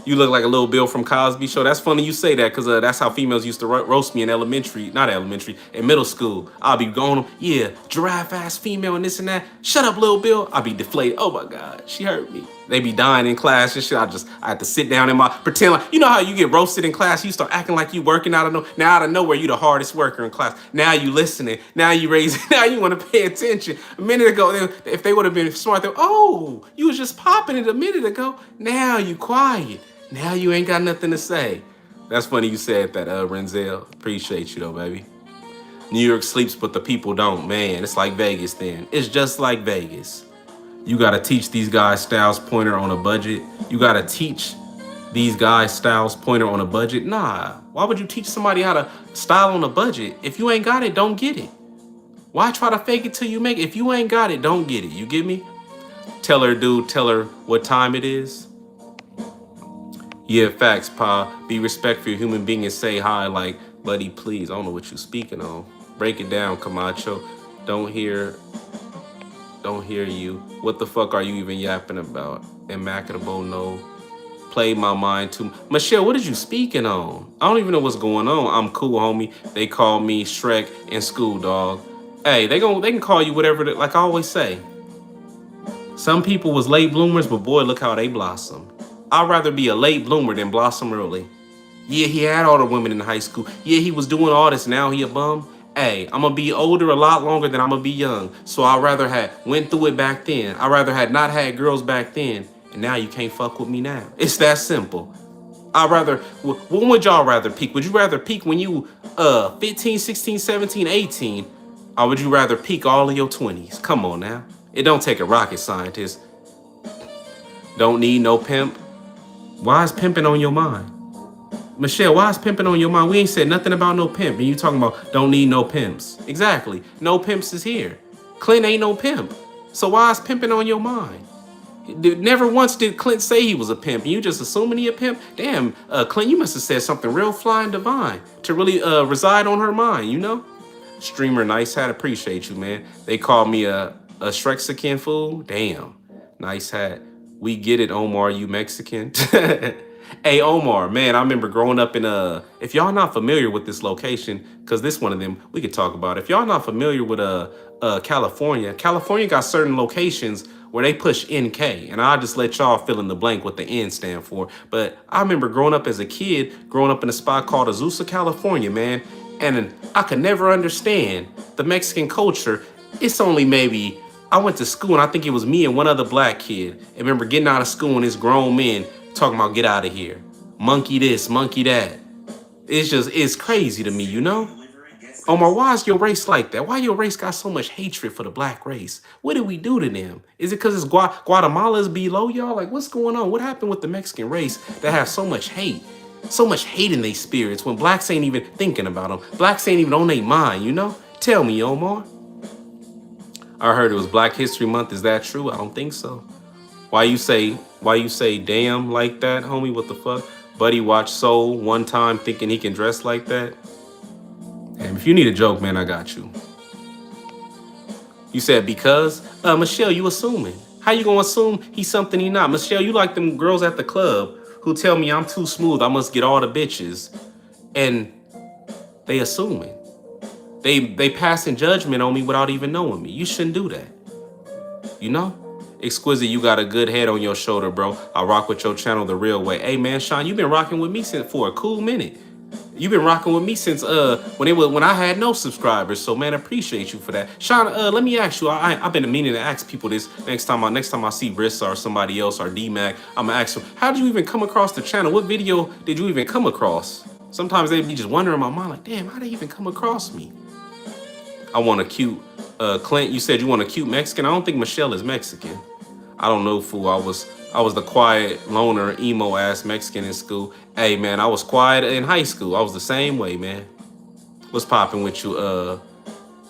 You look like a little Bill from Cosby Show. That's funny you say that because that's how females used to roast me in in middle school. I'll be going, yeah, giraffe-ass female and this and that. Shut up, little Bill. I'll be deflated. Oh my God, she hurt me. They be dying in class and shit. I had to sit down pretend like, you know how you get roasted in class? You start acting like you working out of nowhere, you the hardest worker in class. Now you listening. Now you raising. Now you want to pay attention. A minute ago, if they would have been smart, oh, you was just popping it a minute ago. Now you quiet. Now you ain't got nothing to say. That's funny you said that, Renzel. Appreciate you though, baby. New York sleeps, but the people don't. Man, it's like Vegas then. It's just like Vegas. You gotta teach these guys Styles Pointer on a budget. You gotta teach these guys Styles Pointer on a budget. Nah, why would you teach somebody how to style on a budget? If you ain't got it, don't get it. Why try to fake it till you make it? If you ain't got it, don't get it. You get me? Tell her what time it is. Yeah, facts, Pa. Be respectful of human being and say hi like, buddy, please. I don't know what you speaking on. Break it down, Camacho. Don't hear you. What the fuck are you even yapping about? Immaculable, no. Play my mind too. Michelle, what is you speaking on? I don't even know what's going on. I'm cool, homie. They call me Shrek in school, dog. Hey, they can call you whatever, like I always say. Some people was late bloomers, but boy, look how they blossom. I'd rather be a late bloomer than blossom early. Yeah, he had all the women in high school. Yeah, he was doing all this. Now he a bum. Hey, I'm gonna be older a lot longer than I'm gonna be young. So I'd rather had went through it back then. I'd rather had not had girls back then. And now you can't fuck with me now. It's that simple. When would y'all rather peak? Would you rather peak when you 15, 16, 17, 18? Or would you rather peak all of your 20s? Come on now. It don't take a rocket scientist. Don't need no pimp. Why is pimping on your mind? Michelle, why is pimping on your mind? We ain't said nothing about no pimp. And you talking about don't need no pimps. Exactly. No pimps is here. Clint ain't no pimp. So why is pimping on your mind? Never once did Clint say he was a pimp. And you just assuming he a pimp? Damn, Clint, you must have said something real fly and divine to really reside on her mind, you know? Streamer Nice Hat, appreciate you, man. They call me a Shrexican fool. Damn, nice hat. We get it, Omar, you Mexican. Hey, Omar, man, I remember growing up in if y'all not familiar with this location, because this one of them we could talk about. If y'all not familiar with California got certain locations where they push NK, and I'll just let y'all fill in the blank what the N stand for. But I remember growing up as a kid, growing up in a spot called Azusa, California, man, and I could never understand the Mexican culture. It's only maybe I went to school and I think it was me and one other black kid. I remember getting out of school and it's grown men talking about get out of here. Monkey this, monkey that. It's crazy to me, you know? Omar, why is your race like that? Why your race got so much hatred for the black race? What did we do to them? Is it because it's Guatemala's below y'all? Like, what's going on? What happened with the Mexican race that have so much hate? So much hate in their spirits when blacks ain't even thinking about them. Blacks ain't even on their mind, you know? Tell me, Omar. I heard it was Black History Month. Is that true? I don't think so. Why you say damn like that, homie? What the fuck? Buddy watched Soul one time thinking he can dress like that. And If you need a joke, man, I got you. You said because? Michelle, you assuming. How you gonna assume he's something he not? Michelle, you like them girls at the club who tell me I'm too smooth, I must get all the bitches. And they assuming. They passing judgment on me without even knowing me. You shouldn't do that. You know? Exquisite, you got a good head on your shoulder, bro. I rock with your channel the real way. Hey man, Sean, you been rocking with me since for a cool minute. You've been rocking with me since when I had no subscribers. So man, I appreciate you for that. Sean, let me ask you. I've been meaning to ask people this next time I see Briss or somebody else or D-Mac, I'm gonna ask them, how did you even come across the channel? What video did you even come across? Sometimes they be just wondering in my mind, like, damn, how did they even come across me? I want a cute Clint, you said you want a cute Mexican. I don't think Michelle is Mexican. I don't know, fool. I was the quiet, loner, emo ass Mexican in school. Hey man, I was quiet in high school. I was the same way, man. What's popping with you,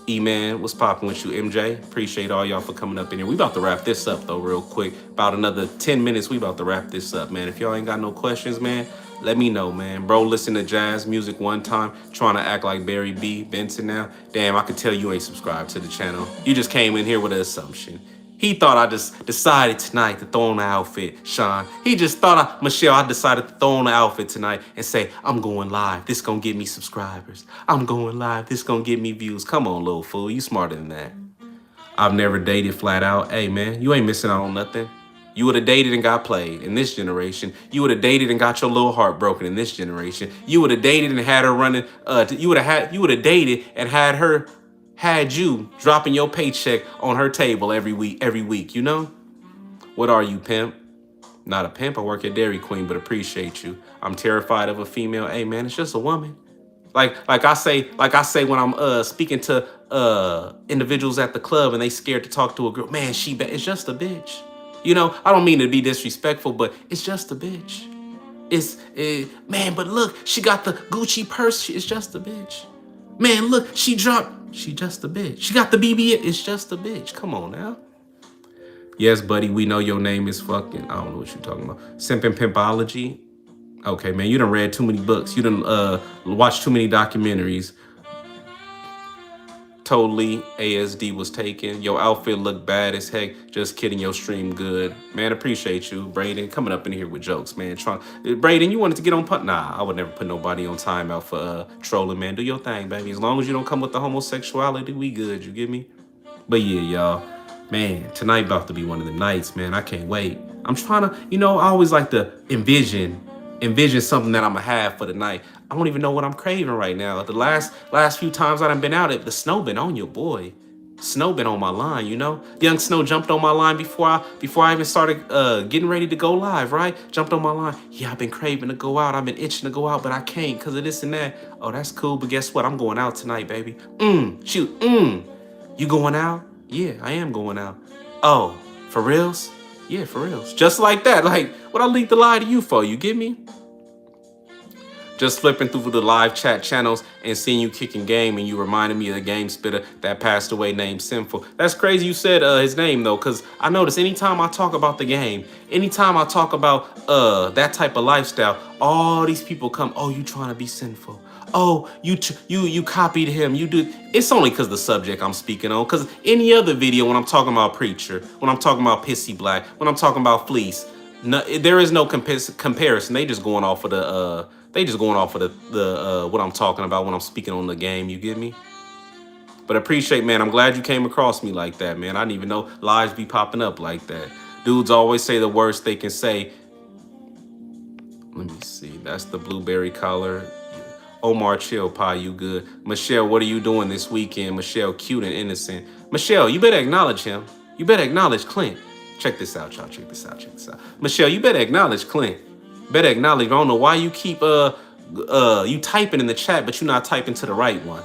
E-Man? What's popping with you, MJ? Appreciate all y'all for coming up in here. We about to wrap this up though, real quick. About another 10 minutes, we about to wrap this up, man. If y'all ain't got no questions, man, let me know, man. Bro, listen to jazz music one time, trying to act like Barry B. Benson now. Damn, I could tell you ain't subscribed to the channel. You just came in here with an assumption. He thought I just decided tonight to throw on the outfit, Sean. He just thought, Michelle, I decided to throw on the outfit tonight and say, I'm going live. This gonna get me subscribers. I'm going live. This gonna get me views. Come on, little fool. You smarter than that. I've never dated flat out. Hey, man, you ain't missing out on nothing. You would have dated and got played in this generation. You would have dated and got your little heart broken in this generation. You would have dated and had her running. You would have dated and had you dropping your paycheck on her table every week, you know? What are you, pimp? Not a pimp. I work at Dairy Queen, but appreciate you. I'm terrified of a female. Hey, man, it's just a woman. Like I say when I'm speaking to individuals at the club and they scared to talk to a girl, man, it's just a bitch. You know, I don't mean to be disrespectful, but it's just a bitch. Man, but look, she got the Gucci purse. It's just a bitch. Man, look, she just a bitch. She got the BB. It's just a bitch. Come on now. Yes, buddy, we know your name is fucking, I don't know what you're talking about. Simp and Pimpology. Okay, man, you done read too many books. You done watched too many documentaries. Totally, ASD was taken. Your outfit looked bad as heck. Just kidding, your stream good. Man, appreciate you. Braden, coming up in here with jokes, man. Braden, you wanted to get on punt? Nah, I would never put nobody on timeout for trolling, man. Do your thing, baby. As long as you don't come with the homosexuality, we good, you get me? But yeah, y'all. Man, tonight about to be one of the nights, man. I can't wait. I'm trying to, I always like to envision something that I'm gonna have for the night. I don't even know what I'm craving right now. The last few times I done been out, the snow been on your boy. Snow been on my line, you know? Young Snow jumped on my line before I even started getting ready to go live, right? Jumped on my line. Yeah, I've been craving to go out. I've been itching to go out, but I can't because of this and that. Oh, that's cool, but guess what? I'm going out tonight, baby. You going out? Yeah, I am going out. Oh, for reals? Yeah, for reals. Just like that. Like, what I leaked the lie to you for, you get me? Just flipping through the live chat channels and seeing you kicking game, and you reminded me of the game spitter that passed away named Sinful. That's crazy you said his name though, because I notice anytime I talk about the game, anytime I talk about that type of lifestyle, all these people come, oh, you trying to be sinful. Oh, you copied him. You did. It's only because the subject I'm speaking on. Because any other video, when I'm talking about Preacher, when I'm talking about Pissy Black, when I'm talking about Fleece, no, there is no comparison. They just going off of the what I'm talking about when I'm speaking on the game. You get me? But appreciate, man. I'm glad you came across me like that, man. I didn't even know lives be popping up like that. Dudes always say the worst they can say. Let me see. That's the blueberry collar. Omar, chill, pie, you good. Michelle, what are you doing this weekend? Michelle, cute and innocent. Michelle, you better acknowledge him. You better acknowledge Clint. Check this out, y'all. Check this out. Michelle, you better acknowledge Clint. Better acknowledge. I don't know why you keep you typing in the chat, but you're not typing to the right one.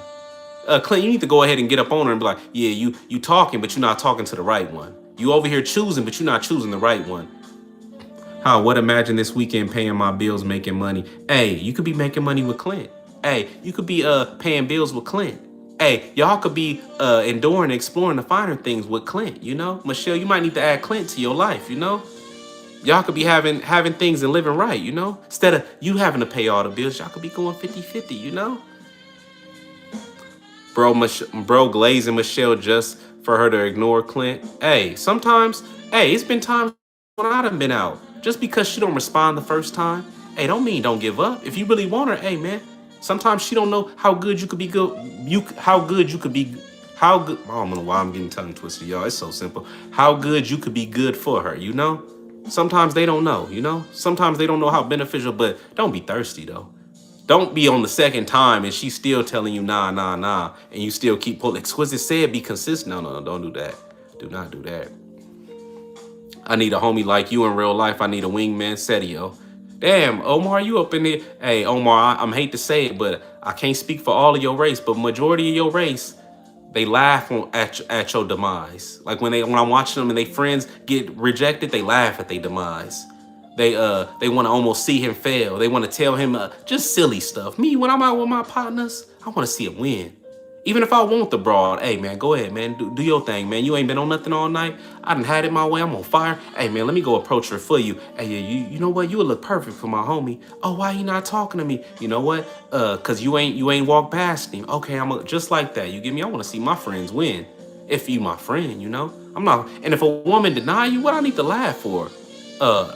Clint, you need to go ahead and get up on her and be like, yeah, you talking, but you're not talking to the right one. You over here choosing, but you're not choosing the right one. How? What? Imagine this weekend paying my bills, making money. Hey, you could be making money with Clint. Hey, you could be paying bills with Clint. Hey, y'all could be enduring, exploring the finer things with Clint, you know? Michelle, you might need to add Clint to your life, you know? Y'all could be having things and living right, you know? Instead of you having to pay all the bills, y'all could be going 50-50, you know? Bro glazing Michelle just for her to ignore Clint. Hey, sometimes, hey, it's been times when I done been out. Just because she don't respond the first time, hey, don't mean don't give up. If you really want her, hey man, sometimes she don't know how good you could be good. How good you could be. How good? I don't know why I'm getting tongue twisted, y'all. It's so simple. How good you could be good for her, you know? Sometimes they don't know, you know? Sometimes they don't know how beneficial, but don't be thirsty though. Don't be on the second time and she's still telling you nah, nah, nah, and you still keep pulling. Exquisite said be consistent. No, no, no, don't do that. Do not do that. I need a homie like you in real life. I need a wingman, Setio. Damn, Omar, you up in there? Hey, Omar, I'm hate to say it, but I can't speak for all of your race, but majority of your race, they laugh at your demise. Like when I'm watching them and they friends get rejected, they laugh at their demise. They want to almost see him fail. They want to tell him just silly stuff. Me, when I'm out with my partners, I want to see him win. Even if I want the broad, hey man, go ahead, man, do your thing, man. You ain't been on nothing all night. I done had it my way. I'm on fire. Hey man, let me go approach her for you. Hey, you know what? You would look perfect for my homie. Oh, why he not talking to me? You know what? Cause you ain't walked past him. Okay, just like that. You get me? I want to see my friends win. If you my friend, you know, I'm not. And if a woman deny you, what I need to laugh for?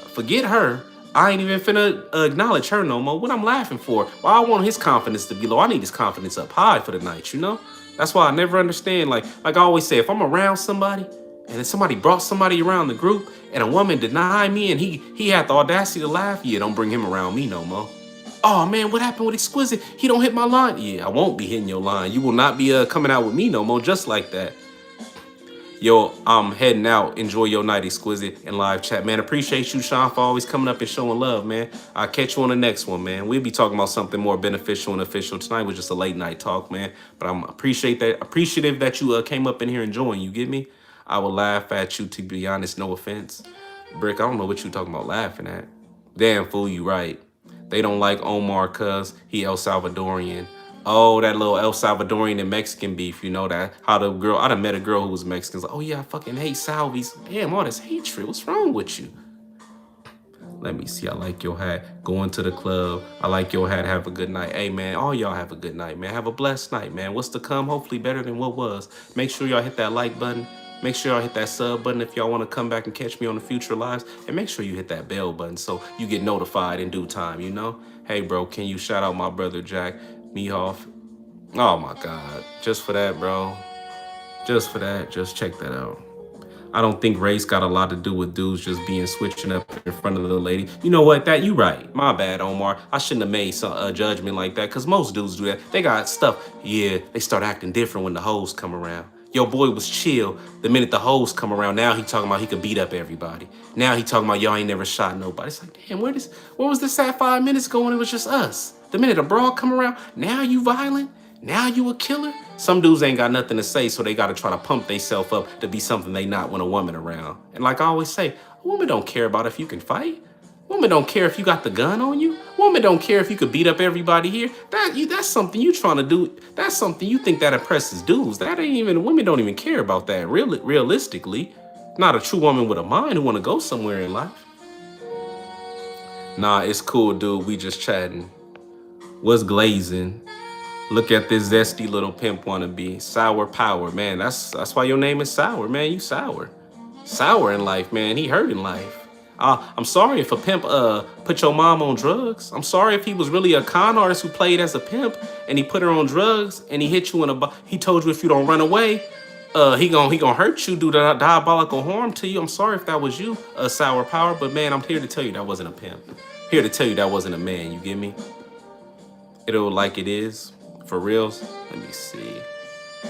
Forget her. I ain't even finna acknowledge her no more. What I'm laughing for? Well, I want his confidence to be low. I need his confidence up high for the night, you know? That's why I never understand. Like I always say, if I'm around somebody and then somebody brought somebody around the group and a woman denied me and he had the audacity to laugh, yeah, don't bring him around me no more. Oh man, what happened with Exquisite? He don't hit my line. Yeah, I won't be hitting your line. You will not be coming out with me no more just like that. Yo, I'm heading out. Enjoy your night, Exquisite, and live chat, man. Appreciate you, Sean, for always coming up and showing love, man. I'll catch you on the next one, man. We'll be talking about something more beneficial and official. Tonight was just a late night talk, man. But I'm appreciative that you came up in here and joined. You get me? I will laugh at you, to be honest, no offense. Brick, I don't know what you talking about laughing at. Damn, fool, you right. They don't like Omar cuz he El Salvadorian. Oh, that little El Salvadorian and Mexican beef, you know that? How the girl, I done met a girl who was Mexican. Like, oh yeah, I fucking hate Salvies. Damn, all this hatred. What's wrong with you? Let me see. I like your hat. Going to the club. I like your hat. Have a good night. Hey, man, all y'all have a good night, man. Have a blessed night, man. What's to come? Hopefully better than what was. Make sure y'all hit that like button. Make sure y'all hit that sub button if y'all want to come back and catch me on the future lives. And make sure you hit that bell button so you get notified in due time, you know? Hey, bro, can you shout out my brother, Jack Mehoff? Oh, my God. Just for that, bro. Just for that. Just check that out. I don't think race got a lot to do with dudes just being switching up in front of the lady. You know what? That you right. My bad, Omar. I shouldn't have made some judgment like that because most dudes do that. They got stuff. Yeah, they start acting different when the hoes come around. Your boy was chill the minute the hoes come around. Now he talking about he could beat up everybody. Now he talking about y'all ain't never shot nobody. It's like, damn, where was this at 5 minutes ago when it was just us? The minute a broad come around, now you violent? Now you a killer? Some dudes ain't got nothing to say, so they got to try to pump themselves up to be something they not when a woman around. And like I always say, a woman don't care about if you can fight. Woman don't care if you got the gun on you. Woman don't care if you could beat up everybody here. That's something you trying to do. That's something you think that impresses dudes. That ain't even, women don't even care about that realistically. Not a true woman with a mind who want to go somewhere in life. Nah, it's cool, dude. We just chatting. What's glazing? Look at this zesty little pimp wannabe. Sour power, man. That's why your name is Sour, man. You sour. Sour in life, man. He hurt in life. I'm sorry if a pimp put your mom on drugs. I'm sorry if he was really a con artist who played as a pimp and he put her on drugs and he hit you he told you if you don't run away, he gonna hurt you, do the diabolical harm to you. I'm sorry if that was you, Sour Power, but man, I'm here to tell you that wasn't a pimp. Here to tell you that wasn't a man, you get me? It'll like it is. For reals? Let me see.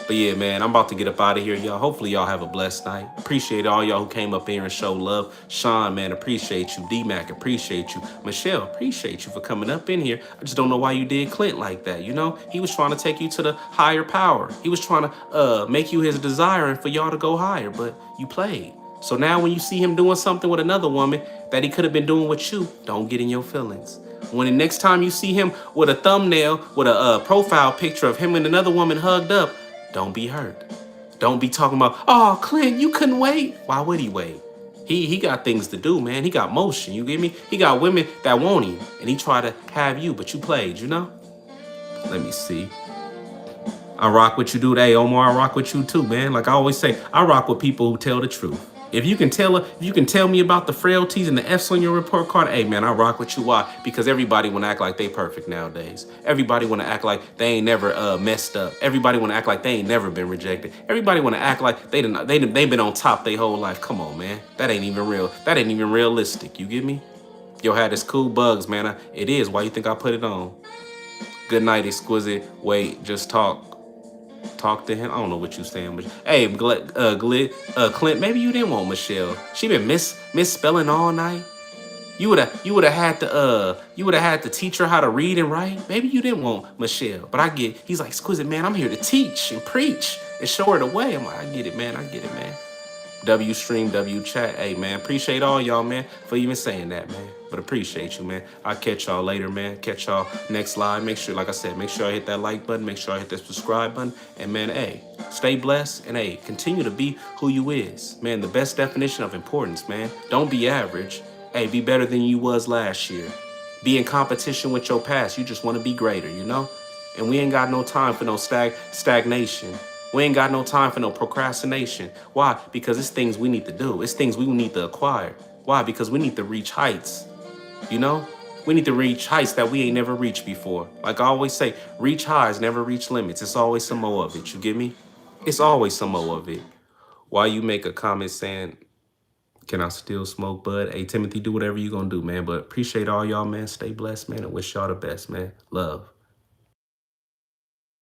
But yeah, man, I'm about to get up out of here, y'all. Hopefully y'all have a blessed night. Appreciate all y'all who came up here and showed love. Sean, man, appreciate you. D-Mac, appreciate you. Michelle, appreciate you for coming up in here. I just don't know why you did Clint like that, you know? He was trying to take you to the higher power. He was trying to make you his desire and for y'all to go higher, but you played. So now when you see him doing something with another woman that he could have been doing with you, don't get in your feelings. When the next time you see him with a thumbnail, with a profile picture of him and another woman hugged up, don't be hurt. Don't be talking about, oh, Clint, you couldn't wait. Why would he wait? He got things to do, man. He got motion, you get me? He got women that want him, and he tried to have you, but you played, you know? Let me see. I rock with you, dude. Hey, Omar, I rock with you too, man. Like I always say, I rock with people who tell the truth. If you can tell me about the frailties and the F's on your report card, hey man, I rock with you. Why? Because everybody wanna act like they perfect nowadays. Everybody wanna act like they ain't never messed up. Everybody wanna act like they ain't never been rejected. Everybody wanna act like they've been on top their whole life. Come on, man. That ain't even real. That ain't even realistic. You get me? Yo, had this cool bugs, man. It is. Why you think I put it on? Good night, exquisite. Wait, just talk to him. I don't know what you saying, but hey, Clint, maybe you didn't want Michelle. She been misspelling all night. You would have had to teach her how to read and write. Maybe you didn't want Michelle, but I get. He's like, exquisite man. I'm here to teach and preach and show her the way. I'm like, I get it, man. I get it, man. W stream, W chat. Hey man, appreciate all y'all, man, for even saying that, man. But appreciate you, man. I'll catch y'all later, man. Catch y'all next live. Make sure, like I said, make sure I hit that like button. Make sure I hit that subscribe button. And man, hey, stay blessed. And hey, continue to be who you is. Man, the best definition of importance, man. Don't be average. Hey, be better than you was last year. Be in competition with your past. You just want to be greater, you know? And we ain't got no time for no stagnation. We ain't got no time for no procrastination. Why? Because it's things we need to do. It's things we need to acquire. Why? Because we need to reach heights. You know? We need to reach heights that we ain't never reached before. Like I always say, reach highs, never reach limits. It's always some more of it. You get me? It's always some more of it. Why you make a comment saying, can I still smoke bud? Hey, Timothy, do whatever you gonna do, man. But appreciate all y'all, man. Stay blessed, man, and wish y'all the best, man. Love.